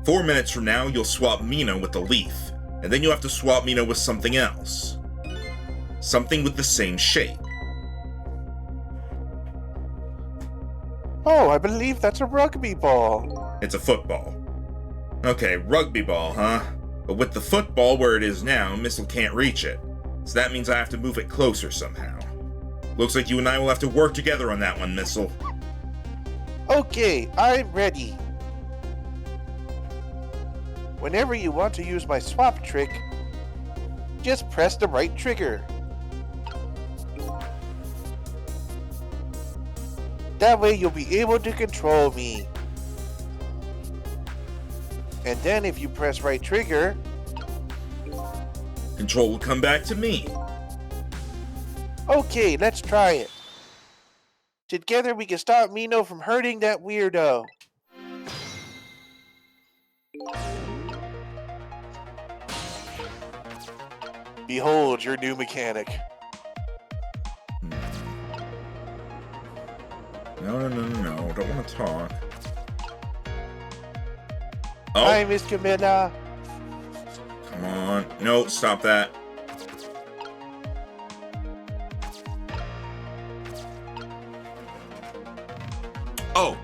4 minutes from now, you'll swap Mino with the leaf, and then you'll have to swap Mino with something else. Something with the same shape. Oh, I believe that's a rugby ball. It's a football. Okay, rugby ball, huh? But with the football where it is now, Missile can't reach it. So that means I have to move it closer somehow. Looks like you and I will have to work together on that one, Missile. Okay, I'm ready. Whenever you want to use my swap trick, just press the right trigger. That way you'll be able to control me. And then if you press right trigger, Control will come back to me. okay, let's try it. Together we can stop Mino from hurting that weirdo. Behold your new mechanic. No, don't want to talk. Hi, Oh, Miss Camilla. come on. No, stop that. Oh.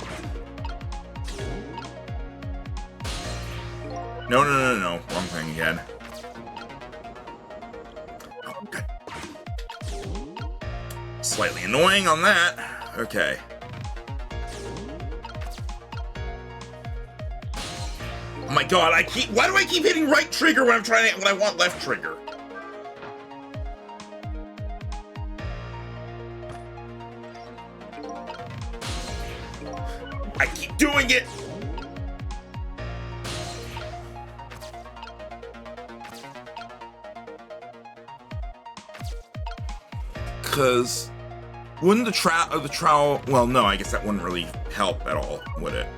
No. Wrong thing again. Oh, God. Slightly annoying on that. Okay. Oh my God, why do I keep hitting right trigger when I want left trigger? I keep doing it! Because wouldn't the trowel, well, no, I guess that wouldn't really help at all, would it?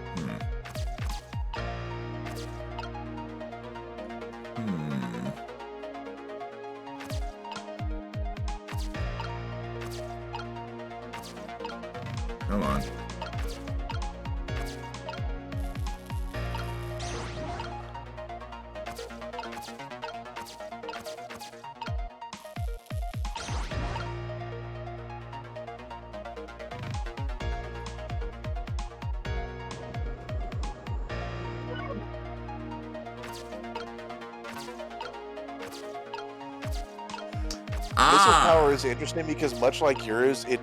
Come on. Missile power is interesting because much like yours, it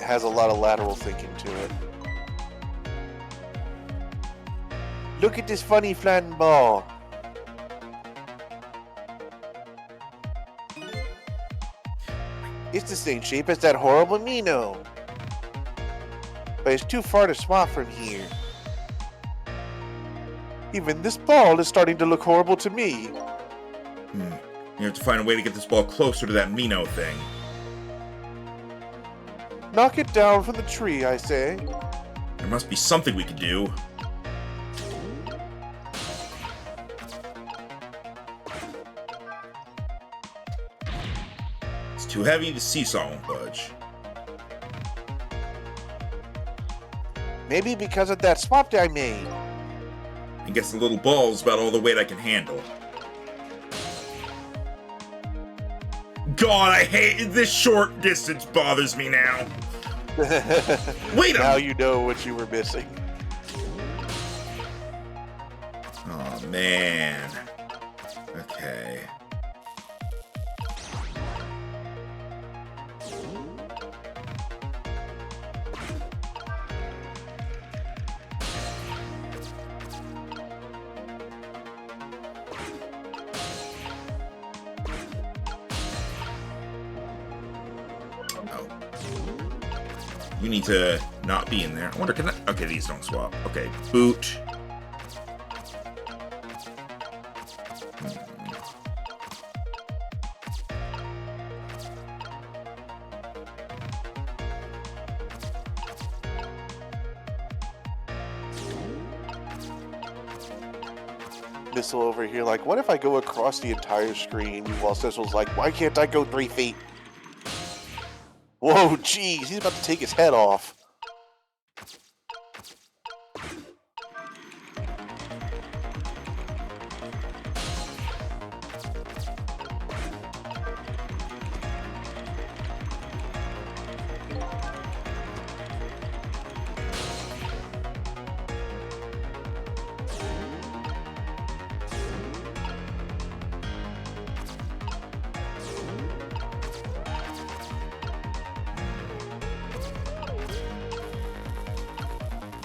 has a lot of lateral thinking to it. Look at this funny flattened ball. It's the same shape as that horrible Mino. But it's too far to swap from here. Even this ball is starting to look horrible to me. You have to find a way to get this ball closer to that Mino thing. Knock it down from the tree, I say. There must be something we could do. It's too heavy, the seesaw won't budge. Maybe because of that swap I made. And guess the little ball's about all the weight I can handle. God, I hate this short distance bothers me now. Wait a Now you know what you were missing. Oh man. Okay. You need to not be in there. I wonder, can I? Okay, these don't swap. Okay, boot. Missile over here, like, what if I go across the entire screen? While Cecil's like, why can't I go 3 feet? Whoa, jeez, he's about to take his head off.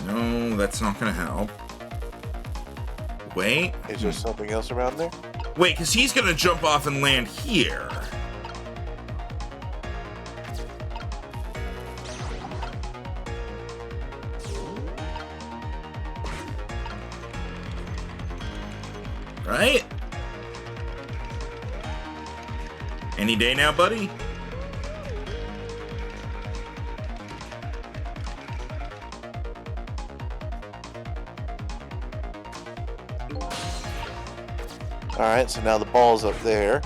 No, that's not gonna help. Wait. Is there something else around there? Wait, because he's gonna jump off and land here. Right? Any day now, buddy? Alright, so now the ball's up there.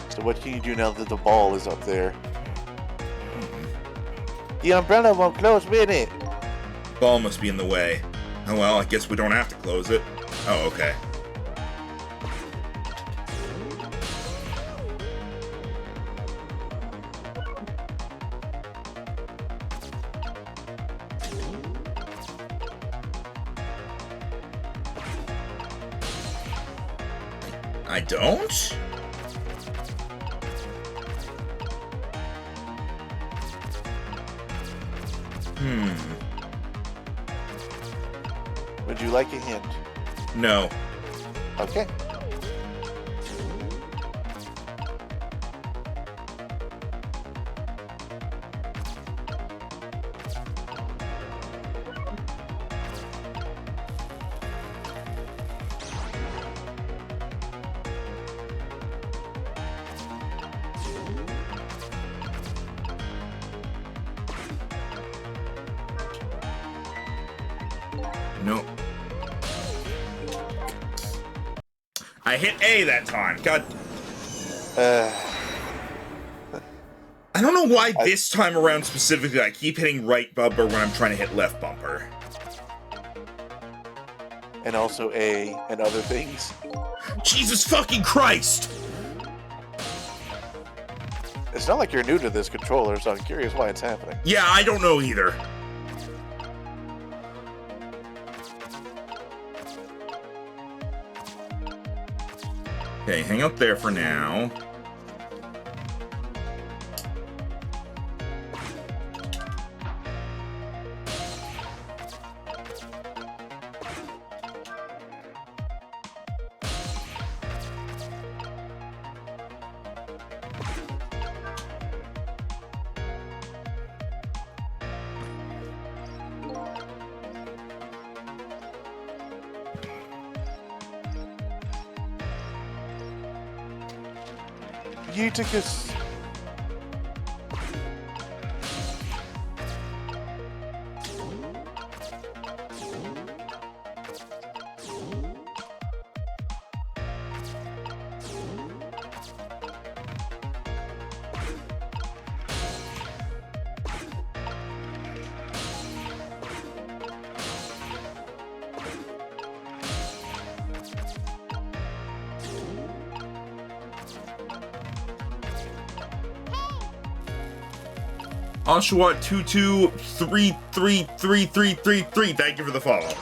So what can you do now that the ball is up there? The umbrella won't close with it. Ball must be in the way. Oh well, I guess we don't have to close it. Oh, okay. I don't? Would you like a hint? No. Okay. No. I hit A that time. God. I don't know why this time around specifically I keep hitting right bumper when I'm trying to hit left bumper. And also A and other things. Jesus fucking Christ! It's not like you're new to this controller, so I'm curious why it's happening. Yeah, I don't know either. Okay, hang out there for now. Eutychus. Oshawott 22333333. Thank you for the follow.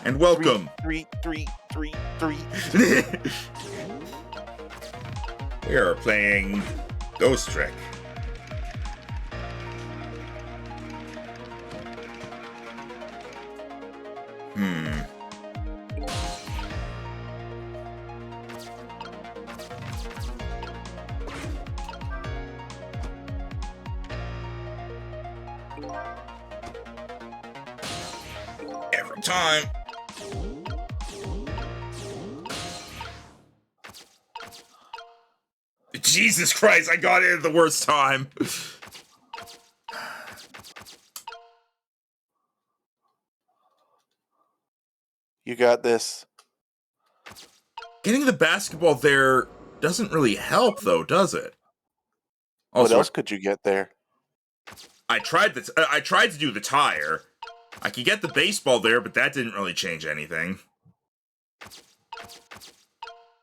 And welcome. Three. We are playing Ghost Trick. Every time. Jesus Christ, I got it at the worst time. You got this. Getting the basketball there doesn't really help, though, does it? What else could you get there? I tried to do the tire. I could get the baseball there, but that didn't really change anything.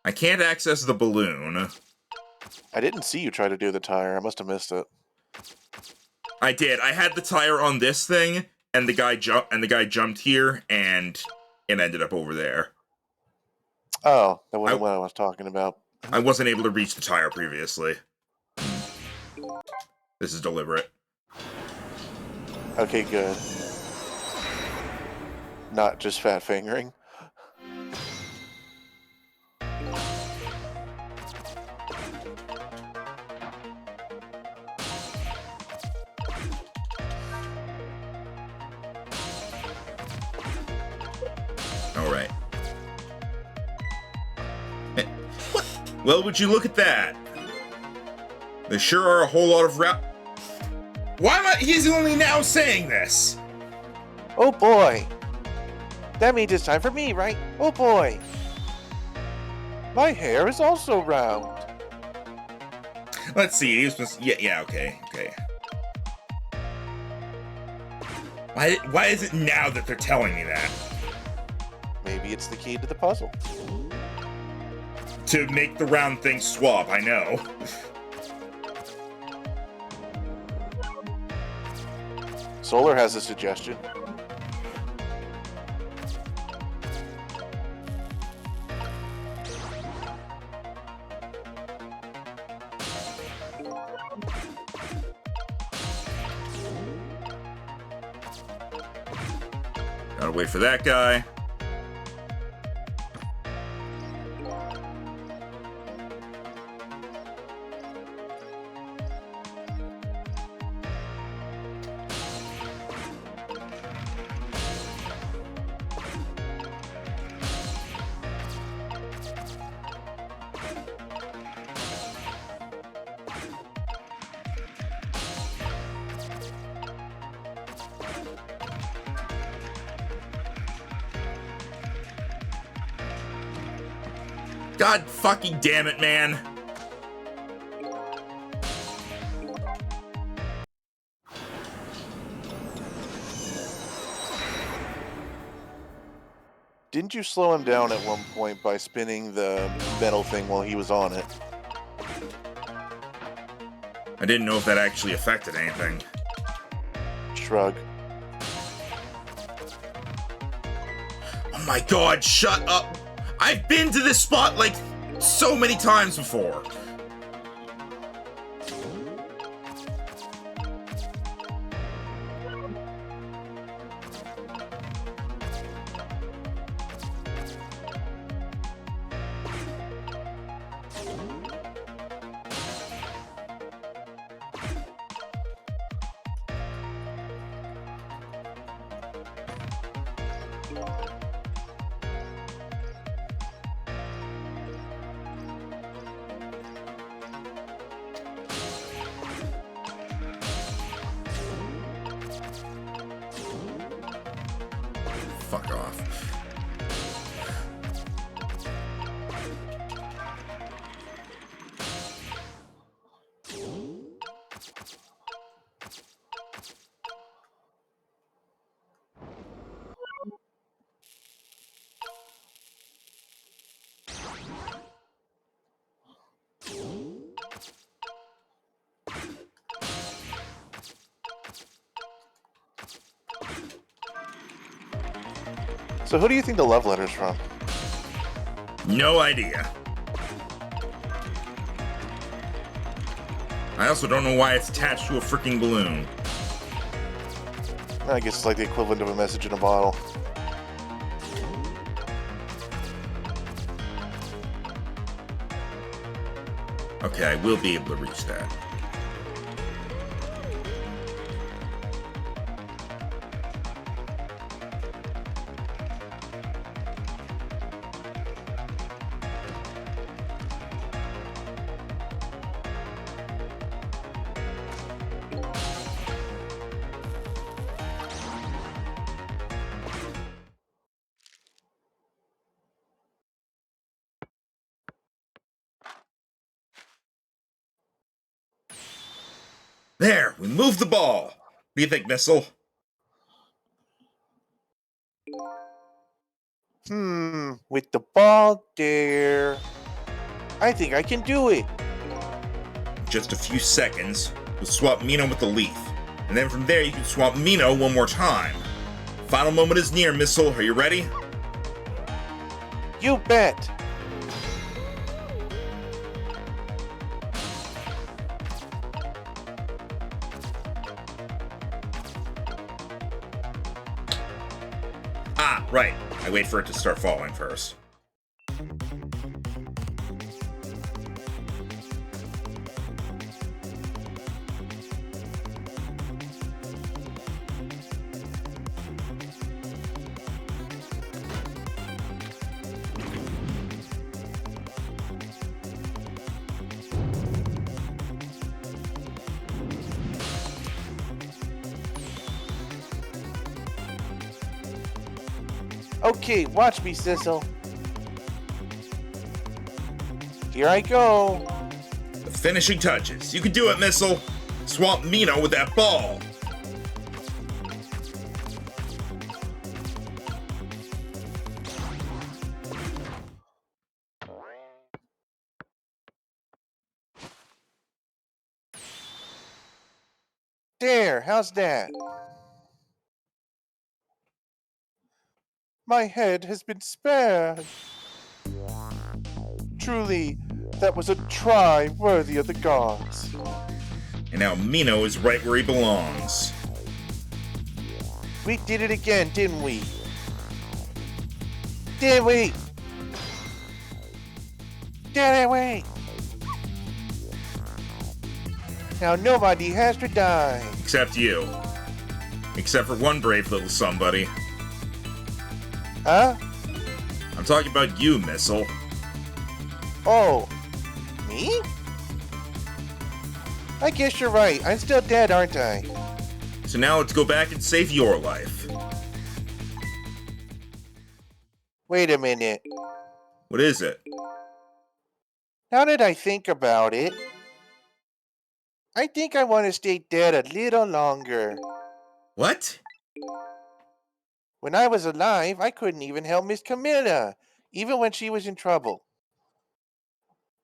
I can't access the balloon. I didn't see you try to do the tire. I must have missed it. I did. I had the tire on this thing, and the guy jumped here, and it ended up over there. Oh, that wasn't what I was talking about. I wasn't able to reach the tire previously. This is deliberate. Okay, good. Not just fat fingering. Alright. What? Well, would you look at that? There sure are a whole lot of Why am I? He's only now saying this. Oh boy! That means it's time for me, right? Oh boy! My hair is also round. Let's see. Yeah. Okay. Why is it now that they're telling me that? Maybe it's the key to the puzzle. To make the round thing swap, I know. Solar has a suggestion. Gotta wait for that guy. God fucking damn it, man. Didn't you slow him down at one point by spinning the metal thing while he was on it? I didn't know if that actually affected anything. Shrug. Oh my god, shut up! I've been to this spot like so many times before. Fuck off. So who do you think the love letter's from? No idea. I also don't know why it's attached to a freaking balloon. I guess it's like the equivalent of a message in a bottle. Okay, I will be able to reach that. There, we moved the ball. What do you think, Missile? With the ball there. I think I can do it. Just a few seconds, we'll swap Mino with the leaf. And then from there, you can swap Mino one more time. Final moment is near, Missile. Are you ready? You bet. Ah, right. I wait for it to start falling first. Okay, watch me, Sissel. Here I go. The finishing touches. You can do it, Missile. Swap Mino with that ball. There, how's that? My head has been spared. Truly, that was a try worthy of the gods. And now Mino is right where he belongs. We did it again, didn't we? Dad, wait! Dad, wait! Now nobody has to die. Except you. Except for one brave little somebody. Huh? I'm talking about you, Missile. Oh. Me? I guess you're right. I'm still dead, aren't I? So now let's go back and save your life. Wait a minute. What is it? Now that I think about it, I think I want to stay dead a little longer. What? When I was alive, I couldn't even help Miss Camilla, even when she was in trouble.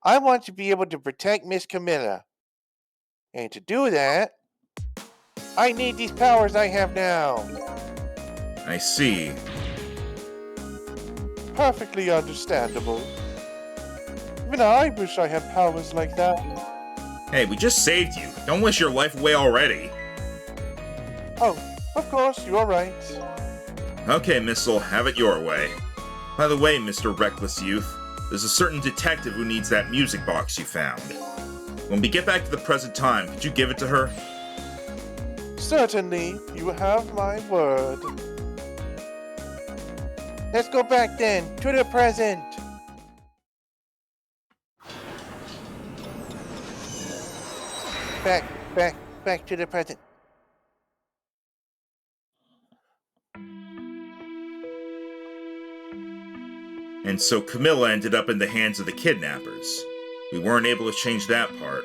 I want to be able to protect Miss Camilla. And to do that, I need these powers I have now. I see. Perfectly understandable. Even I wish I had powers like that. Hey, we just saved you. Don't wish your life away already. Oh, of course, you're right. Okay, Missile, have it your way. By the way, Mr. Reckless Youth, there's a certain detective who needs that music box you found. When we get back to the present time, could you give it to her? Certainly, you have my word. Let's go back then, to the present. Back to the present. And so Camilla ended up in the hands of the kidnappers. We weren't able to change that part.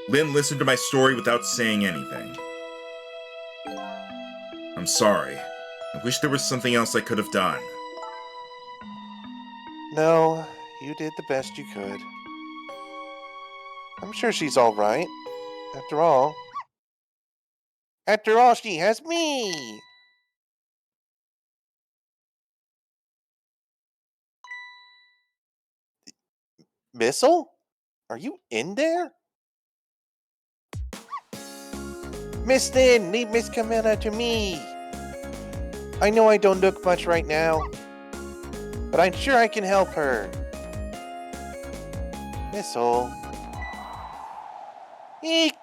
Lynn listened to my story without saying anything. I'm sorry. I wish there was something else I could have done. No, you did the best you could. I'm sure she's all right. After all, she has me! Missile? Are you in there? Miss Lynn, leave Miss Camilla to me. I know I don't look much right now, but I'm sure I can help her. Missile. Eek!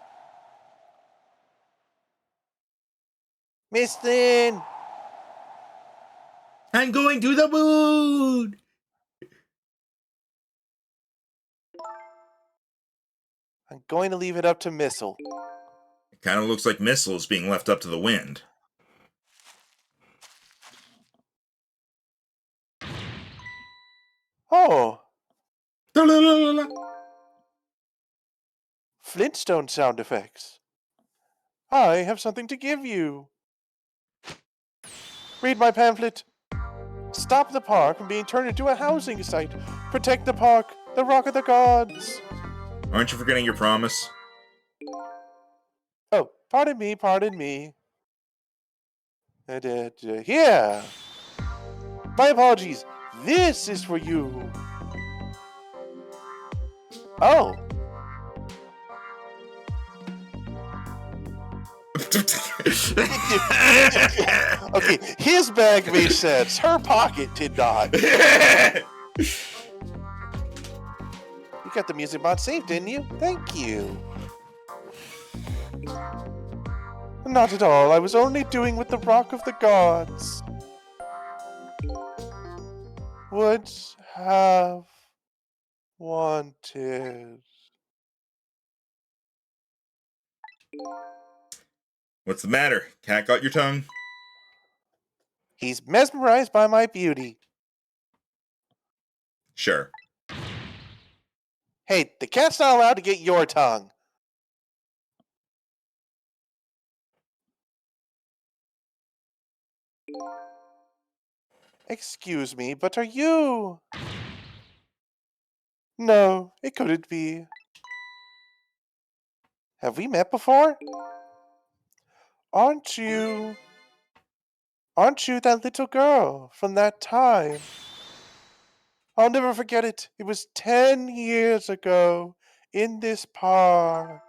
Miss Lynn! I'm going to the moon! I'm going to leave it up to Missile. It kind of looks like Missile is being left up to the wind. Oh, La, la, la, la, la. Flintstone sound effects. I have something to give you. Read my pamphlet. Stop the park from being turned into a housing site. Protect the park, the Rock of the Gods. Aren't you forgetting your promise? Oh, pardon me. Here. My apologies. This is for you. Oh. Okay, his bag made sense. Her pocket did not. You got the music mod saved, didn't you? Thank you. Not at all. I was only doing with the Rock of the Gods. Would have wanted. What's the matter? Cat got your tongue? He's mesmerized by my beauty. Sure. Hey, the cat's not allowed to get your tongue. Excuse me, but are you... No, it couldn't be. Have we met before? Aren't you that little girl from that time? I'll never forget it. It was 10 years ago in this park.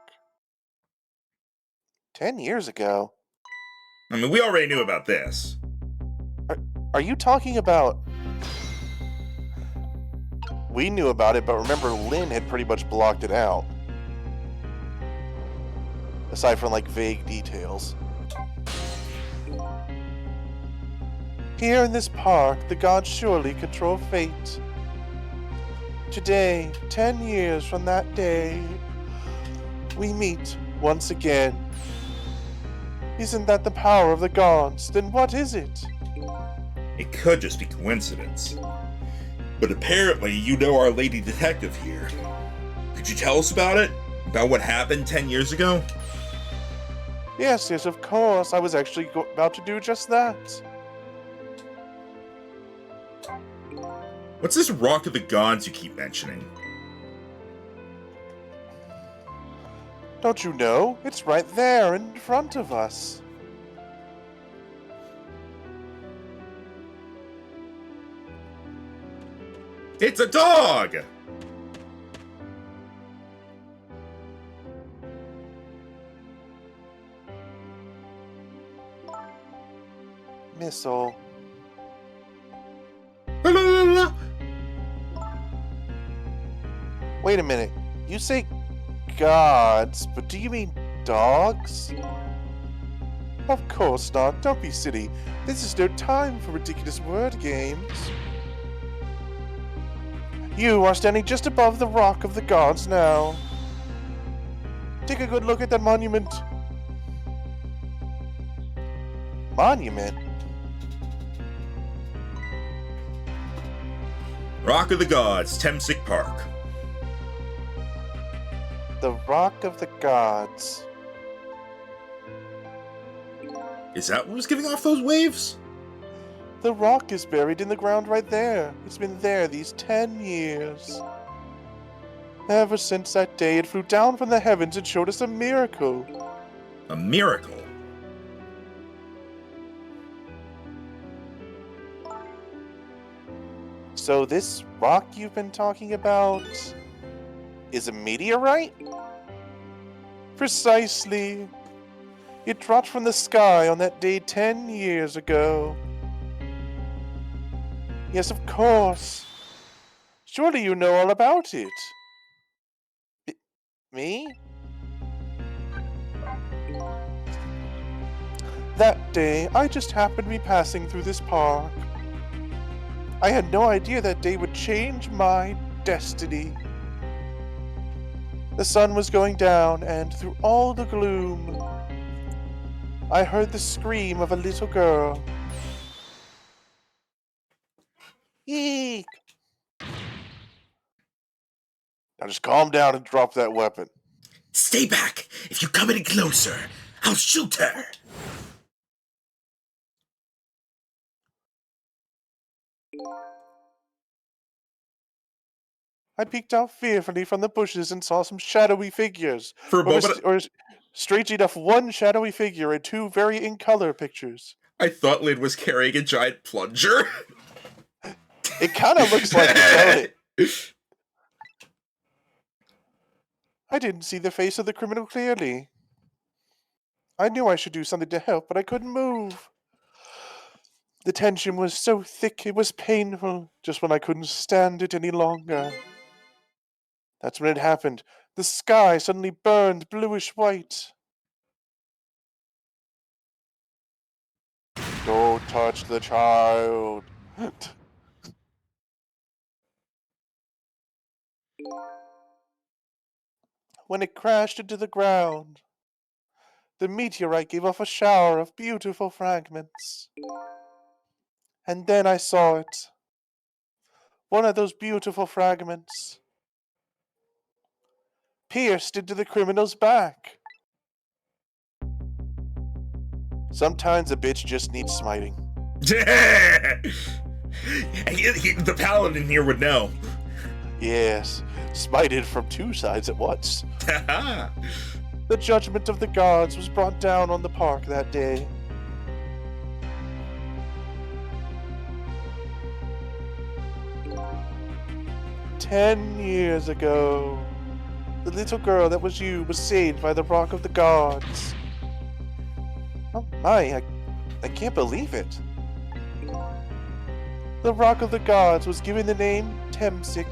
10 years ago? I mean, we already knew about this. Are you talking about We knew about it, but remember, Lynn had pretty much blocked it out. Aside from, like, vague details. Here in this park, the gods surely control fate. Today, 10 years from that day, we meet once again. Isn't that the power of the gods? Then what is it? It could just be coincidence. But apparently you know our lady detective here. Could you tell us about it? About what happened 10 years ago? Yes, of course. I was actually about to do just that. What's this Rock of the Gods you keep mentioning? Don't you know? It's right there in front of us. It's a dog! Missile. La, la, la, la. Wait a minute. You say gods, but do you mean dogs? Of course not. Don't be silly. This is no time for ridiculous word games. You are standing just above the Rock of the Gods now. Take a good look at that monument. Monument? Rock of the Gods, Temsic Park. The Rock of the Gods. Is that what was giving off those waves? The rock is buried in the ground right there. It's been there these 10 years. Ever since that day, it flew down from the heavens and showed us a miracle. A miracle? So this rock you've been talking about is a meteorite? Precisely. It dropped from the sky on that day 10 years ago. Yes, of course. Surely you know all about it. Me? That day, I just happened to be passing through this park. I had no idea that day would change my destiny. The sun was going down, and through all the gloom, I heard the scream of a little girl. Eek! Now just calm down and drop that weapon. Stay back! If you come any closer, I'll shoot her! I peeked out fearfully from the bushes and saw some shadowy figures. For a moment, Or strangely enough, one shadowy figure and two very in-color pictures. I thought Lynn was carrying a giant plunger. It kind of looks like it. I didn't see the face of the criminal clearly. I knew I should do something to help, but I couldn't move. The tension was so thick it was painful, just when I couldn't stand it any longer. That's when it happened. The sky suddenly burned bluish white. Don't touch the child. When it crashed into the ground, the meteorite gave off a shower of beautiful fragments. And then I saw it. One of those beautiful fragments pierced into the criminal's back. Sometimes a bitch just needs smiting. The paladin here would know. Yes, smited from two sides at once. The judgment of the gods was brought down on the park that day. "10 years ago, the little girl that was you was saved by the Rock of the Gods." Oh my, I can't believe it. The Rock of the Gods was given the name Temsic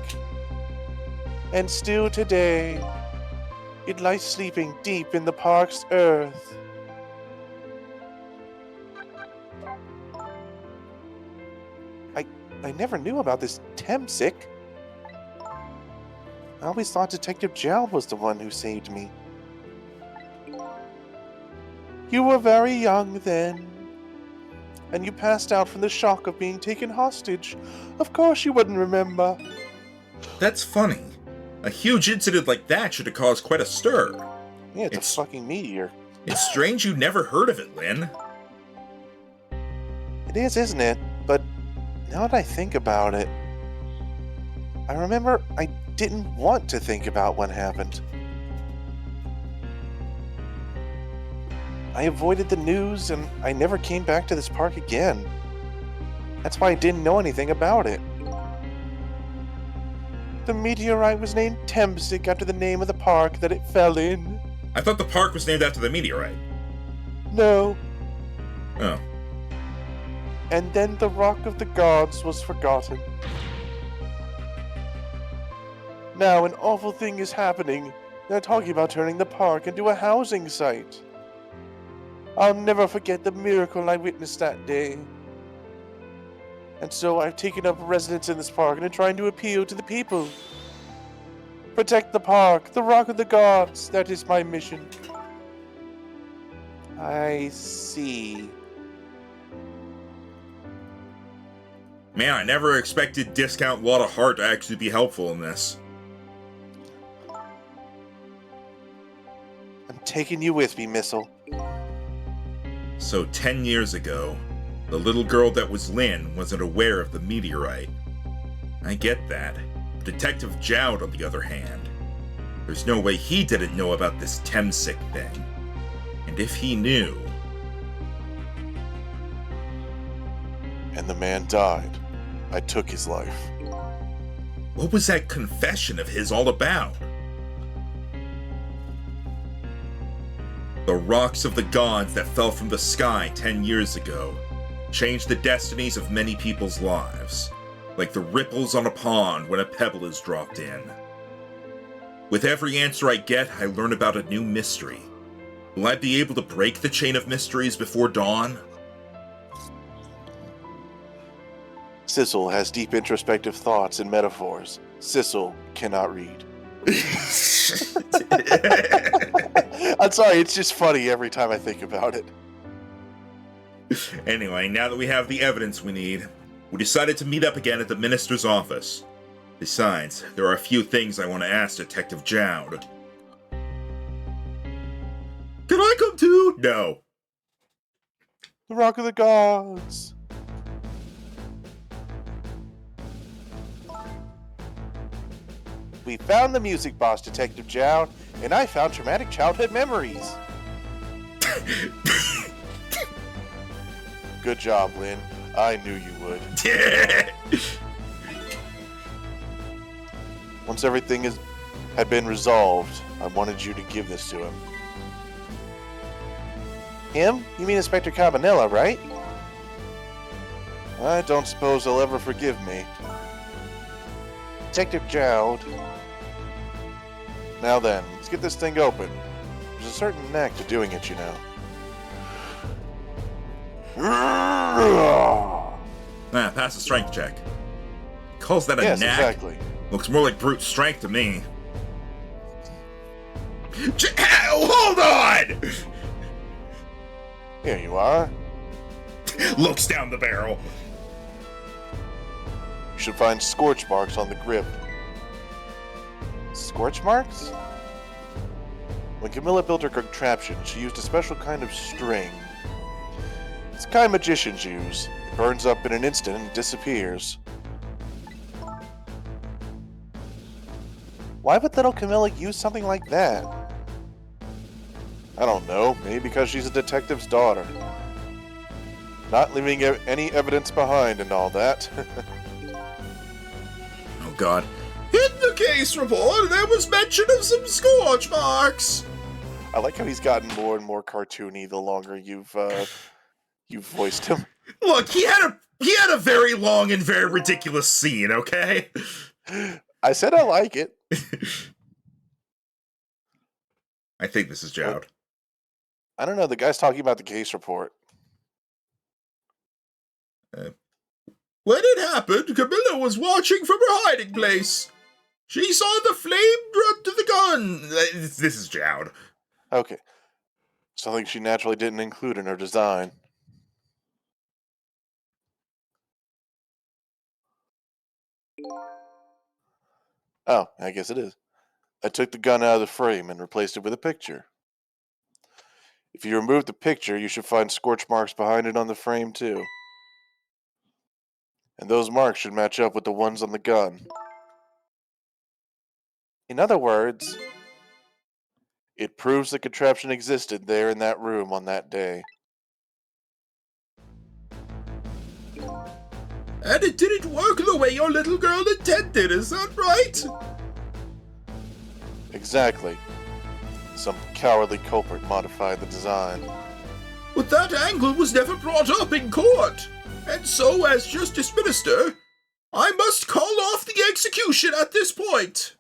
And still today, it lies sleeping deep in the park's earth. I never knew about this Temsic. I always thought Detective Jowd was the one who saved me. You were very young then, and you passed out from the shock of being taken hostage. Of course you wouldn't remember. That's funny. A huge incident like that should have caused quite a stir. Yeah, it's It's- a fucking meteor. It's strange you never heard of it, Lynn. It is, isn't it? But now that I think about it, I remember I didn't want to think about what happened. I avoided the news and I never came back to this park again. That's why I didn't know anything about it. The meteorite was named Temsic after the name of the park that it fell in. I thought the park was named after the meteorite. No. Oh. And then the Rock of the Gods was forgotten. Now an awful thing is happening. They're talking about turning the park into a housing site. I'll never forget the miracle I witnessed that day. And so I've taken up residence in this park and am trying to appeal to the people. Protect the park, the Rock of the Gods. That is my mission. I see. Man, I never expected Discount Lot of Heart to actually be helpful in this. I'm taking you with me, Missile. So 10 years ago, the little girl that was Lynn wasn't aware of the meteorite. I get that. Detective Jowd, on the other hand, there's no way he didn't know about this Temsic thing. And if he knew... And the man died. I took his life. What was that confession of his all about? The rocks of the gods that fell from the sky 10 years ago changed the destinies of many people's lives, like the ripples on a pond when a pebble is dropped in. With every answer I get, I learn about a new mystery. Will I be able to break the chain of mysteries before dawn? Sissel has deep introspective thoughts and metaphors. Sissel cannot read. I'm sorry, it's just funny every time I think about it. Anyway, now that we have the evidence we need, we decided to meet up again at the minister's office. Besides, there are a few things I want to ask Detective Jowd. Can I come too? No. The Rock of the Gods. We found the music box, Detective Jowd, and I found traumatic childhood memories. Good job, Lynn. I knew you would. Once everything had been resolved, I wanted you to give this to him. Him? You mean Inspector Cabanilla, right? I don't suppose he'll ever forgive me. Detective Jowd. Now then, let's get this thing open. There's a certain knack to doing it, you know. Pass the strength check. Calls that a Yes, knack? exactly. Looks more like brute strength to me. Hold on! Here you are. Looks down the barrel. You should find scorch marks on the grip. Scorch marks? When Camilla built her contraption, she used a special kind of string. It's the kind magicians use. It burns up in an instant and disappears. Why would little Camilla use something like that? I don't know. Maybe because she's a detective's daughter. Not leaving any evidence behind and all that. Oh god. In the case report, there was mention of some scorch marks. I like how he's gotten more and more cartoony the longer you've voiced him. Look, he had a very long and very ridiculous scene, okay? I said I like it. I think this is Jowd. I don't know. The guy's talking about the case report. When it happened, Camilla was watching from her hiding place. She saw the flame run to the gun. This is Jowd. Okay. Something she naturally didn't include in her design. Oh, I guess it is. I took the gun out of the frame and replaced it with a picture. If you remove the picture, you should find scorch marks behind it on the frame too. And those marks should match up with the ones on the gun. In other words, it proves the contraption existed there in that room on that day. And it didn't work the way your little girl intended, is that right? Exactly. Some cowardly culprit modified the design. But that angle was never brought up in court. And so, as Justice Minister, I must call off the execution at this point.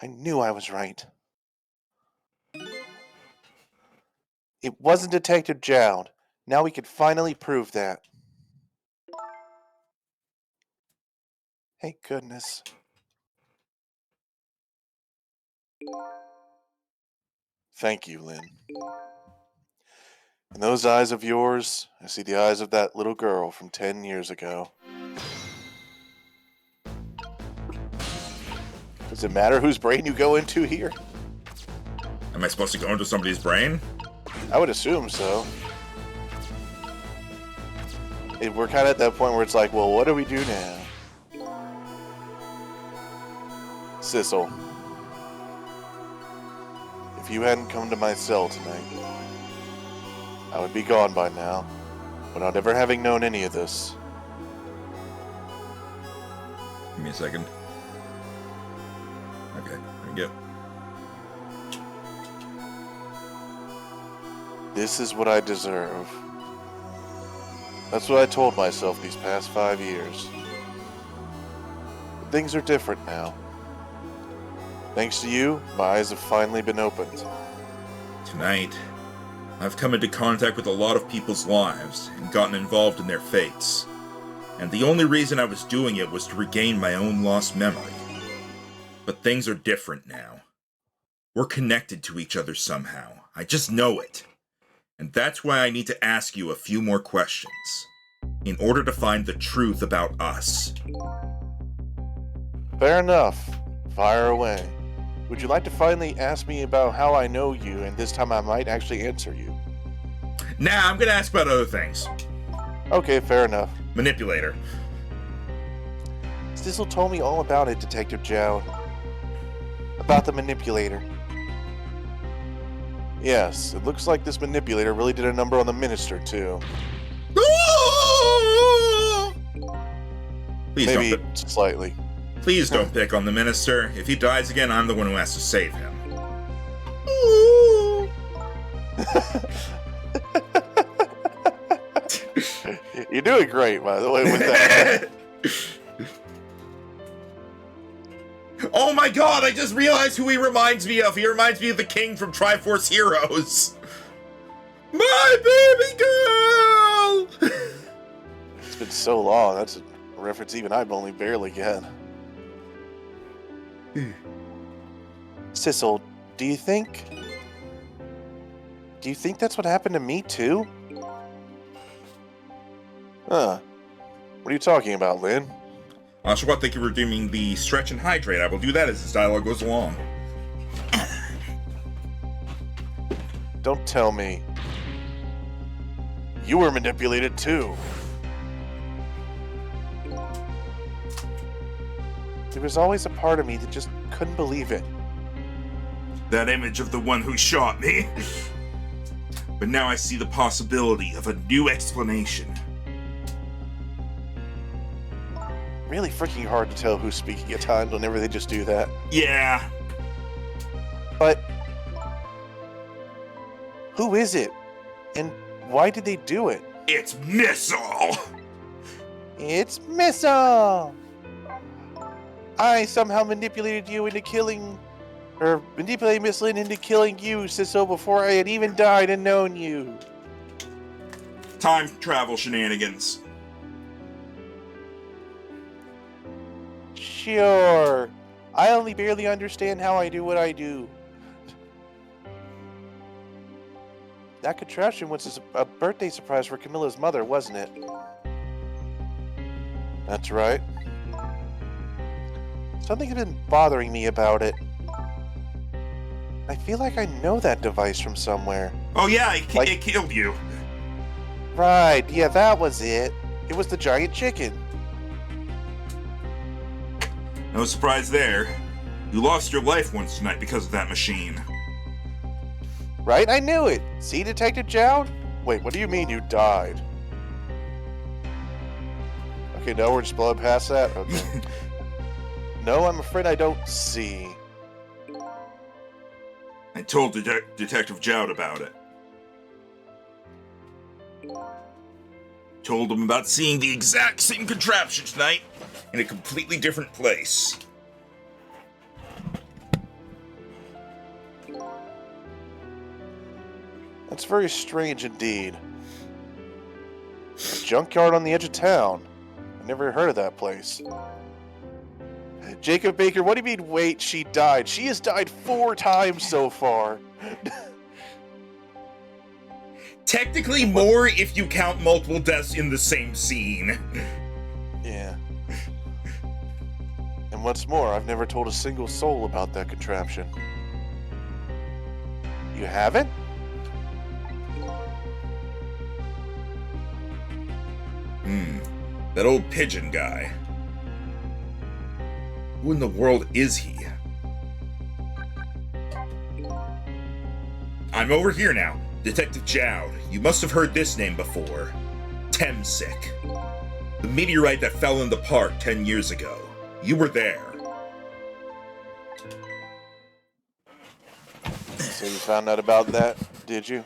I knew I was right. It wasn't Detective Jowd. Now we could finally prove that. Thank goodness. Thank you, Lynn. In those eyes of yours, I see the eyes of that little girl from 10 years ago. Does it matter whose brain you go into here? Am I supposed to go into somebody's brain? I would assume so. We're kind of at that point where it's like, well, what do we do now? Sissel, if you hadn't come to my cell tonight, I would be gone by now, without ever having known any of this. Give me a second. Okay, there we go. This is what I deserve. That's what I told myself these past 5 years. But things are different now. Thanks to you, my eyes have finally been opened. Tonight, I've come into contact with a lot of people's lives and gotten involved in their fates. And the only reason I was doing it was to regain my own lost memory. But things are different now. We're connected to each other somehow. I just know it. And that's why I need to ask you a few more questions, in order to find the truth about us. Fair enough. Fire away. Would you like to finally ask me about how I know you, and this time I might actually answer you? Nah, I'm gonna ask about other things. Okay, fair enough. Manipulator. Sissel told me all about it, Detective Jowd. About the manipulator. Yes, it looks like this manipulator really did a number on the minister, too. Please Maybe don't. slightly. Please don't pick on the minister. If he dies again, I'm the one who has to save him. You're doing great, by the way, with that. Oh my god, I just realized who he reminds me of. He reminds me of the king from Triforce Heroes. My baby girl! It's been so long. That's a reference even I've only barely get. Sissel, do you think that's what happened to me too? Huh. What are you talking about, Lynn? Oshawott, thank you for redeeming the stretch and hydrate. I will do that as this dialogue goes along. Don't tell me. You were manipulated too. There was always a part of me that just couldn't believe it. That image of the one who shot me. But now I see the possibility of a new explanation. Really freaking hard to tell who's speaking at times whenever they just do that. Yeah. But who is it? And why did they do it? It's Missile! It's Missile! I somehow manipulated you into killing, or manipulated Miss Lynn into killing you, Sisso, before I had even died and known you. Time travel shenanigans. Sure. I only barely understand how I do what I do. That contraption was a birthday surprise for Camilla's mother, wasn't it? That's right. Something's been bothering me about it. I feel like I know that device from somewhere. Oh yeah, Like- it killed you. Right, yeah, that was it. It was the giant chicken. No surprise there. You lost your life once tonight because of that machine. Right? I knew it. See, Detective Jowd? Wait, what do you mean you died? Okay, no, we're just blowing past that? Okay. No, I'm afraid I don't see. I told Detective Jowd about it. Told him about seeing the exact same contraption tonight in a completely different place. That's very strange indeed. A junkyard on the edge of town. I never heard of that place. Jacob Baker, what do you mean, wait, she died? She has died 4 times so far. Technically more if you count multiple deaths in the same scene. Yeah. And what's more, I've never told a single soul about that contraption. You haven't? That old pigeon guy. Who in the world is he? I'm over here now. Detective Jowd. You must have heard this name before. Temsic. The meteorite that fell in the park 10 years ago. You were there. So you found out about that, did you?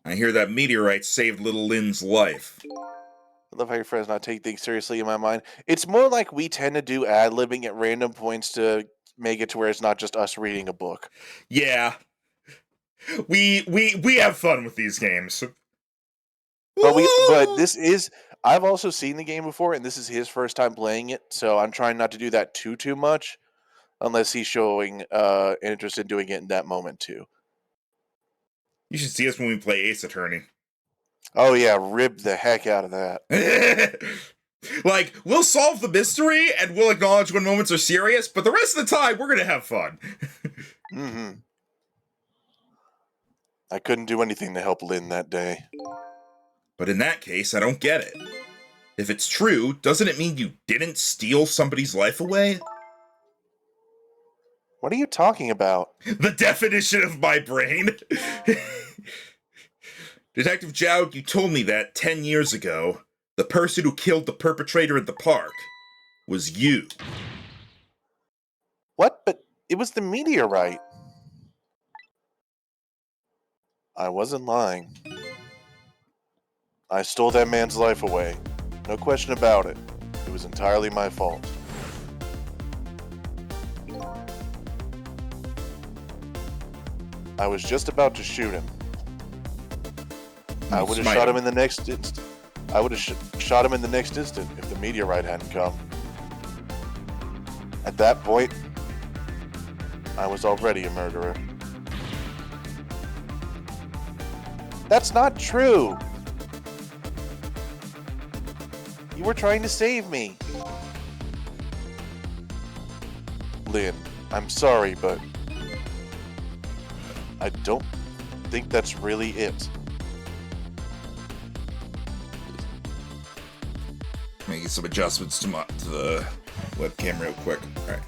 I hear that meteorite saved little Lynn's life. I love how your friends not take things seriously in my mind. It's more like we tend to do ad-libbing at random points to make it to where it's not just us reading a book. Yeah. We have fun with these games. But this is, I've also seen the game before, and this is his first time playing it, so I'm trying not to do that too much, unless he's showing interest in doing it in that moment too. You should see us when we play Ace Attorney. Oh yeah, rib the heck out of that. Like, we'll solve the mystery and we'll acknowledge when moments are serious, but the rest of the time, we're gonna have fun. Mm-hmm. I couldn't do anything to help Lynn that day. But in that case, I don't get it. If it's true, doesn't it mean you didn't steal somebody's life away? What are you talking about? The definition of my brain. Detective Jowd, you told me that 10 years ago, the person who killed the perpetrator at the park was you. What? But it was the meteorite. I wasn't lying. I stole that man's life away. No question about it. It was entirely my fault. I was just about to shoot him. I would have shot him in the next instant. I would have shot him in the next instant if the meteorite hadn't come. At that point, I was already a murderer. That's not true! You were trying to save me. Lynn, I'm sorry, but I don't think that's really it. Making some adjustments to the webcam real quick. All right.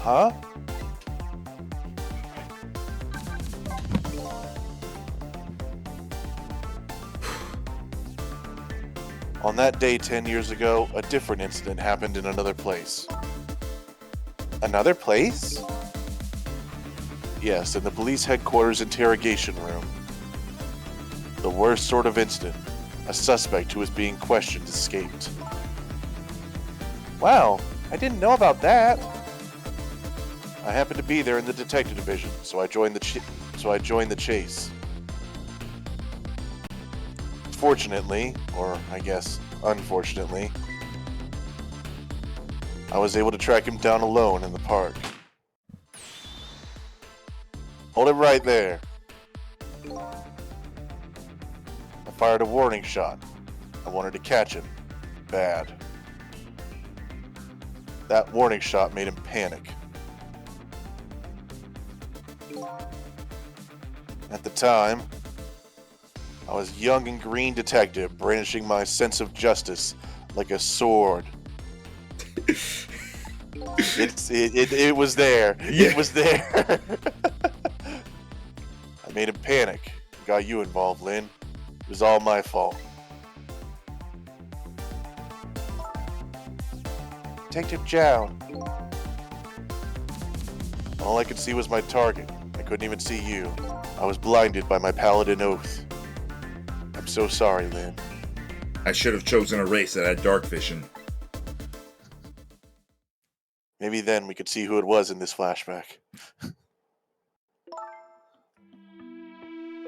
Huh? On that day 10 years ago, a different incident happened in another place. Another place? Yes, in the police headquarters interrogation room. The worst sort of incident A suspect who was being questioned escaped. Wow, I didn't know about that. I happened to be there in the detective division, so I joined the chase. Fortunately, or I guess unfortunately, I was able to track him down alone in the park. Hold it right there. I fired a warning shot. I wanted to catch him. Bad. That warning shot made him panic. At the time, I was a young and green detective brandishing my sense of justice like a sword. It was there. Yeah. It was there. I made him panic. Got you involved, Lynn. It was all my fault. Detective Jown. All I could see was my target. I couldn't even see you. I was blinded by my paladin oath. I'm so sorry, Lynn. I should have chosen a race that had dark vision. Maybe then we could see who it was in this flashback.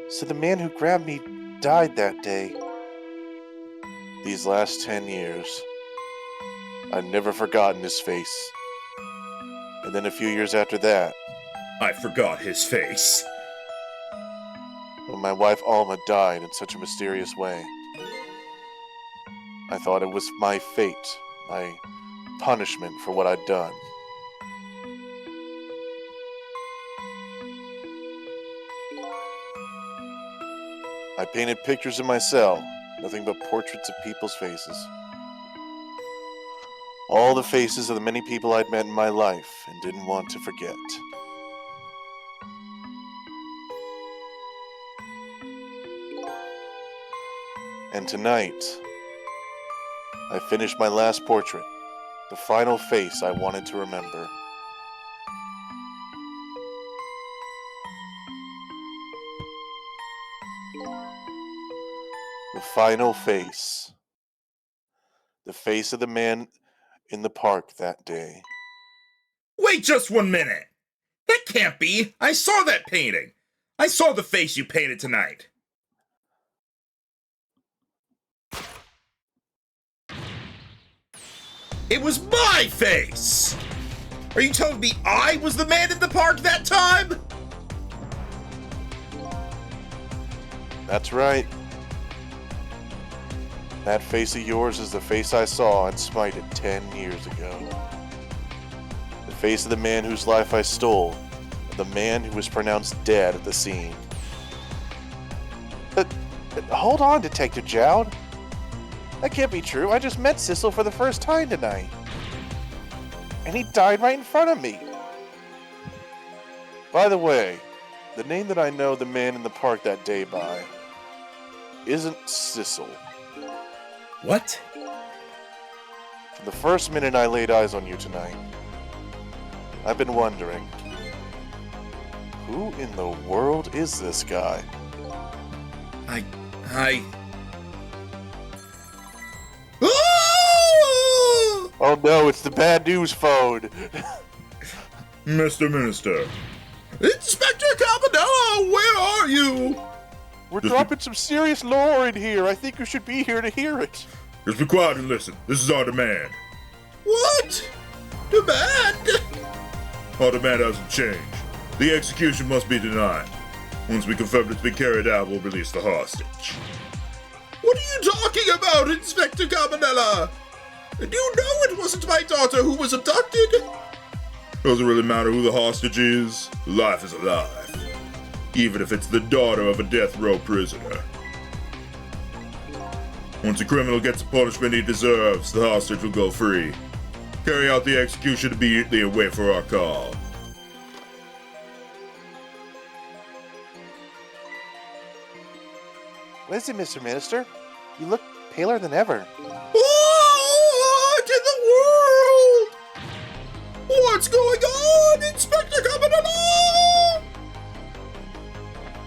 So the man who grabbed me died that day. These last 10 years, I've never forgotten his face. And then a few years after that, I forgot his face. when my wife Alma died in such a mysterious way, I thought it was my fate, my punishment for what I'd done. I painted pictures in my cell, nothing but portraits of people's faces. All the faces of the many people I'd met in my life and didn't want to forget. And tonight, I finished my last portrait, the final face I wanted to remember. The final face. The face of the man in the park that day. Wait just 1 minute! That can't be! I saw that painting! I saw the face you painted tonight! It was my face! Are you telling me I was the man in the park that time? That's right. That face of yours is the face I saw and smited 10 years ago. The face of the man whose life I stole, and the man who was pronounced dead at the scene. But hold on, Detective Jowd. That can't be true. I just met Sissel for the first time tonight. And he died right in front of me. By the way, the name that I know the man in the park that day by isn't Sissel. What? From the first minute I laid eyes on you tonight, I've been wondering, who in the world is this guy? I... Oh no, it's the bad news phone. Mr. Minister. Inspector Cabanella, where are you? We're dropping some serious lore in here. I think you should be here to hear it. Just be quiet and listen. This is our demand. What? Demand? Our demand hasn't changed. The execution must be denied. Once we confirm it's been carried out, we'll release the hostage. What are you talking about, Inspector Cabanella? You know it wasn't my daughter who was abducted. Doesn't really matter who the hostage is. Life is alive. Even if it's the daughter of a death row prisoner. Once a criminal gets the punishment he deserves, the hostage will go free. Carry out the execution immediately and wait for our call. What is it, Mr. Minister? You look paler than ever. What in the world? What's going on, Inspector Cabanella?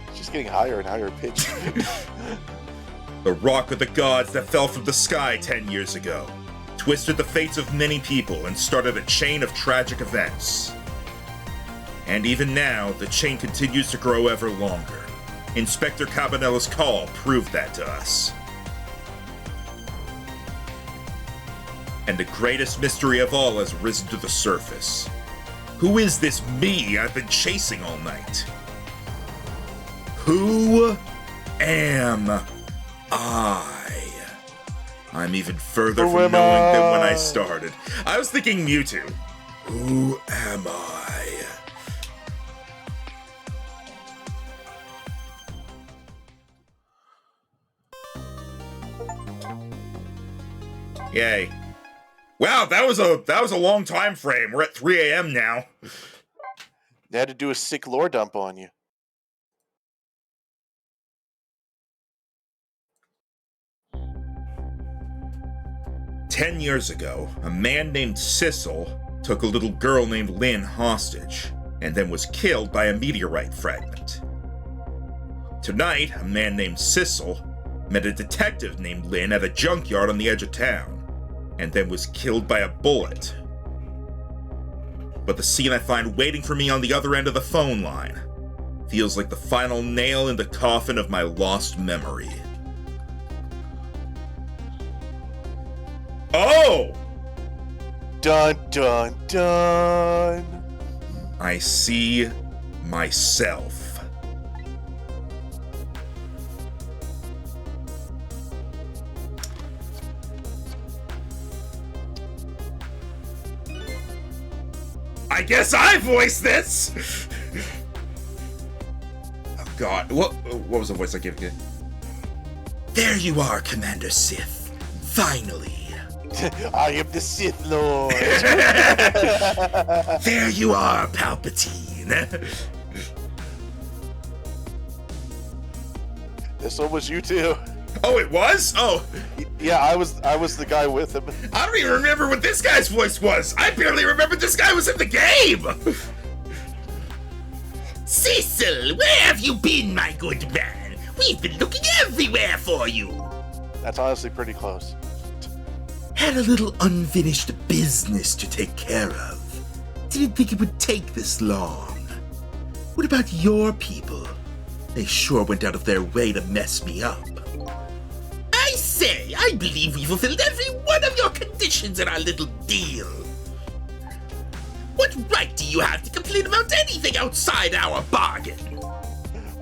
It's just getting higher and higher pitched. The rock of the gods that fell from the sky 10 years ago, twisted the fates of many people and started a chain of tragic events. And even now, the chain continues to grow ever longer. Inspector Cabanella's call proved that to us. And the greatest mystery of all has risen to the surface. Who is this me I've been chasing all night? Who am I? I'm even further from knowing than when I started. I was thinking Mewtwo. Who am I? Yay. Wow, that was a long time frame. We're at 3 a.m. now. They had to do a sick lore dump on you. "10 years ago, a man named Sissel took a little girl named Lynn hostage, and then was killed by a meteorite fragment. Tonight, a man named Sissel met a detective named Lynn at a junkyard on the edge of town, and then was killed by a bullet. But the scene I find waiting for me on the other end of the phone line feels like the final nail in the coffin of my lost memory. Oh! Dun dun dun! I see myself. I guess I voiced this! Oh god, what was the voice I gave again? There you are, Commander Sith. Finally. I am the Sith Lord! There you are, Palpatine. This one was you too. Oh, it was? Oh, Yeah, I was the guy with him. I don't even remember what this guy's voice was. I barely remember this guy was in the game. Cecil, where have you been, my good man? We've been looking everywhere for you. That's honestly pretty close. Had a little unfinished business to take care of. Didn't think it would take this long. What about your people? They sure went out of their way to mess me up. I say, I believe we fulfilled every one of your conditions in our little deal. What right do you have to complain about anything outside our bargain?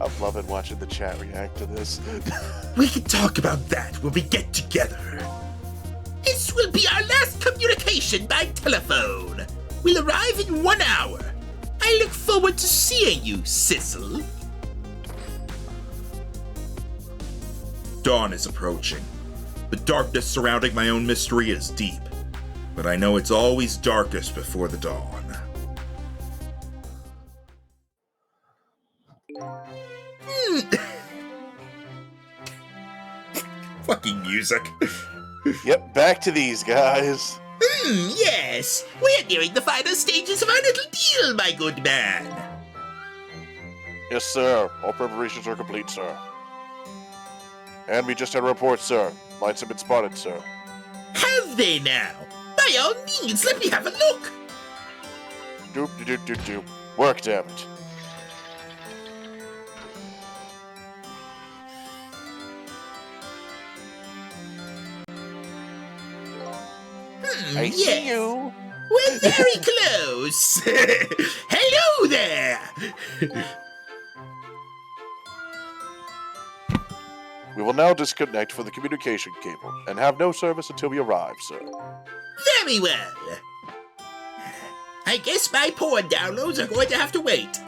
I'm loving watching the chat react to this. We can talk about that when we get together. This will be our last communication by telephone. We'll arrive in 1 hour. I look forward to seeing you, Sissel. Dawn is approaching. The darkness surrounding my own mystery is deep, but I know it's always darkest before the dawn. Fucking music. Yep, back to these guys. Yes, we're nearing the final stages of our little deal, my good man. Yes, sir. All preparations are complete, sir. And we just had a report, sir. Lights have been spotted, sir. Have they now? By all means, let me have a look. Doop doop doop doop. Work, damn it. I see you. We're very close. Hello there. We will now disconnect for the communication cable and have no service until we arrive, sir. Very well. I guess my porn downloads are going to have to wait.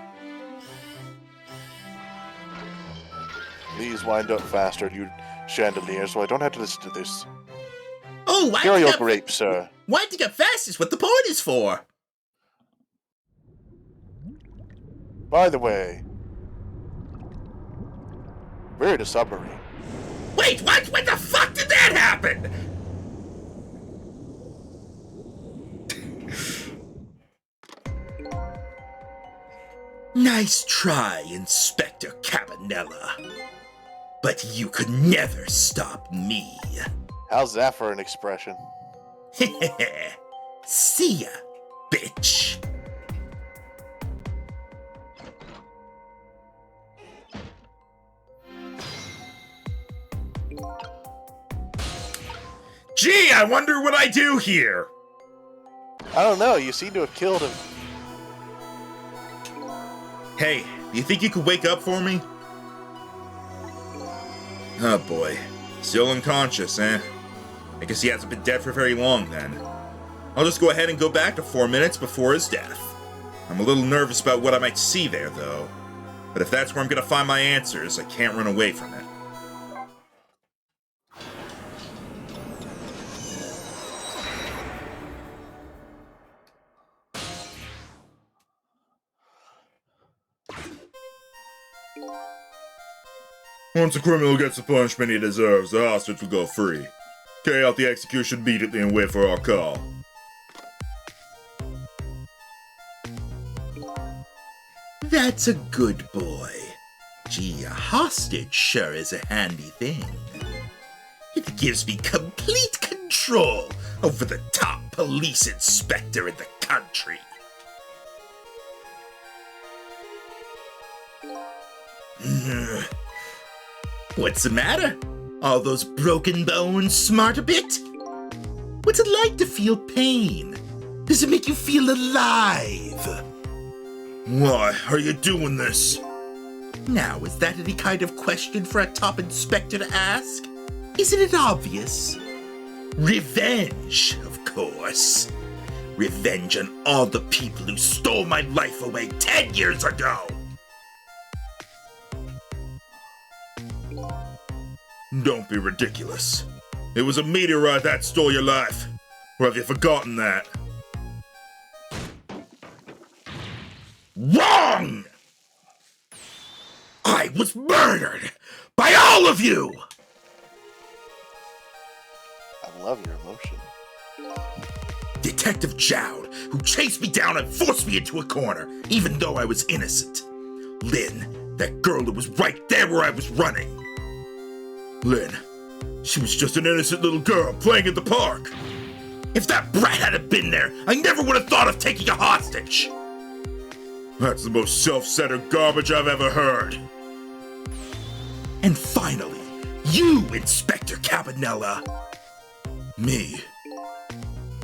Please wind up faster, you chandelier, so I don't have to listen to this. Oh, Imperial grape, sir. Winding up fast is what the porn is for. By the way, we're in a submarine. Wait, what? When the fuck did that happen? Nice try, Inspector Cabanella. but you could never stop me. How's that for an expression? See ya, bitch. Gee, I wonder what I do here. I don't know. You seem to have killed him. Hey, do you think you could wake up for me? Oh boy. Still unconscious, eh? I guess he hasn't been dead for very long then. I'll just go ahead and go back to 4 minutes before his death. I'm a little nervous about what I might see there, though. But if that's where I'm gonna find my answers, I can't run away from it. Once a criminal gets the punishment he deserves, the hostage will go free. Carry out the execution immediately and wait for our call. That's a good boy. Gee, a hostage sure is a handy thing. It gives me complete control over the top police inspector in the country. What's the matter? All those broken bones smart a bit? What's it like to feel pain? Does it make you feel alive? Why are you doing this? Now, is that any kind of question for a top inspector to ask? Isn't it obvious? Revenge, of course. Revenge on all the people who stole my life away 10 years ago. Don't be ridiculous. It was a meteorite that stole your life. Or have you forgotten that? Wrong! I was murdered by all of you! I love your emotion. Detective Jowd, who chased me down and forced me into a corner, even though I was innocent. Lynn, that girl who was right there where I was running. Lynn, she was just an innocent little girl playing in the park. If that brat hadn't been there, I never would have thought of taking a hostage. That's the most self-centered garbage I've ever heard. And finally, you, Inspector Cabanela. Me?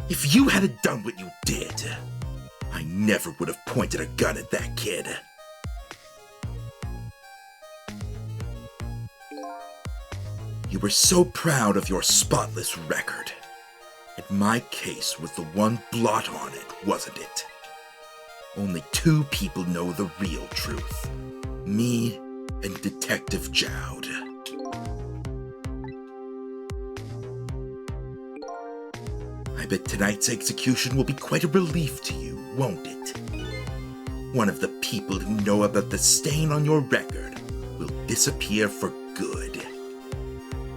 If you hadn't done what you did, I never would have pointed a gun at that kid. You were so proud of your spotless record. And my case was the one blot on it, wasn't it? Only two people know the real truth. Me and Detective Jowd. I bet tonight's execution will be quite a relief to you, won't it? One of the people who know about the stain on your record will disappear for good.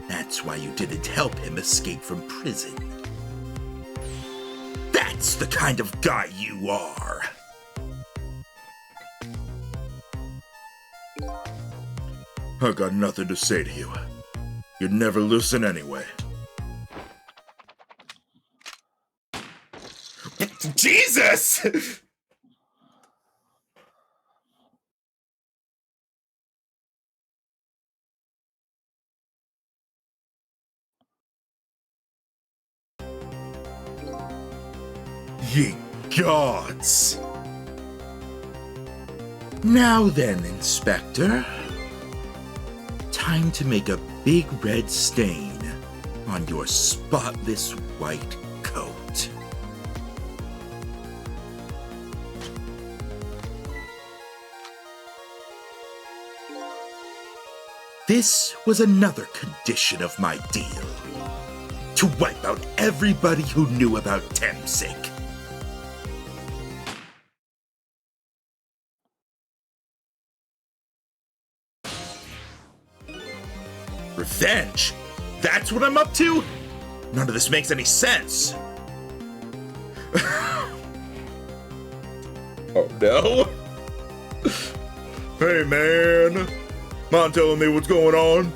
That's why you didn't help him escape from prison. That's the kind of guy you are. I got nothing to say to you. You'd never listen anyway. Jesus! Ye gods! Now then, Inspector. Time to make a big red stain on your spotless white coat. This was another condition of my deal. To wipe out everybody who knew about Temsik. Revenge? That's what I'm up to? None of this makes any sense. Oh no. Hey man, mind telling me what's going on?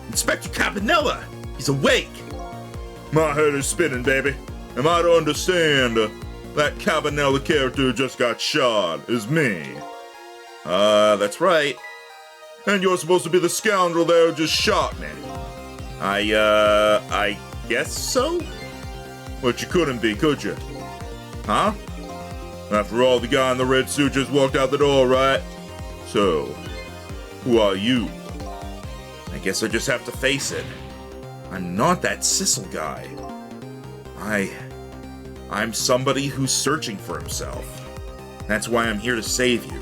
Inspector Campanella! He's awake! My head is spinning, baby. Am I to understand that Campanella character who just got shot is me? That's right. And you're supposed to be the scoundrel there who just shot me. I guess so? But you couldn't be, could you? Huh? After all, the guy in the red suit just walked out the door, right? So, who are you? I guess I just have to face it. I'm not that Sissel guy. I'm somebody who's searching for himself. That's why I'm here to save you.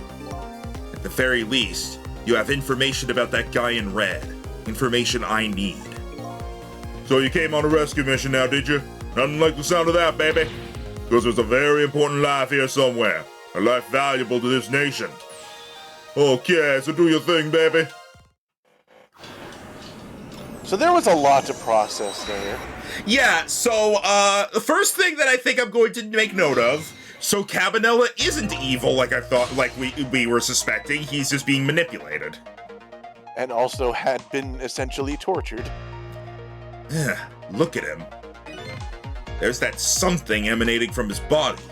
At the very least, you have information about that guy in red. Information I need. So you came on a rescue mission now, did you? Nothing like the sound of that, baby. Because there's a very important life here somewhere. A life valuable to this nation. Okay, so do your thing, baby. So there was a lot to process there. Yeah, so, the first thing that I think I'm going to make note of, so Campanella isn't evil like I thought, like we were suspecting, he's just being manipulated. And also had been essentially tortured. Look at him. There's that something emanating from his body.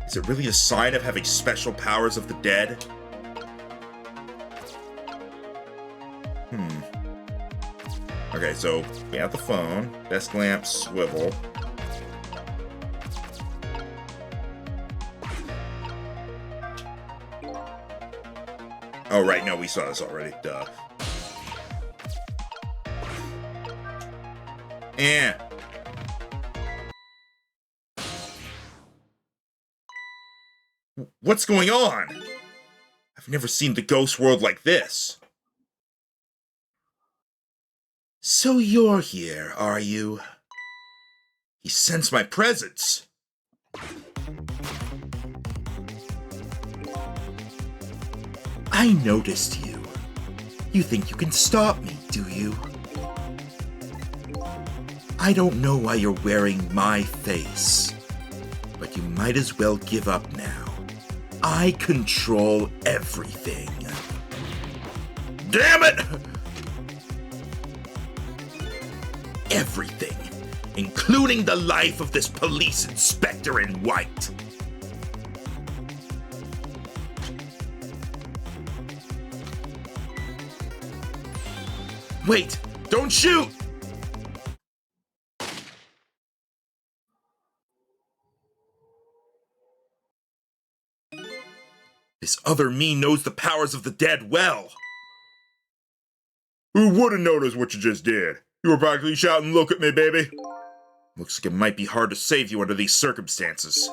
Is it really a sign of having special powers of the dead? Okay, so we have the phone, desk lamp, swivel. Oh, right, no, we saw this already, duh. Yeah. What's going on? I've never seen the ghost world like this. So you're here, are you? He sensed my presence. I noticed you. You think you can stop me, do you? I don't know why you're wearing my face, but you might as well give up now. I control everything. Damn it! Everything, including the life of this police inspector in white. Wait, don't shoot! This other me knows the powers of the dead well. Who wouldn't notice what you just did? You were practically shouting, "Look at me, baby." Looks like it might be hard to save you under these circumstances.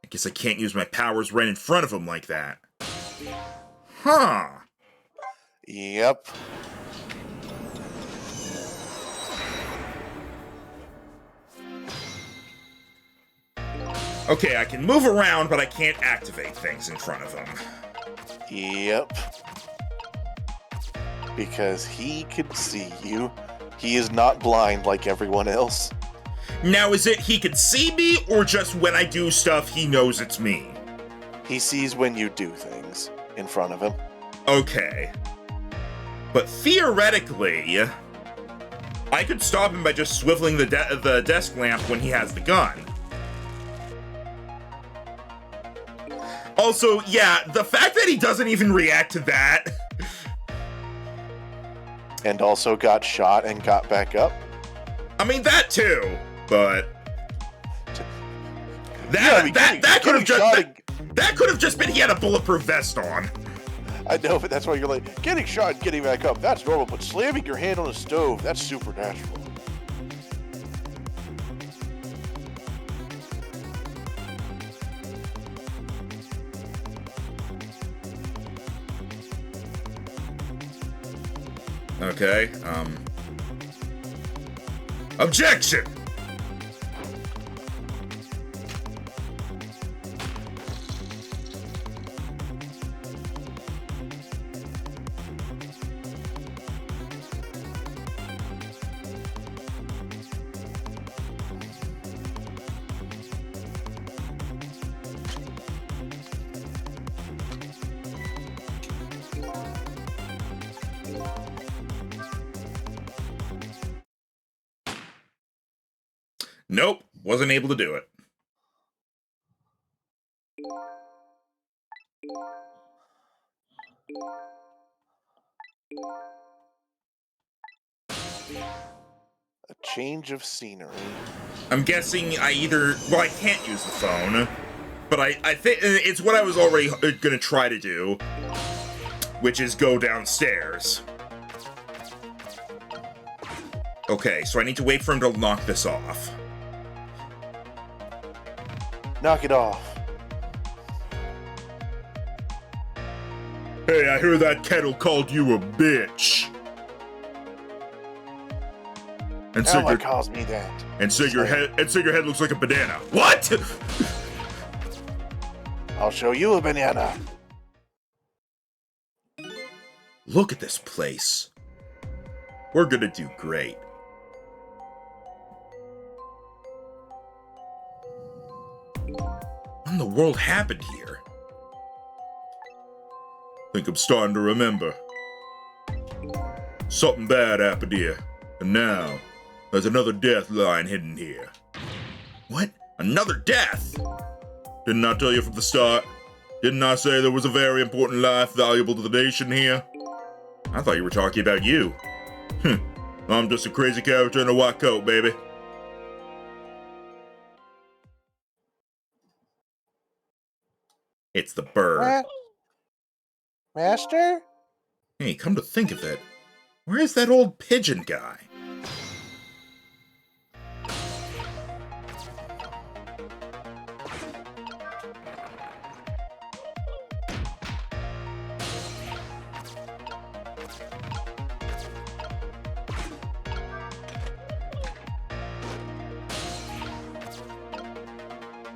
I guess I can't use my powers right in front of him like that. Huh. Yep. Okay, I can move around, but I can't activate things in front of him. Yep. Because he can see you. He is not blind like everyone else. Now, is it he can see me, or just when I do stuff, he knows it's me? He sees when you do things in front of him. Okay. But theoretically, I could stop him by just swiveling the desk lamp when he has the gun. Also, yeah, the fact that he doesn't even react to that. And also got shot and got back up. I mean, that too, but that could have just been he had a bulletproof vest on. I know, but that's why you're like, getting shot and getting back up, that's normal, but slamming your hand on a stove, that's supernatural. Okay, objection! Nope, wasn't able to do it. A change of scenery. I'm guessing I either... Well, I can't use the phone, but I think it's what I was already gonna try to do, which is go downstairs. Okay, so I need to wait for him to knock this off. Knock it off. Hey, I hear that kettle called you a bitch. And said Ella your calls me that. and said your head looks like a banana. What? I'll show you a banana. Look at this place. We're gonna do great. What in the world happened here? Think I'm starting to remember. Something bad happened here, and now there's another death line hidden here. What? Another death? Didn't I tell you from the start? Didn't I say there was a very important life valuable to the nation here? I thought you were talking about you. I'm just a crazy character in a white coat, baby. It's the bird. What? Master? Hey, come to think of it, where is that old pigeon guy?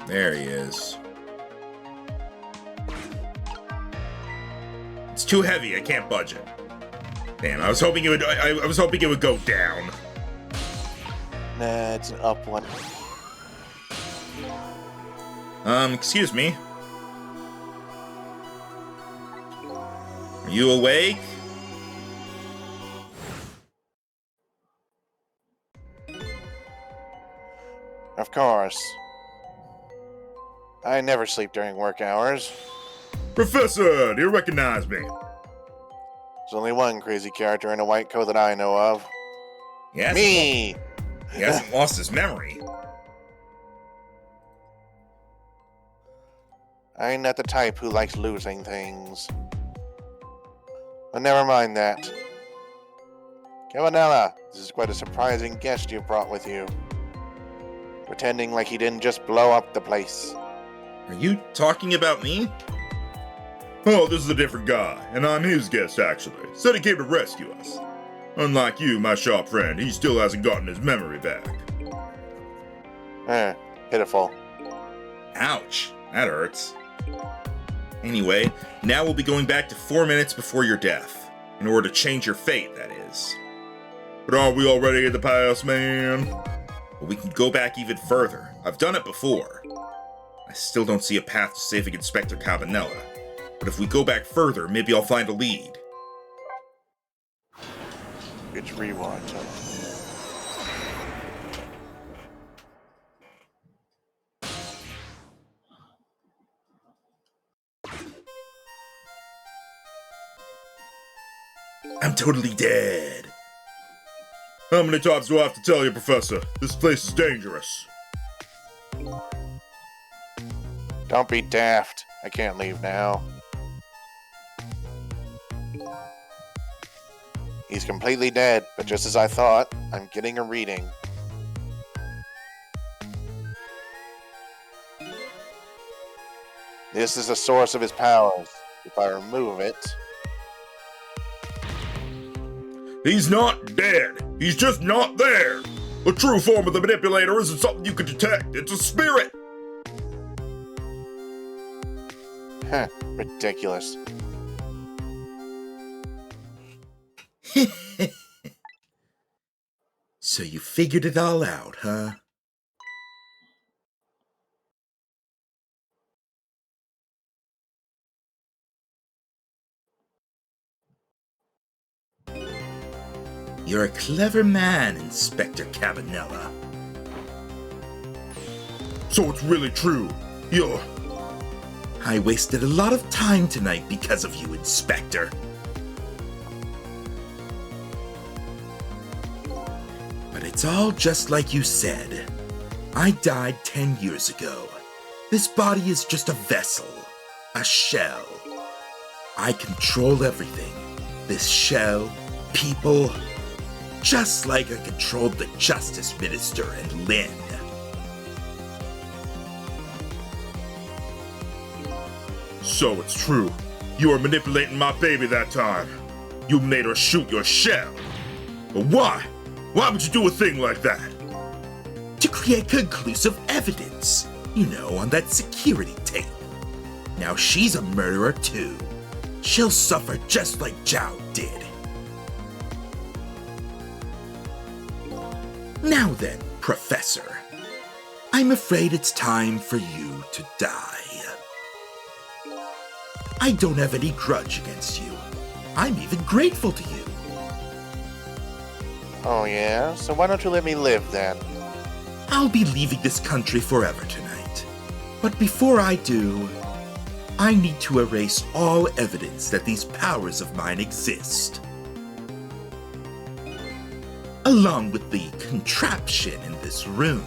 There he is. It's too heavy. I can't budge it. Damn, I was hoping it would. I was hoping it would go down. Nah, it's an up one. Excuse me. Are you awake? Of course. I never sleep during work hours. Professor, do you recognize me? There's only one crazy character in a white coat that I know of. Yes. Me! He hasn't lost his memory. I'm not the type who likes losing things. But never mind that. Cabanela, this is quite a surprising guest you brought with you. Pretending like he didn't just blow up the place. Are you talking about me? Oh, this is a different guy, and I'm his guest, actually. Said he came to rescue us. Unlike you, my sharp friend, he still hasn't gotten his memory back. Pitiful. Ouch, that hurts. Anyway, now we'll be going back to 4 minutes before your death. In order to change your fate, that is. But aren't we already in the past, man? But we can go back even further. I've done it before. I still don't see a path to saving Inspector Cabanela. But if we go back further, maybe I'll find a lead. It's rewind time. I'm totally dead. How many times do I have to tell you, Professor? This place is dangerous. Don't be daft. I can't leave now. He's completely dead, but just as I thought, I'm getting a reading. This is the source of his powers. If I remove it... He's not dead. He's just not there. The true form of the manipulator isn't something you can detect. It's a spirit. Heh, ridiculous. So you figured it all out, huh? You're a clever man, Inspector Cabanela. So it's really true. You're... I wasted a lot of time tonight because of you, Inspector. But it's all just like you said. I died 10 years ago. This body is just a vessel, a shell. I control everything. This shell, people, just like I controlled the Justice Minister and Lynn. So it's true. You were manipulating my baby that time. You made her shoot your shell. But why? Why would you do a thing like that? To create conclusive evidence, you know, on that security tape. Now she's a murderer too. She'll suffer just like Zhao did. Now then, Professor, I'm afraid it's time for you to die. I don't have any grudge against you. I'm even grateful to you. Oh yeah? So why don't you let me live then? I'll be leaving this country forever tonight. But before I do, I need to erase all evidence that these powers of mine exist. Along with the contraption in this room.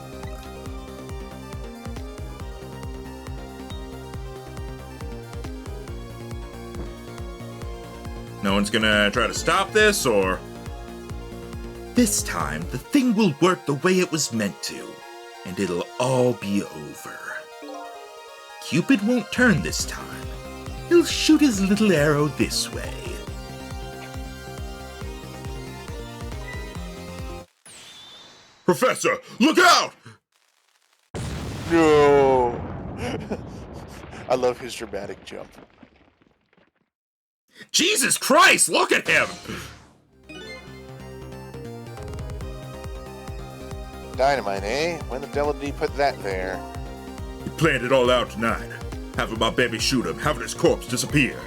No one's gonna try to stop this, or? This time, the thing will work the way it was meant to, and it'll all be over. Cupid won't turn this time. He'll shoot his little arrow this way. Professor, look out! No! I love his dramatic jump. Jesus Christ, look at him! Dynamite, eh? When the devil did he put that there? He planned it all out tonight. Having my baby shoot him, having his corpse disappear.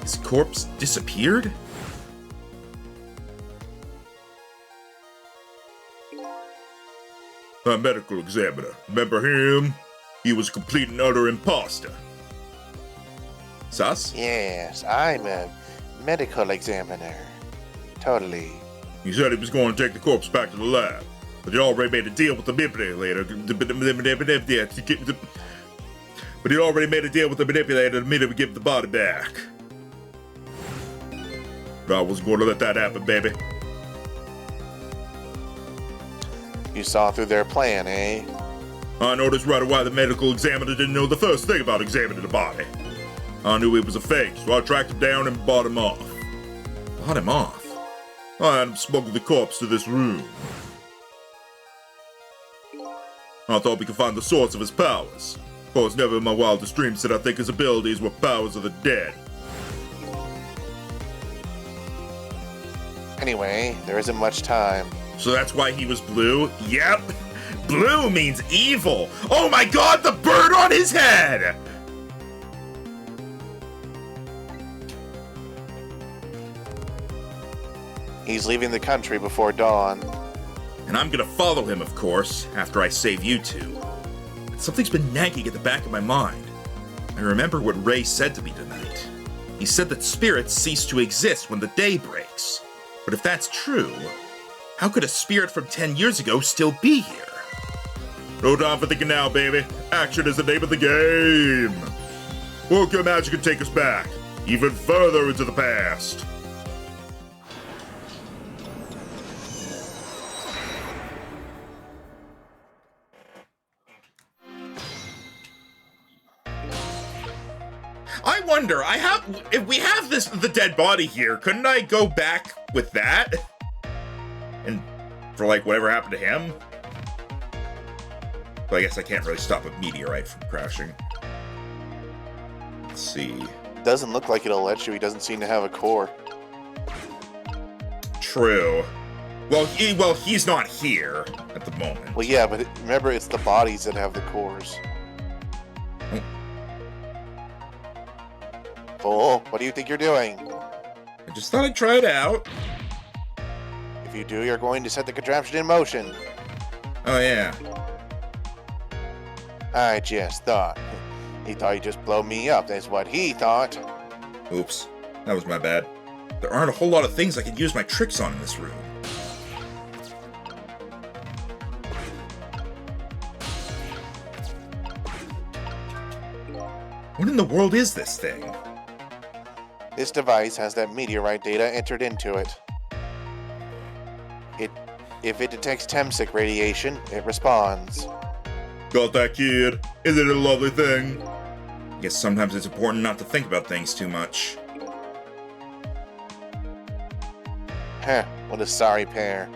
His corpse disappeared? A medical examiner. Remember him? He was a complete and utter imposter. Sus? Yes, I'm a medical examiner. Totally. He said he was going to take the corpse back to the lab, but he already made a deal with the manipulator. But he already made a deal with the manipulator to immediately give the body back. But I wasn't going to let that happen, baby. You saw through their plan, eh? I noticed right away the medical examiner didn't know the first thing about examining the body. I knew he was a fake, so I tracked him down and bought him off. Bought him off? I had him smuggle the corpse to this room. I thought we could find the source of his powers. Of course, never in my wildest dreams did I think his abilities were powers of the dead. Anyway, there isn't much time. So that's why he was blue? Yep! Blue means evil! Oh my god, the bird on his head! He's leaving the country before dawn. And I'm gonna follow him, of course, after I save you two. But something's been nagging at the back of my mind. I remember what Ray said to me tonight. He said that spirits cease to exist when the day breaks. But if that's true, how could a spirit from 10 years ago still be here? No time for thinking now, baby. Action is the name of the game. Work your magic and take us back, even further into the past. I wonder, if we have the dead body here, couldn't I go back with that? And for like whatever happened to him? But I guess I can't really stop a meteorite from crashing. Let's see. Doesn't look like it'll let you. He doesn't seem to have a core. True. Well, he's not here at the moment. Well, yeah, but remember, it's the bodies that have the cores. Fool, what do you think you're doing? I just thought I'd try it out. If you do, you're going to set the contraption in motion. Oh, yeah. I just thought. He thought he'd just blow me up. That's what he thought. Oops, that was my bad. There aren't a whole lot of things I could use my tricks on in this room. What in the world is this thing? This device has that meteorite data entered into it. If it detects Temsic radiation, it responds. Got that, kid? Isn't it a lovely thing? Guess sometimes it's important not to think about things too much. Heh, what a sorry pair.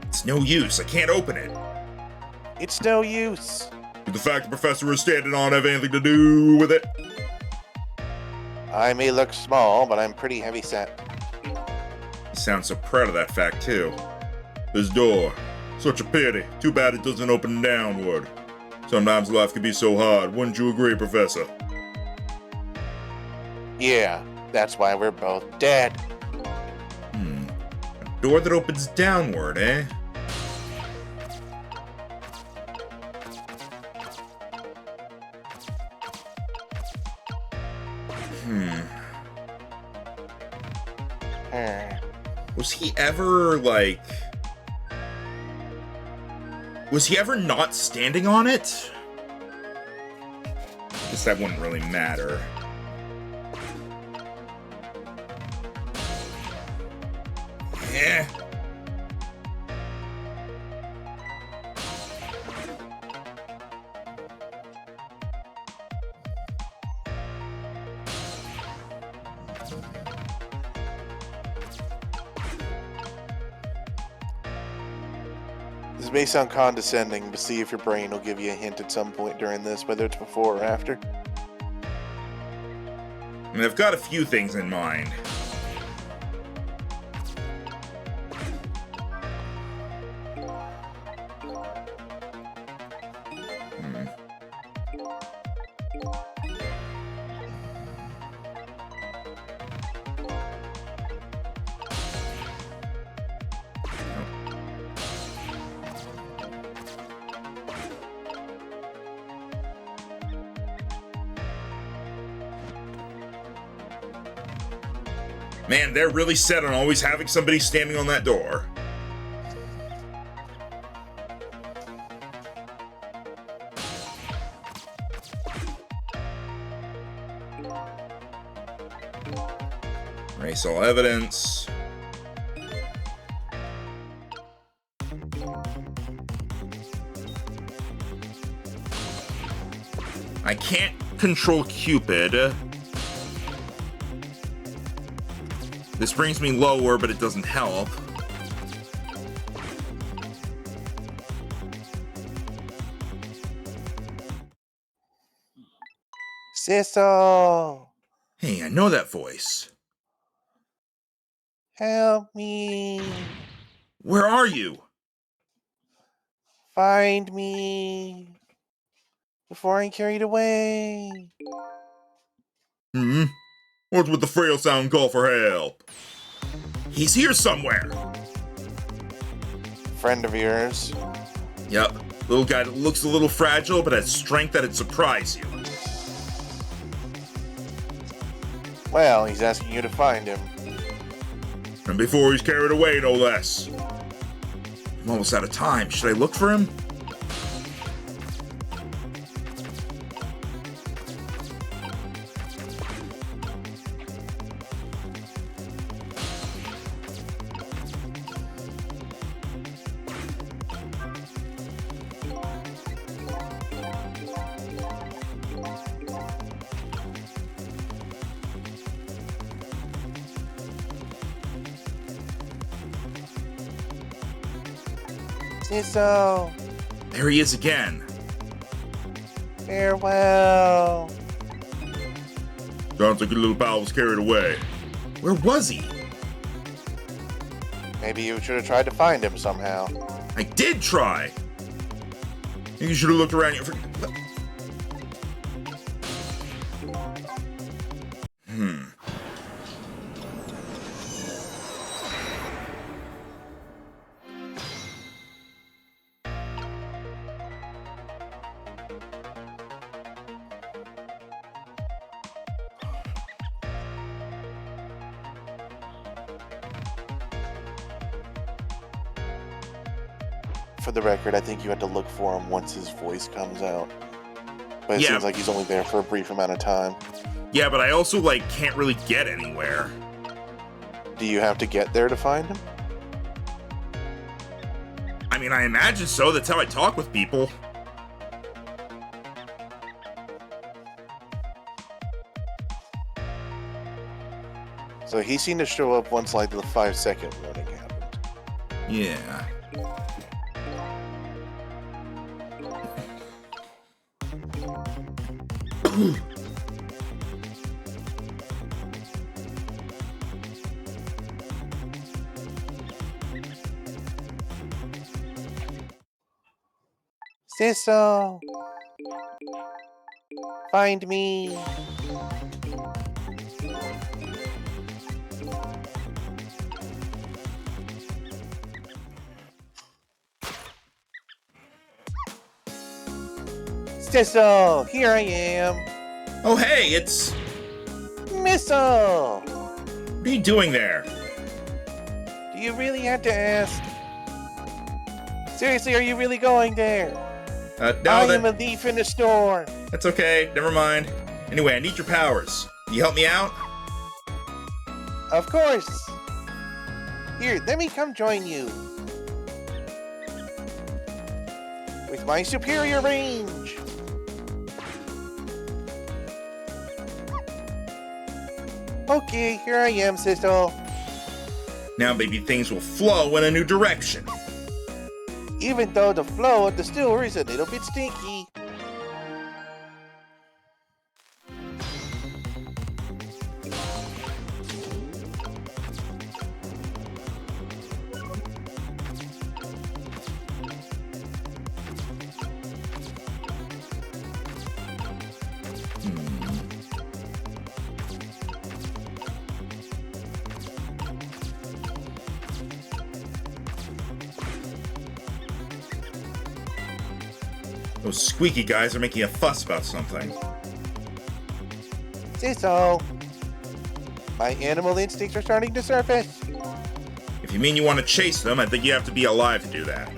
It's no use, I can't open it. It's no use. Did the fact the professor is standing on have anything to do with it? I may look small, but I'm pretty heavy set. You sound so proud of that fact, too. This door. Such a pity. Too bad it doesn't open downward. Sometimes life can be so hard, wouldn't you agree, Professor? Yeah, that's why we're both dead. A door that opens downward, eh? Was he ever, like... Was he ever not standing on it? Guess that wouldn't really matter. Yeah. This may sound condescending, but see if your brain will give you a hint at some point during this, whether it's before or after. I mean, I've got a few things in mind. Man, they're really set on always having somebody standing on that door. Erase all evidence. I can't control Cupid. This brings me lower, but it doesn't help. Sissel! Hey, I know that voice. Help me! Where are you? Find me! Before I'm carried away! What's with the frail sound call for help? He's here somewhere. Friend of yours. Yep, little guy that looks a little fragile, but has strength that'd surprise you. Well, he's asking you to find him. And before he's carried away, no less. I'm almost out of time. Should I look for him? Sissel! There he is again. Farewell! Sounds like your little pal was carried away. Where was he? Maybe you should have tried to find him somehow. I did try. You should have looked around here for... for the record, I think you have to look for him once his voice comes out. But it Yeah. seems like he's only there for a brief amount of time. Yeah, but I also, like, can't really get anywhere. Do you have to get there to find him? I mean, I imagine so. That's how I talk with people. So he seemed to show up once like the 5-second warning happened. Yeah. Sisso! Find me! Sisso! Here I am! Oh, hey, it's... Missile! What are you doing there? Do you really have to ask? Seriously, are you really going there? No, I am a thief in the store. that's okay. Never mind. Anyway, I need your powers. Can you help me out? Of course. Here, let me come join you. With my superior range. Okay, here I am, Sisto. Now maybe things will flow in a new direction. Even though the flow of the sewer is a little bit stinky. Those squeaky guys are making a fuss about something. Sisto. My animal instincts are starting to surface. If you mean you want to chase them, I think you have to be alive to do that.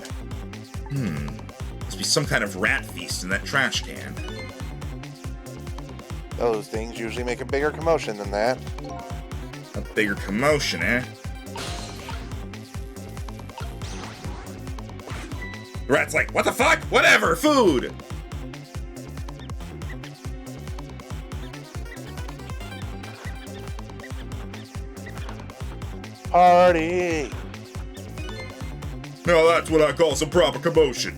Must be some kind of rat feast in that trash can. Those things usually make a bigger commotion than that. A bigger commotion, eh? The rat's like, what the fuck? Whatever, food! Party! Now that's what I call some proper commotion.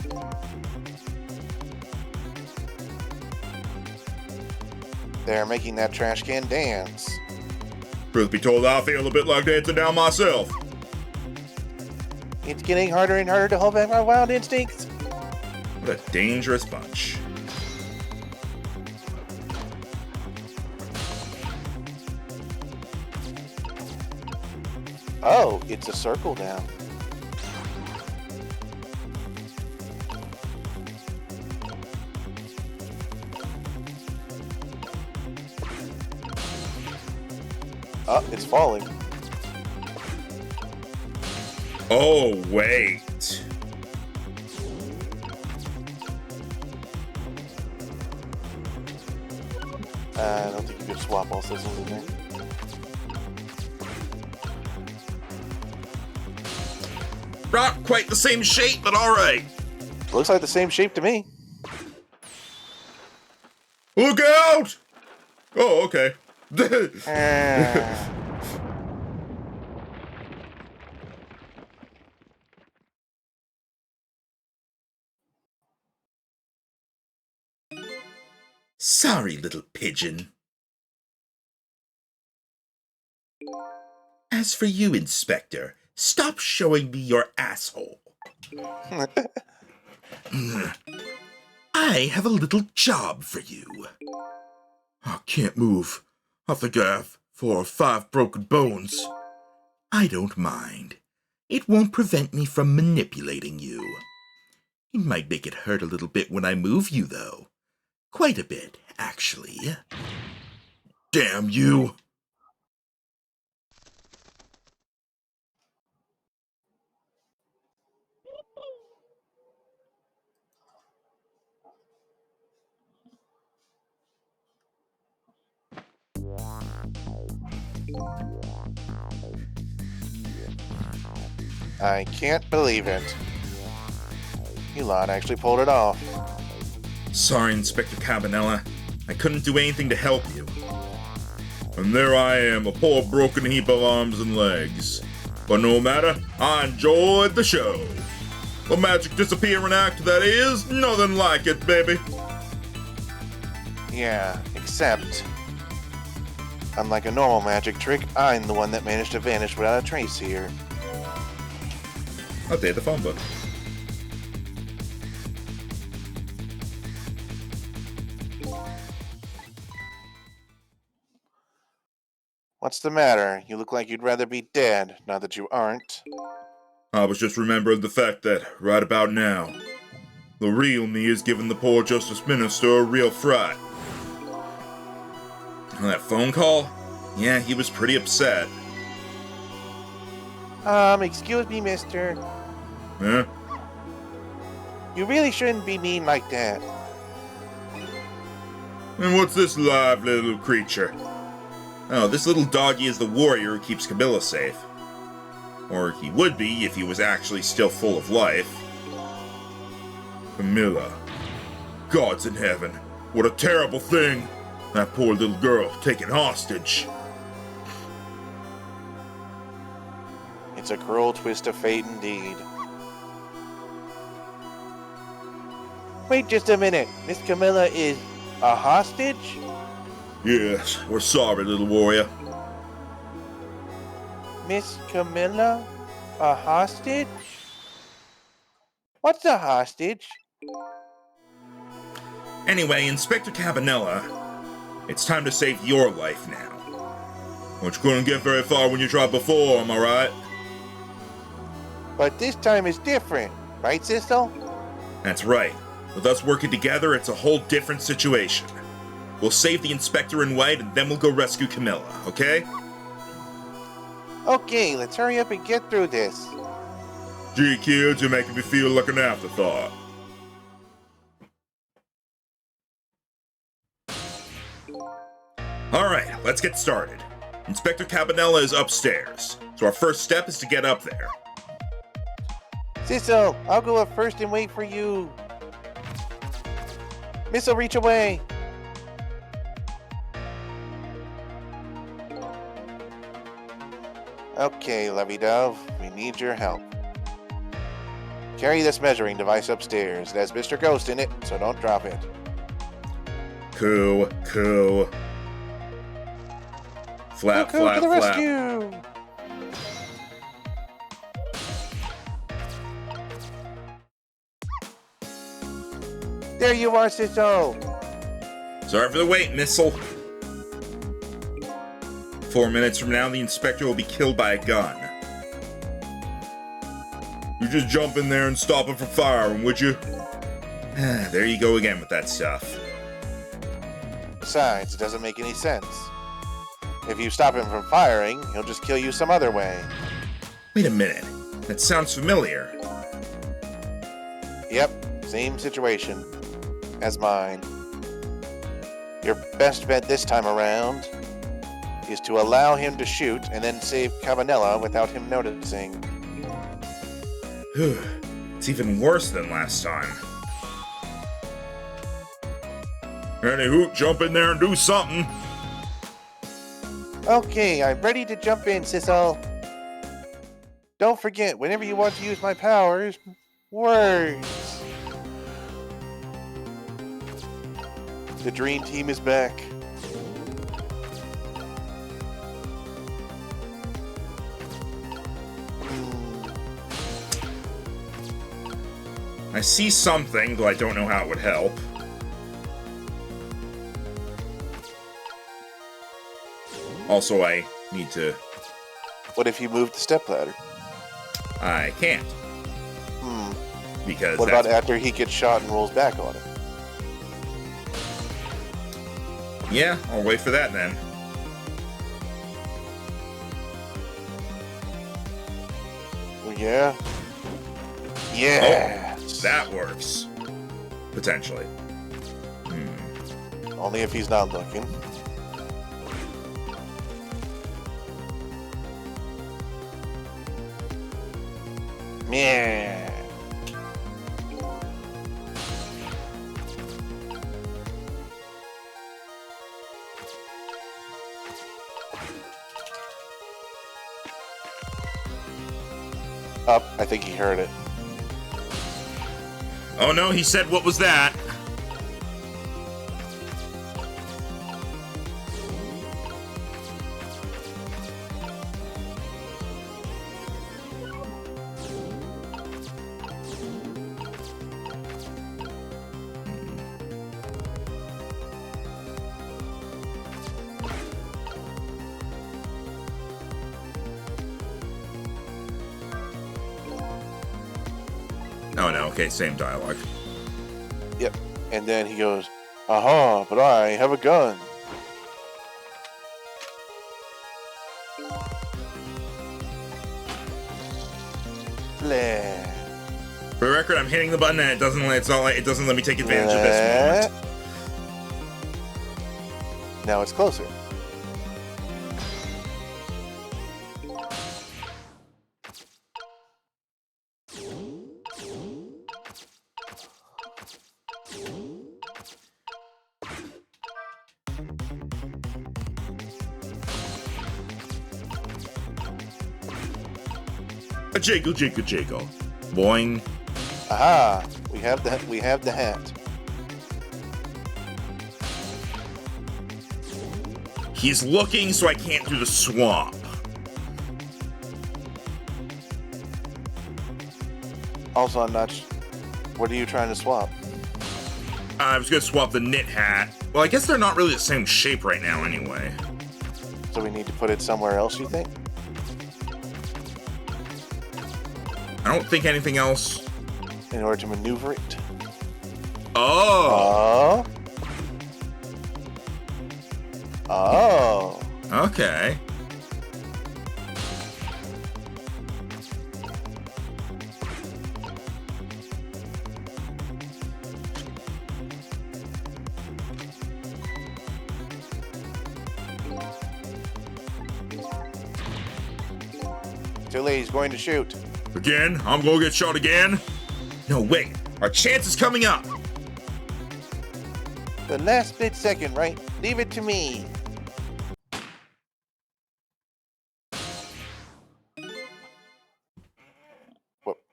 They're making that trash can dance. Truth be told, I feel a bit like dancing down myself. It's getting harder and harder to hold back my wild instincts. What a dangerous bunch. Oh, it's a circle now. Oh, it's falling. Oh, wait. I don't think you could swap all systems in there. Not quite the same shape, but alright. Looks like the same shape to me. Look out! Oh, okay. Ah. Sorry, little pigeon. As for you, Inspector, stop showing me your asshole. I have a little job for you. I can't move. I think I have 4 or 5 broken bones. I don't mind. It won't prevent me from manipulating you. It might make it hurt a little bit when I move you, though. Quite a bit, actually. Damn you! I can't believe it. Elon actually pulled it off. Sorry, Inspector Cabanela. I couldn't do anything to help you. And there I am, a poor broken heap of arms and legs. But no matter, I enjoyed the show. A magic disappearing act that is nothing like it, baby. Yeah, except, unlike a normal magic trick, I'm the one that managed to vanish without a trace here. Update the phone book. What's the matter? You look like you'd rather be dead, now that you aren't. I was just remembering the fact that, right about now, the real me is giving the poor Justice Minister a real fright. And that phone call? Yeah, he was pretty upset. Excuse me, mister. Huh? You really shouldn't be mean like that. And what's this live little creature? Oh, this little doggy is the warrior who keeps Camilla safe. Or he would be if he was actually still full of life. Camilla. Gods in heaven. What a terrible thing. That poor little girl taken hostage. It's a cruel twist of fate indeed. Wait just a minute. Miss Camilla is a hostage? Yes, we're sorry, little warrior. Miss Camilla? A hostage? What's a hostage? Anyway, Inspector Cabanela, it's time to save your life now. But you couldn't get very far when you tried before, am I right? But this time is different, right, Cecil? That's right. With us working together, it's a whole different situation. We'll save the Inspector in white, and then we'll go rescue Camilla, okay? Okay, let's hurry up and get through this. Gee, kids, you're making me feel like an afterthought. Alright, let's get started. Inspector Cabanela is upstairs, so our first step is to get up there. Cecil, I'll go up first and wait for you. Missile, reach away. Okay, Lovey-Dove, we need your help. Carry this measuring device upstairs. It has Mr. Ghost in it, so don't drop it. Cool. Flap, Cuckoo flap, to the flap. rescue! There you are, Cecil! Sorry for the wait, Missile. 4 minutes from now, the Inspector will be killed by a gun. You just jump in there and stop him from firing, would you? There you go again with that stuff. Besides, it doesn't make any sense. If you stop him from firing, he'll just kill you some other way. Wait a minute. That sounds familiar. Yep, same situation as mine. Your best bet this time around is to allow him to shoot and then save Cabanela without him noticing. It's even worse than last time. Anywho, jump in there and do something. Okay, I'm ready to jump in, Cecil. Don't forget, whenever you want to use my powers, words. The dream team is back. I see something, though I don't know how it would help. Also, I need to... What if you moved the stepladder? I can't. Because What about that's... after he gets shot and rolls back on it? Yeah, I'll wait for that then. Yeah? Yes! That works. Potentially. Only if he's not looking. Yeah. Up, I think he heard it. Oh no, he said, what was that? Oh no, okay, same dialogue. Yep. And then he goes, aha, but I have a gun. Blah. For the record, I'm hitting the button and it doesn't let me take advantage of this moment. Now it's closer. A jiggle, jiggle, jiggle. Boing. Aha! We have the hat. He's looking so I can't do the swamp. Also, I'm not. What are you trying to swap? I was gonna swap the knit hat. Well, I guess they're not really the same shape right now anyway. So we need to put it somewhere else, you think? I don't think anything else. In order to maneuver it. Oh! Oh. Okay. He's going to shoot. Again? I'm gonna get shot again? No, wait. Our chance is coming up. The last split second, right? Leave it to me.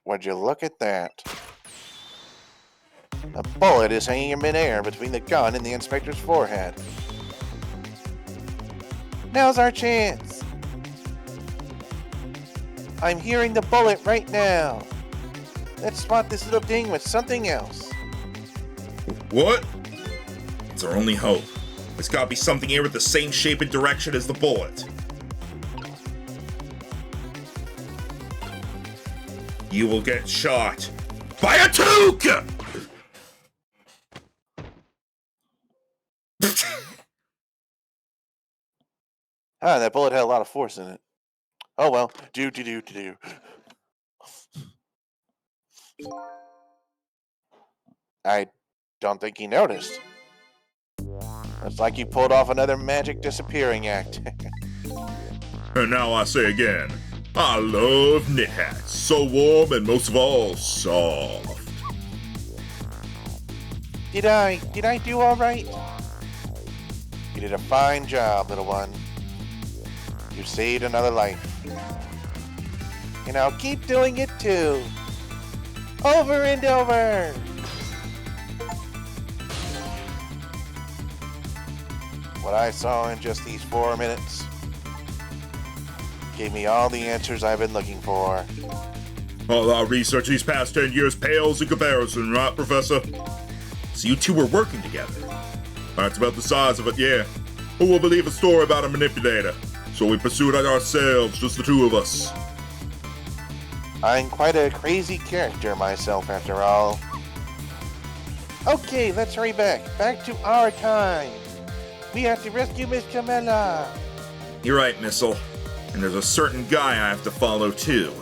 Would you look at that? A bullet is hanging in midair between the gun and the inspector's forehead. Now's our chance. I'm hearing the bullet right now. Let's swap this little thing with something else. What? It's our only hope. There's gotta be something here with the same shape and direction as the bullet. You will get shot by a toque! Ah, that bullet had a lot of force in it. Oh well. Do. I don't think he noticed. It's like you pulled off another magic disappearing act. And now I say again, I love knit hats. So warm and most of all, soft. Did I do all right? You did a fine job, little one. You saved another life. And I'll keep doing it too. Over and over. What I saw in just these 4 minutes gave me all the answers I've been looking for. All our research these past 10 years pales in comparison, right, Professor? So you two were working together. That's about the size of it, yeah. Who will believe a story about a manipulator? So we pursued it ourselves, just the two of us. I'm quite a crazy character myself, after all. Okay, let's hurry back. Back to our time. We have to rescue Miss Camilla. You're right, Missile. And there's a certain guy I have to follow, too.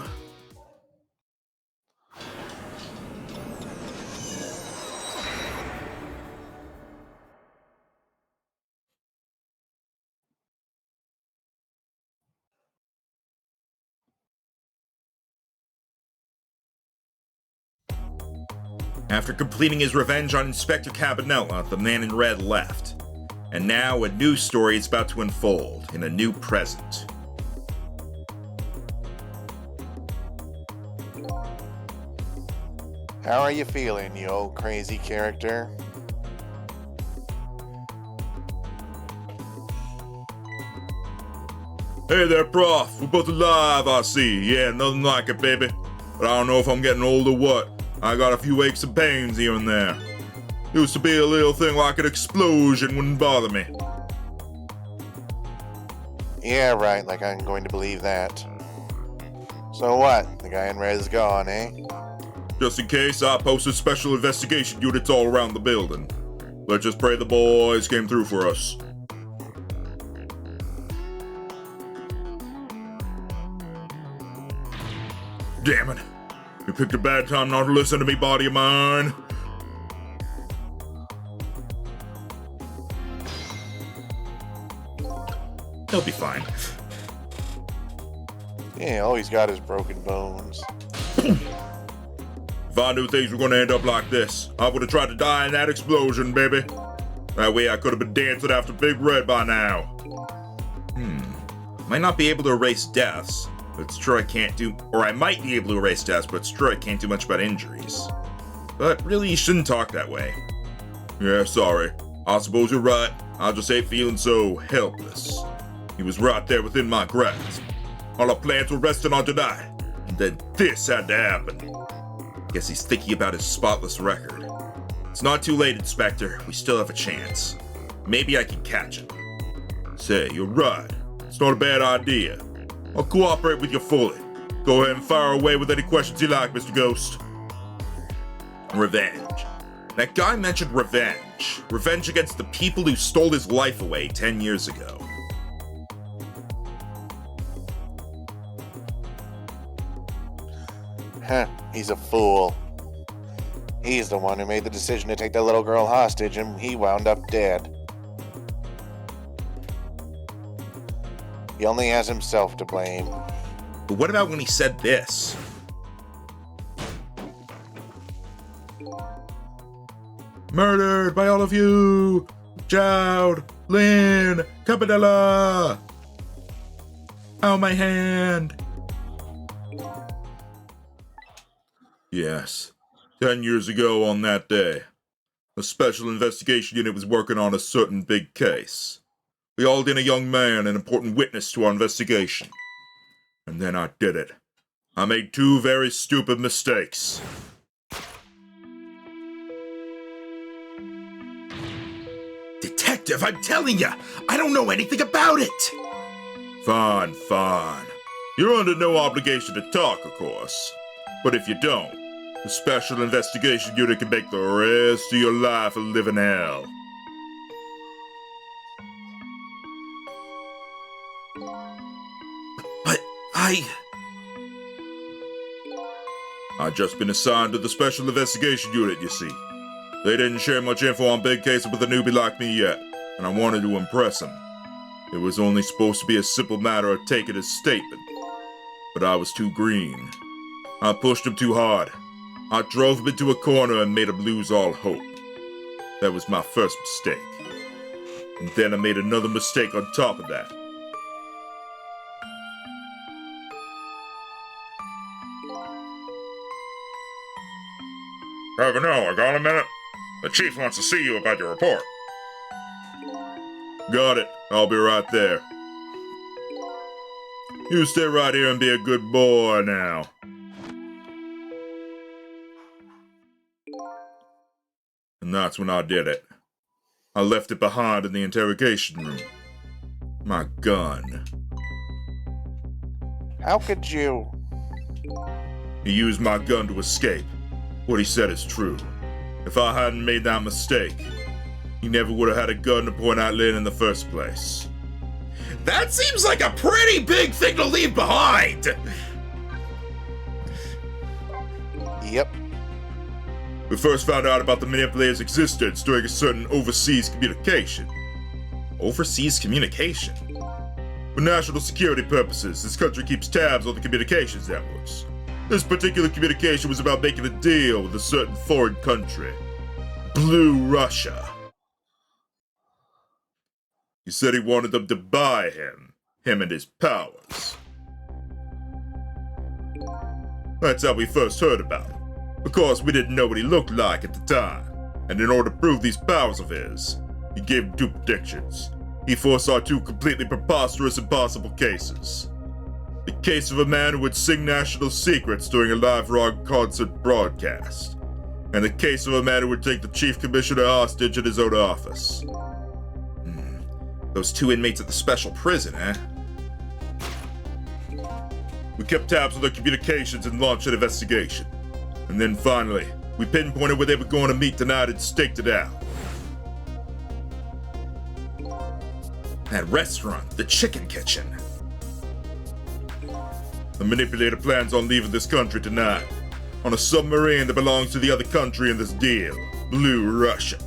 After completing his revenge on Inspector Cabanela, the man in red left. And now a new story is about to unfold in a new present. How are you feeling, you old crazy character? Hey there, Prof. We're both alive, I see. Yeah, nothing like it, baby. But I don't know if I'm getting old or what. I got a few aches and pains here and there. Used to be a little thing like an explosion wouldn't bother me. Yeah, right, like I'm going to believe that. So what? The guy in red is gone, eh? Just in case, I posted special investigation units all around the building. Let's just pray the boys came through for us. Damn it. You picked a bad time not to listen to me, body of mine. He'll be fine. Yeah, all he's got is broken bones. If I knew things were gonna end up like this, I would have tried to die in that explosion, baby. That way I could have been dancing after Big Red by now. Might not be able to erase deaths, but it's true I can't do... Or I might be able to erase deaths, but it's true I can't do much about injuries. But really, you shouldn't talk that way. Yeah, sorry. I suppose you're right. I just hate feeling so helpless. He was right there within my grasp. All our plans were resting on tonight. And then this had to happen. Guess he's thinking about his spotless record. It's not too late, Inspector. We still have a chance. Maybe I can catch him. Say, you're right. It's not a bad idea. I'll cooperate with you fully. Go ahead and fire away with any questions you like, Mr. Ghost. Revenge. That guy mentioned revenge. Revenge against the people who stole his life away 10 years ago. Huh, he's a fool. He's the one who made the decision to take that little girl hostage, and he wound up dead. He only has himself to blame. But what about when he said this? Murdered by all of you! Jowd! Lynn! Cabanela! Ow, my hand! Yes. 10 years ago on that day, a special investigation unit was working on a certain big case. We hauled in a young man, an important witness to our investigation. And then I did it. I made two very stupid mistakes. Detective, I'm telling you, I don't know anything about it! Fine, fine. You're under no obligation to talk, of course. But if you don't, the Special Investigation Unit can make the rest of your life a living hell. But I'd just been assigned to the Special Investigation Unit, you see. They didn't share much info on big cases with a newbie like me yet, and I wanted to impress them. It was only supposed to be a simple matter of taking his statement. But I was too green. I pushed him too hard. I drove him into a corner and made him lose all hope. That was my first mistake. And then I made another mistake on top of that. Cabanela, got a minute? The chief wants to see you about your report. Got it. I'll be right there. You stay right here and be a good boy now. And that's when I did it. I left it behind in the interrogation room. My gun. How could you? He used my gun to escape. What he said is true. If I hadn't made that mistake, he never would have had a gun to point at Lynn in the first place. That seems like a pretty big thing to leave behind! Yep. We first found out about the manipulator's existence during a certain overseas communication. Overseas communication? For national security purposes, this country keeps tabs on the communications networks. This particular communication was about making a deal with a certain foreign country. Blue Russia. He said he wanted them to buy him and his powers. That's how we first heard about him. Of course, we didn't know what he looked like at the time, and in order to prove these powers of his, he gave him two predictions. He foresaw two completely preposterous and possible cases. The case of a man who would sing national secrets during a live rock concert broadcast, and the case of a man who would take the chief commissioner hostage in his own office. Those two inmates at the special prison, eh? We kept tabs on their communications and launched an investigation. And then finally, we pinpointed where they were going to meet tonight and staked it out. That restaurant, the Chicken Kitchen. The manipulator plans on leaving this country tonight, on a submarine that belongs to the other country in this deal, Blue Russia.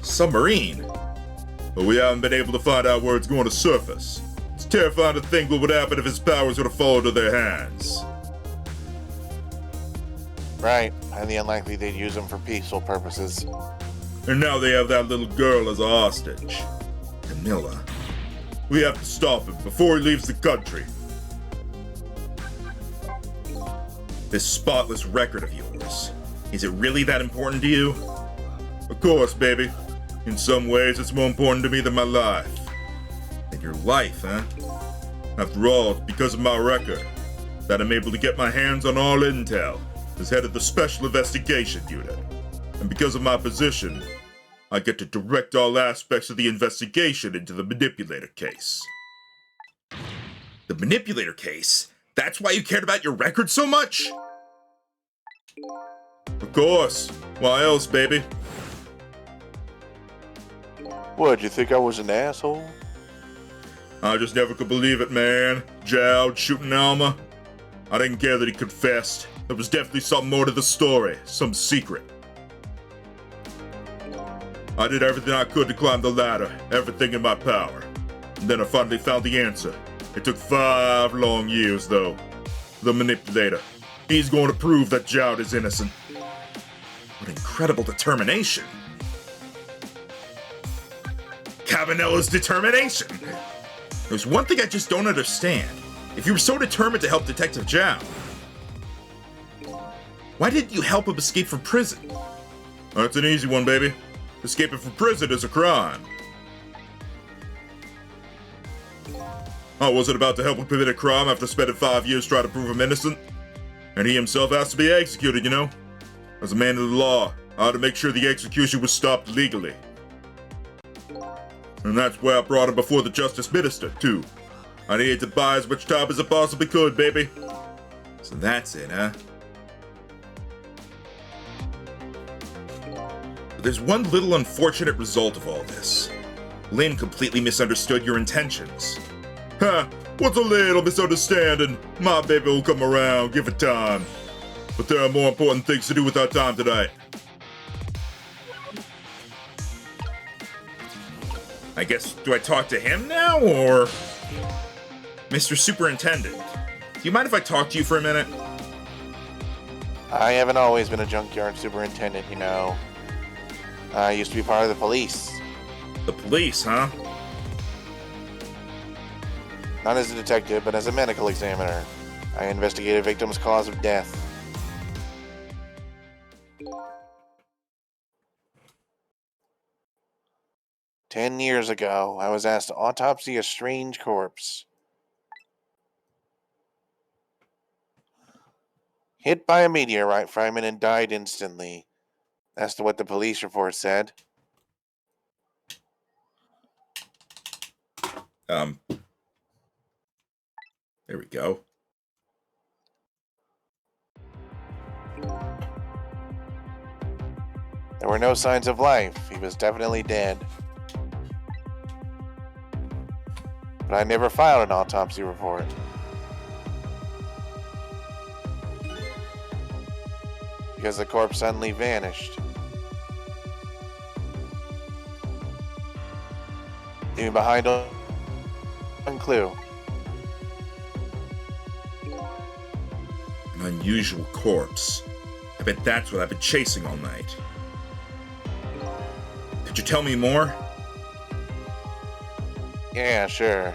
Submarine? But we haven't been able to find out where it's going to surface. It's terrifying to think what would happen if his powers were to fall into their hands. Right, highly unlikely they'd use them for peaceful purposes. And now they have that little girl as a hostage. Camilla. We have to stop him before he leaves the country. This spotless record of yours, is it really that important to you? Of course, baby. In some ways, it's more important to me than my life. And your life, huh? After all, it's because of my record that I'm able to get my hands on all intel as head of the Special Investigation Unit. And because of my position, I get to direct all aspects of the investigation into the Manipulator case. The Manipulator case? That's why you cared about your record so much? Of course. Why else, baby? What, you think I was an asshole? I just never could believe it, man. Jowd shooting Alma. I didn't care that he confessed. There was definitely something more to the story, some secret. I did everything I could to climb the ladder, everything in my power. And then I finally found the answer. It took 5 long years, though. The Manipulator. He's going to prove that Jowd is innocent. What incredible determination. Cabanella's determination. There's one thing I just don't understand. If you were so determined to help Detective Jowd, why didn't you help him escape from prison? That's an easy one, baby. Escaping from prison is a crime. I wasn't about to help him commit a crime after spending 5 years trying to prove him innocent. And he himself has to be executed, you know? As a man of the law, I had to make sure the execution was stopped legally. And that's why I brought him before the Justice Minister, too. I needed to buy as much time as I possibly could, baby. So that's it, huh? But there's one little unfortunate result of all this. Lynn completely misunderstood your intentions. Ha! What's a little misunderstanding? My baby will come around, give it time. But there are more important things to do with our time tonight. I guess, do I talk to him now, or? Mr. Superintendent, do you mind if I talk to you for a minute? I haven't always been a junkyard superintendent, you know. I used to be part of the police. The police, huh? Not as a detective, but as a medical examiner. I investigated a victim's cause of death. "10 years ago, I was asked to autopsy a strange corpse. Hit by a meteorite fragment and died instantly. That's what the police report said." There we go. There were no signs of life. He was definitely dead. But I never filed an autopsy report. Because the corpse suddenly vanished. Leaving behind one clue. An An unusual corpse. I bet that's what I've been chasing all night. Could you tell me more? Yeah, sure.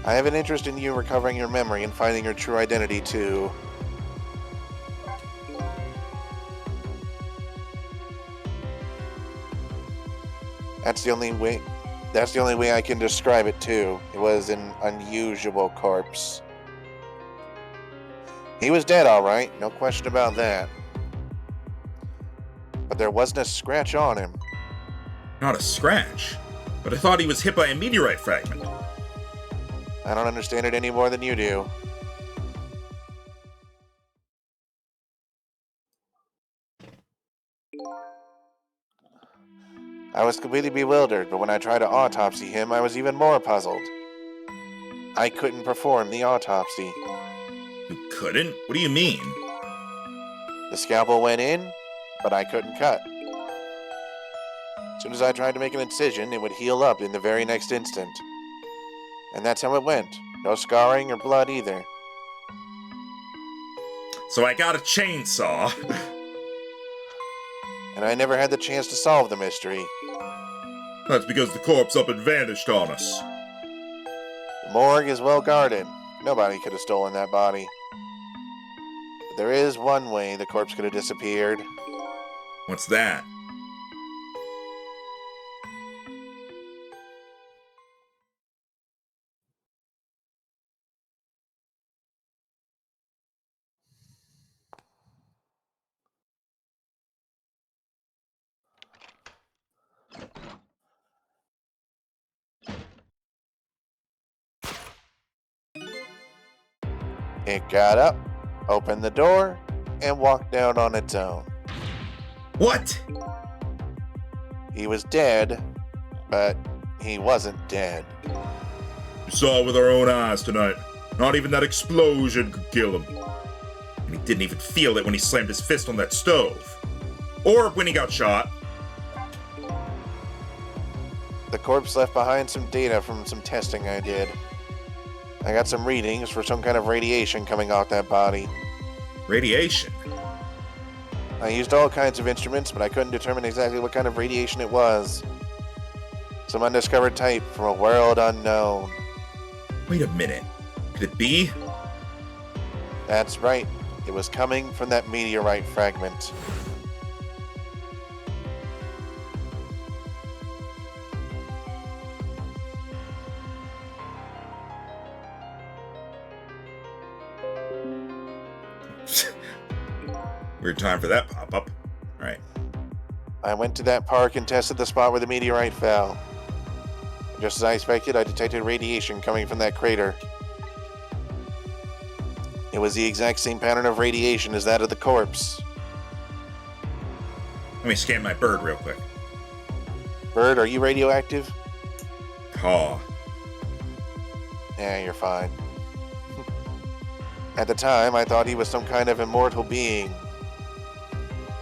I have an interest in you recovering your memory and finding your true identity, too. That's the only way I can describe it, too. It was an unusual corpse. He was dead, all right. No question about that. But there wasn't a scratch on him. Not a scratch. But I thought he was hit by a meteorite fragment. I don't understand it any more than you do. I was completely bewildered, but when I tried to autopsy him, I was even more puzzled. I couldn't perform the autopsy. You couldn't? What do you mean? The scalpel went in, but I couldn't cut. As soon as I tried to make an incision, it would heal up in the very next instant. And that's how it went. No scarring or blood either. So I got a chainsaw. And I never had the chance to solve the mystery. That's because the corpse up and vanished on us. The morgue is well guarded. Nobody could have stolen that body. But there is one way the corpse could have disappeared. What's that? It got up, opened the door, and walked out on its own. What? He was dead, but he wasn't dead. We saw it with our own eyes tonight. Not even that explosion could kill him. And he didn't even feel it when he slammed his fist on that stove. Or when he got shot. The corpse left behind some data from some testing I did. I got some readings for some kind of radiation coming off that body. Radiation? I used all kinds of instruments, but I couldn't determine exactly what kind of radiation it was. Some undiscovered type from a world unknown. Wait a minute. Could it be? That's right. It was coming from that meteorite fragment. Weird time for that pop-up. Alright. I went to that park and tested the spot where the meteorite fell. Just as I expected, I detected radiation coming from that crater. It was the exact same pattern of radiation as that of the corpse. Let me scan my bird real quick. Bird, are you radioactive? Caw. Yeah, you're fine. At the time, I thought he was some kind of immortal being.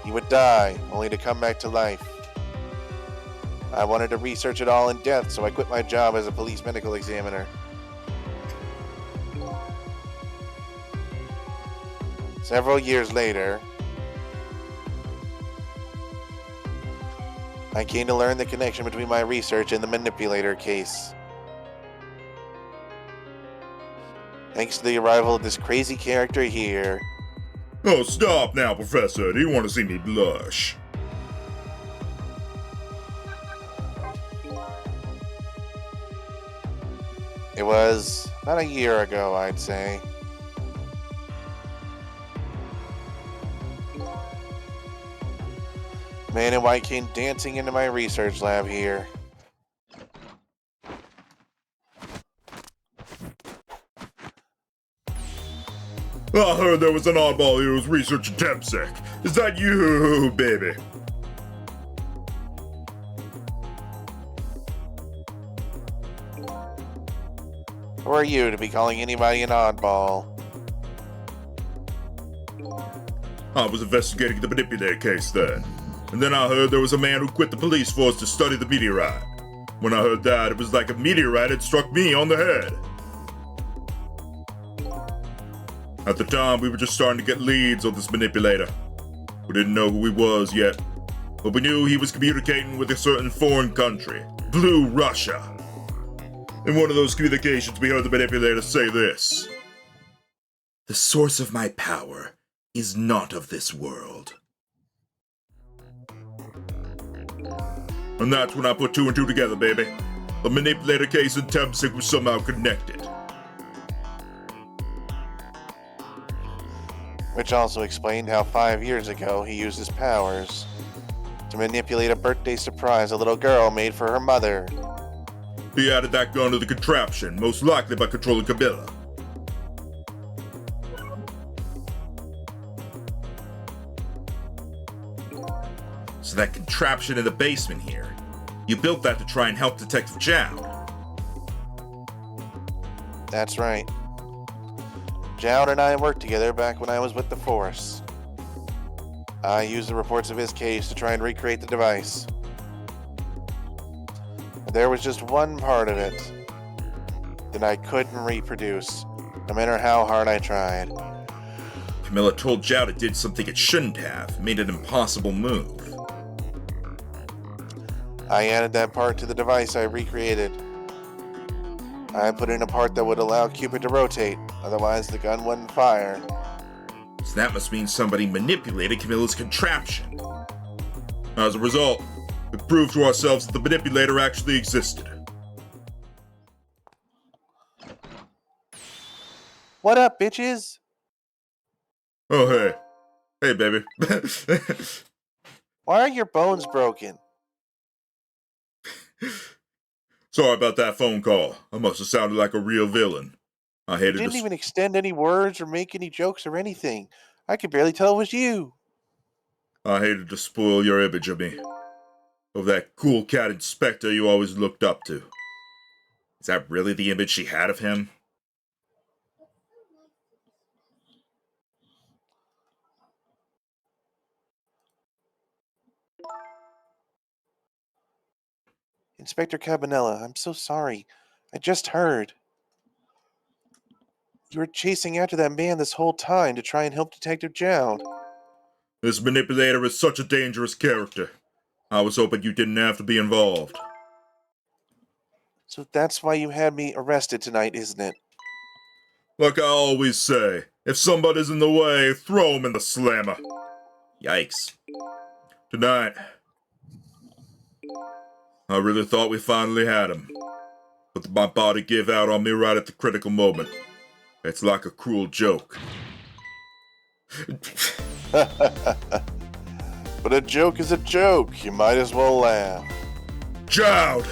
He would die, only to come back to life. I wanted to research it all in depth, so I quit my job as a police medical examiner. Several years later, I came to learn the connection between my research and the manipulator case. Thanks to the arrival of this crazy character here. Oh, stop now, Professor. Do you want to see me blush? It was about a year ago, I'd say. Man in white came dancing into my research lab here. I heard there was an oddball who was researching Temsec. Is that you, baby? Who are you to be calling anybody an oddball? I was investigating the manipulator case then. And then I heard there was a man who quit the police force to study the meteorite. When I heard that, it was like a meteorite had struck me on the head. At the time, we were just starting to get leads on this manipulator. We didn't know who he was yet, but we knew he was communicating with a certain foreign country, Blue Russia. In one of those communications, we heard the manipulator say this: "The source of my power is not of this world." And that's when I put two and two together, baby. The manipulator case and Temsik was somehow connected. Which also explained how 5 years ago he used his powers to manipulate a birthday surprise a little girl made for her mother. He added that gun to the contraption, most likely by controlling Camilla. So that contraption in the basement here, you built that to try and help Detective Jowd. That's right. Jowd and I worked together back when I was with the Force. I used the reports of his case to try and recreate the device. But there was just one part of it that I couldn't reproduce, no matter how hard I tried. Camilla told Jowd it did something it shouldn't have, made an impossible move. I added that part to the device I recreated. I put in a part that would allow Cupid to rotate, otherwise the gun wouldn't fire. So that must mean somebody manipulated Camilla's contraption. As a result, we proved to ourselves that the manipulator actually existed. What up, bitches? Oh, hey. Hey, baby. Why are your bones broken? Sorry about that phone call. I must have sounded like a real villain. I You hated didn't to... even extend any words or make any jokes or anything. I could barely tell it was you. I hated to spoil your image of me. Of that cool cat inspector you always looked up to. Is that really the image she had of him? Inspector Cabanella, I'm so sorry. I just heard. You were chasing after that man this whole time to try and help Detective Jowd. This manipulator is such a dangerous character. I was hoping you didn't have to be involved. So that's why you had me arrested tonight, isn't it? Like I always say, if somebody's in the way, throw him in the slammer. Yikes. Tonight, I really thought we finally had him. But my body gave out on me right at the critical moment. It's like a cruel joke. But a joke is a joke. You might as well laugh. Jowd!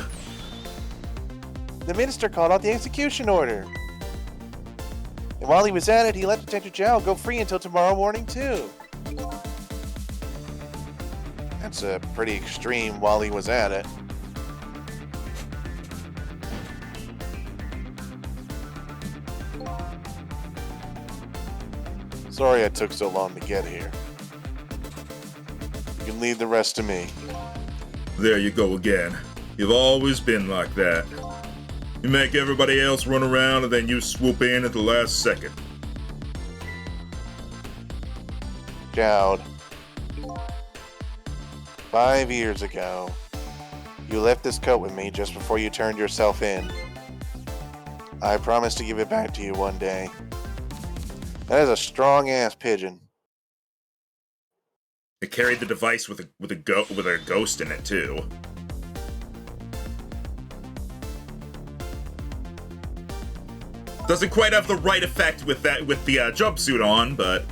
The minister called out the execution order. And while he was at it, he let Detective Jowd go free until tomorrow morning, too. That's a pretty extreme while he was at it. Sorry I took so long to get here. You can leave the rest to me. There you go again. You've always been like that. You make everybody else run around and then you swoop in at the last second. Jowd. 5 years ago, you left this coat with me just before you turned yourself in. I promised to give it back to you one day. That is a strong-ass pigeon. It carried the device with a ghost in it too. Doesn't quite have the right effect with the jumpsuit on, but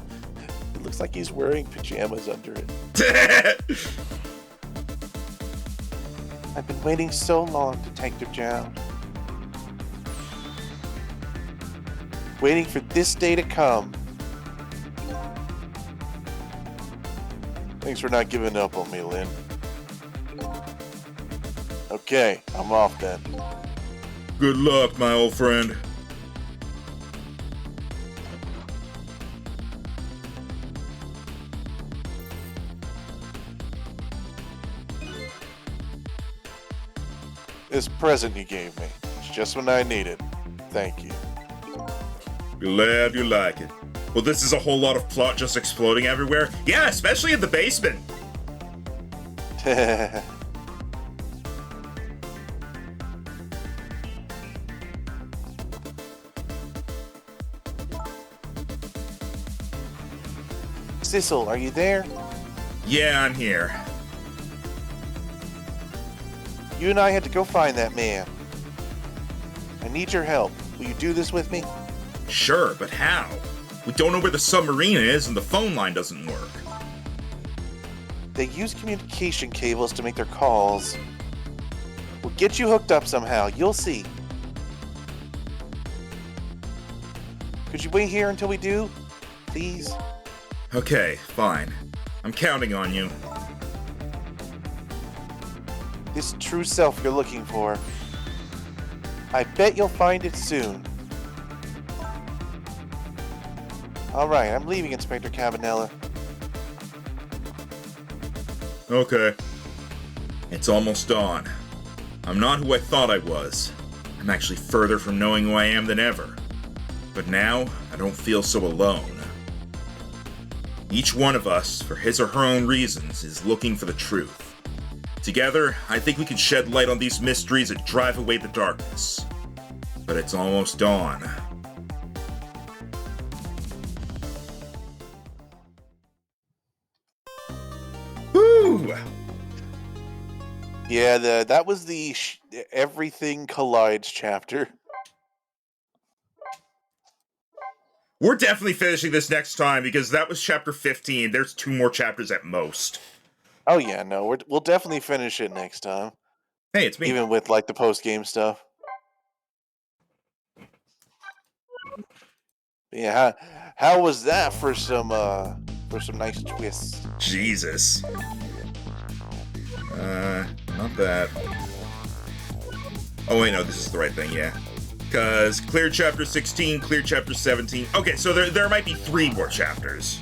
It looks like he's wearing pajamas under it. I've been waiting so long, Detective Jowd. Waiting for this day to come. Thanks for not giving up on me, Lynn. Okay, I'm off then. good luck, my old friend. This present you gave me, it's just what I needed. Thank you. Glad you like it. Well, this is a whole lot of plot just exploding everywhere. Yeah, especially in the basement. Sissel, are you there? Yeah, I'm here. You and I had to go find that man. I need your help. Will you do this with me? Sure, but how? We don't know where the submarine is, and the phone line doesn't work. They use communication cables to make their calls. We'll get you hooked up somehow. You'll see. Could you wait here until we do? Please? Okay, fine. I'm counting on you. This true self you're looking for. I bet you'll find it soon. Alright, I'm leaving, Inspector Cabanella. Okay. It's almost dawn. I'm not who I thought I was. I'm actually further from knowing who I am than ever. But now, I don't feel so alone. Each one of us, for his or her own reasons, is looking for the truth. Together, I think we can shed light on these mysteries and drive away the darkness. But it's almost dawn. Woo! Yeah, that was the Everything Collides chapter. We're definitely finishing this next time because that was chapter 15. There's 2 more chapters at most. Oh yeah, no, we'll definitely finish it next time. Hey, it's me. Even with like the post-game stuff. Yeah, how was that for some nice twists? Jesus. Not that. Oh wait, no, this is the right thing, yeah. Because clear chapter 16, clear chapter 17. Okay, so there might be 3 more chapters.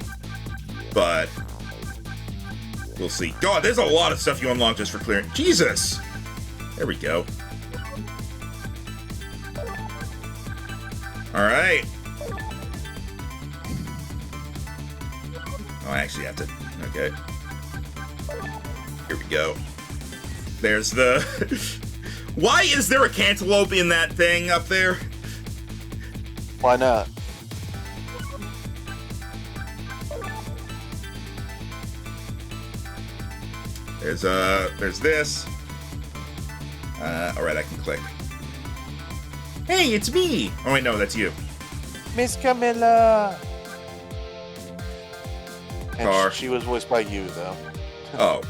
But we'll see. God, there's a lot of stuff you unlock just for clearing. Jesus! There we go. Alright. Oh, I actually have to. Okay. Here we go. There's the. Why is there a cantaloupe in that thing up there? Why not? There's this. Alright, I can click. Hey, it's me! Oh wait, no, that's you. Miss Camilla! And Car. she was voiced by you, though. Oh.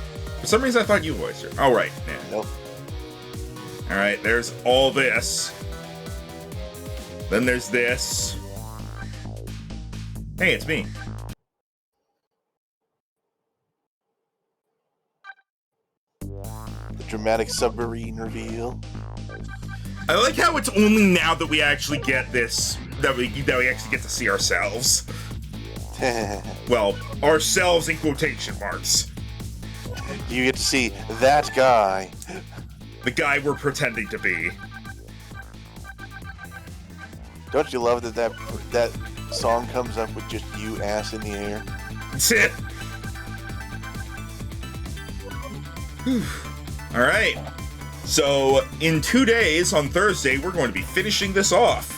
For some reason I thought you voiced her. Oh, right. Yeah. Nope. Alright, there's all this. Then there's this. Hey, it's me. The dramatic submarine reveal. I like how it's only now that we actually get this, that we actually get to see ourselves. Well, ourselves in quotation marks. You get to see that guy. The guy we're pretending to be. Don't you love that song comes up with just you ass in the air? That's it. Alright. So, in 2 days, on Thursday, we're going to be finishing this off.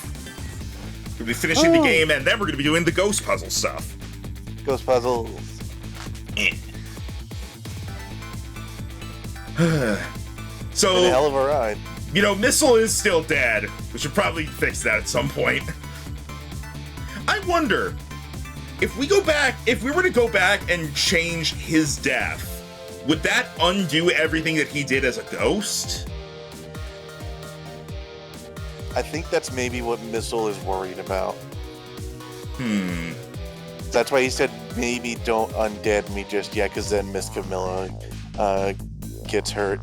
We'll be finishing the game, and then we're going to be doing the ghost puzzle stuff. Ghost puzzles. So, Been a hell of a ride. you know, Missile is still dead. We should probably fix that at some point. I wonder, if we were to go back and change his death, would that undo everything that he did as a ghost? I think that's maybe what Missile is worried about. That's why he said maybe don't undead me just yet, because then Miss Camilla gets hurt.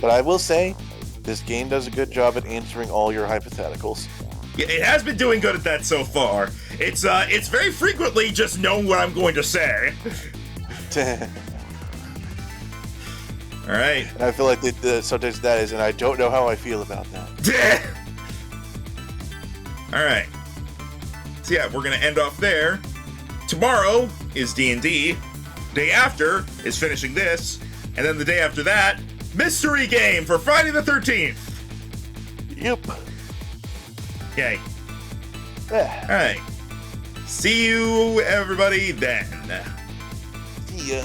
But I will say, this game does a good job at answering all your hypotheticals. Yeah, it has been doing good at that so far. It's very frequently just knowing what I'm going to say. All right. And I feel like sometimes that is, and I don't know how I feel about that. All right. So yeah, we're gonna end off there. Tomorrow is D&D. Day after is finishing this, and then the day after that, mystery game for Friday the 13th. Yep. Okay. Yeah. All right. See you, everybody, then. See ya.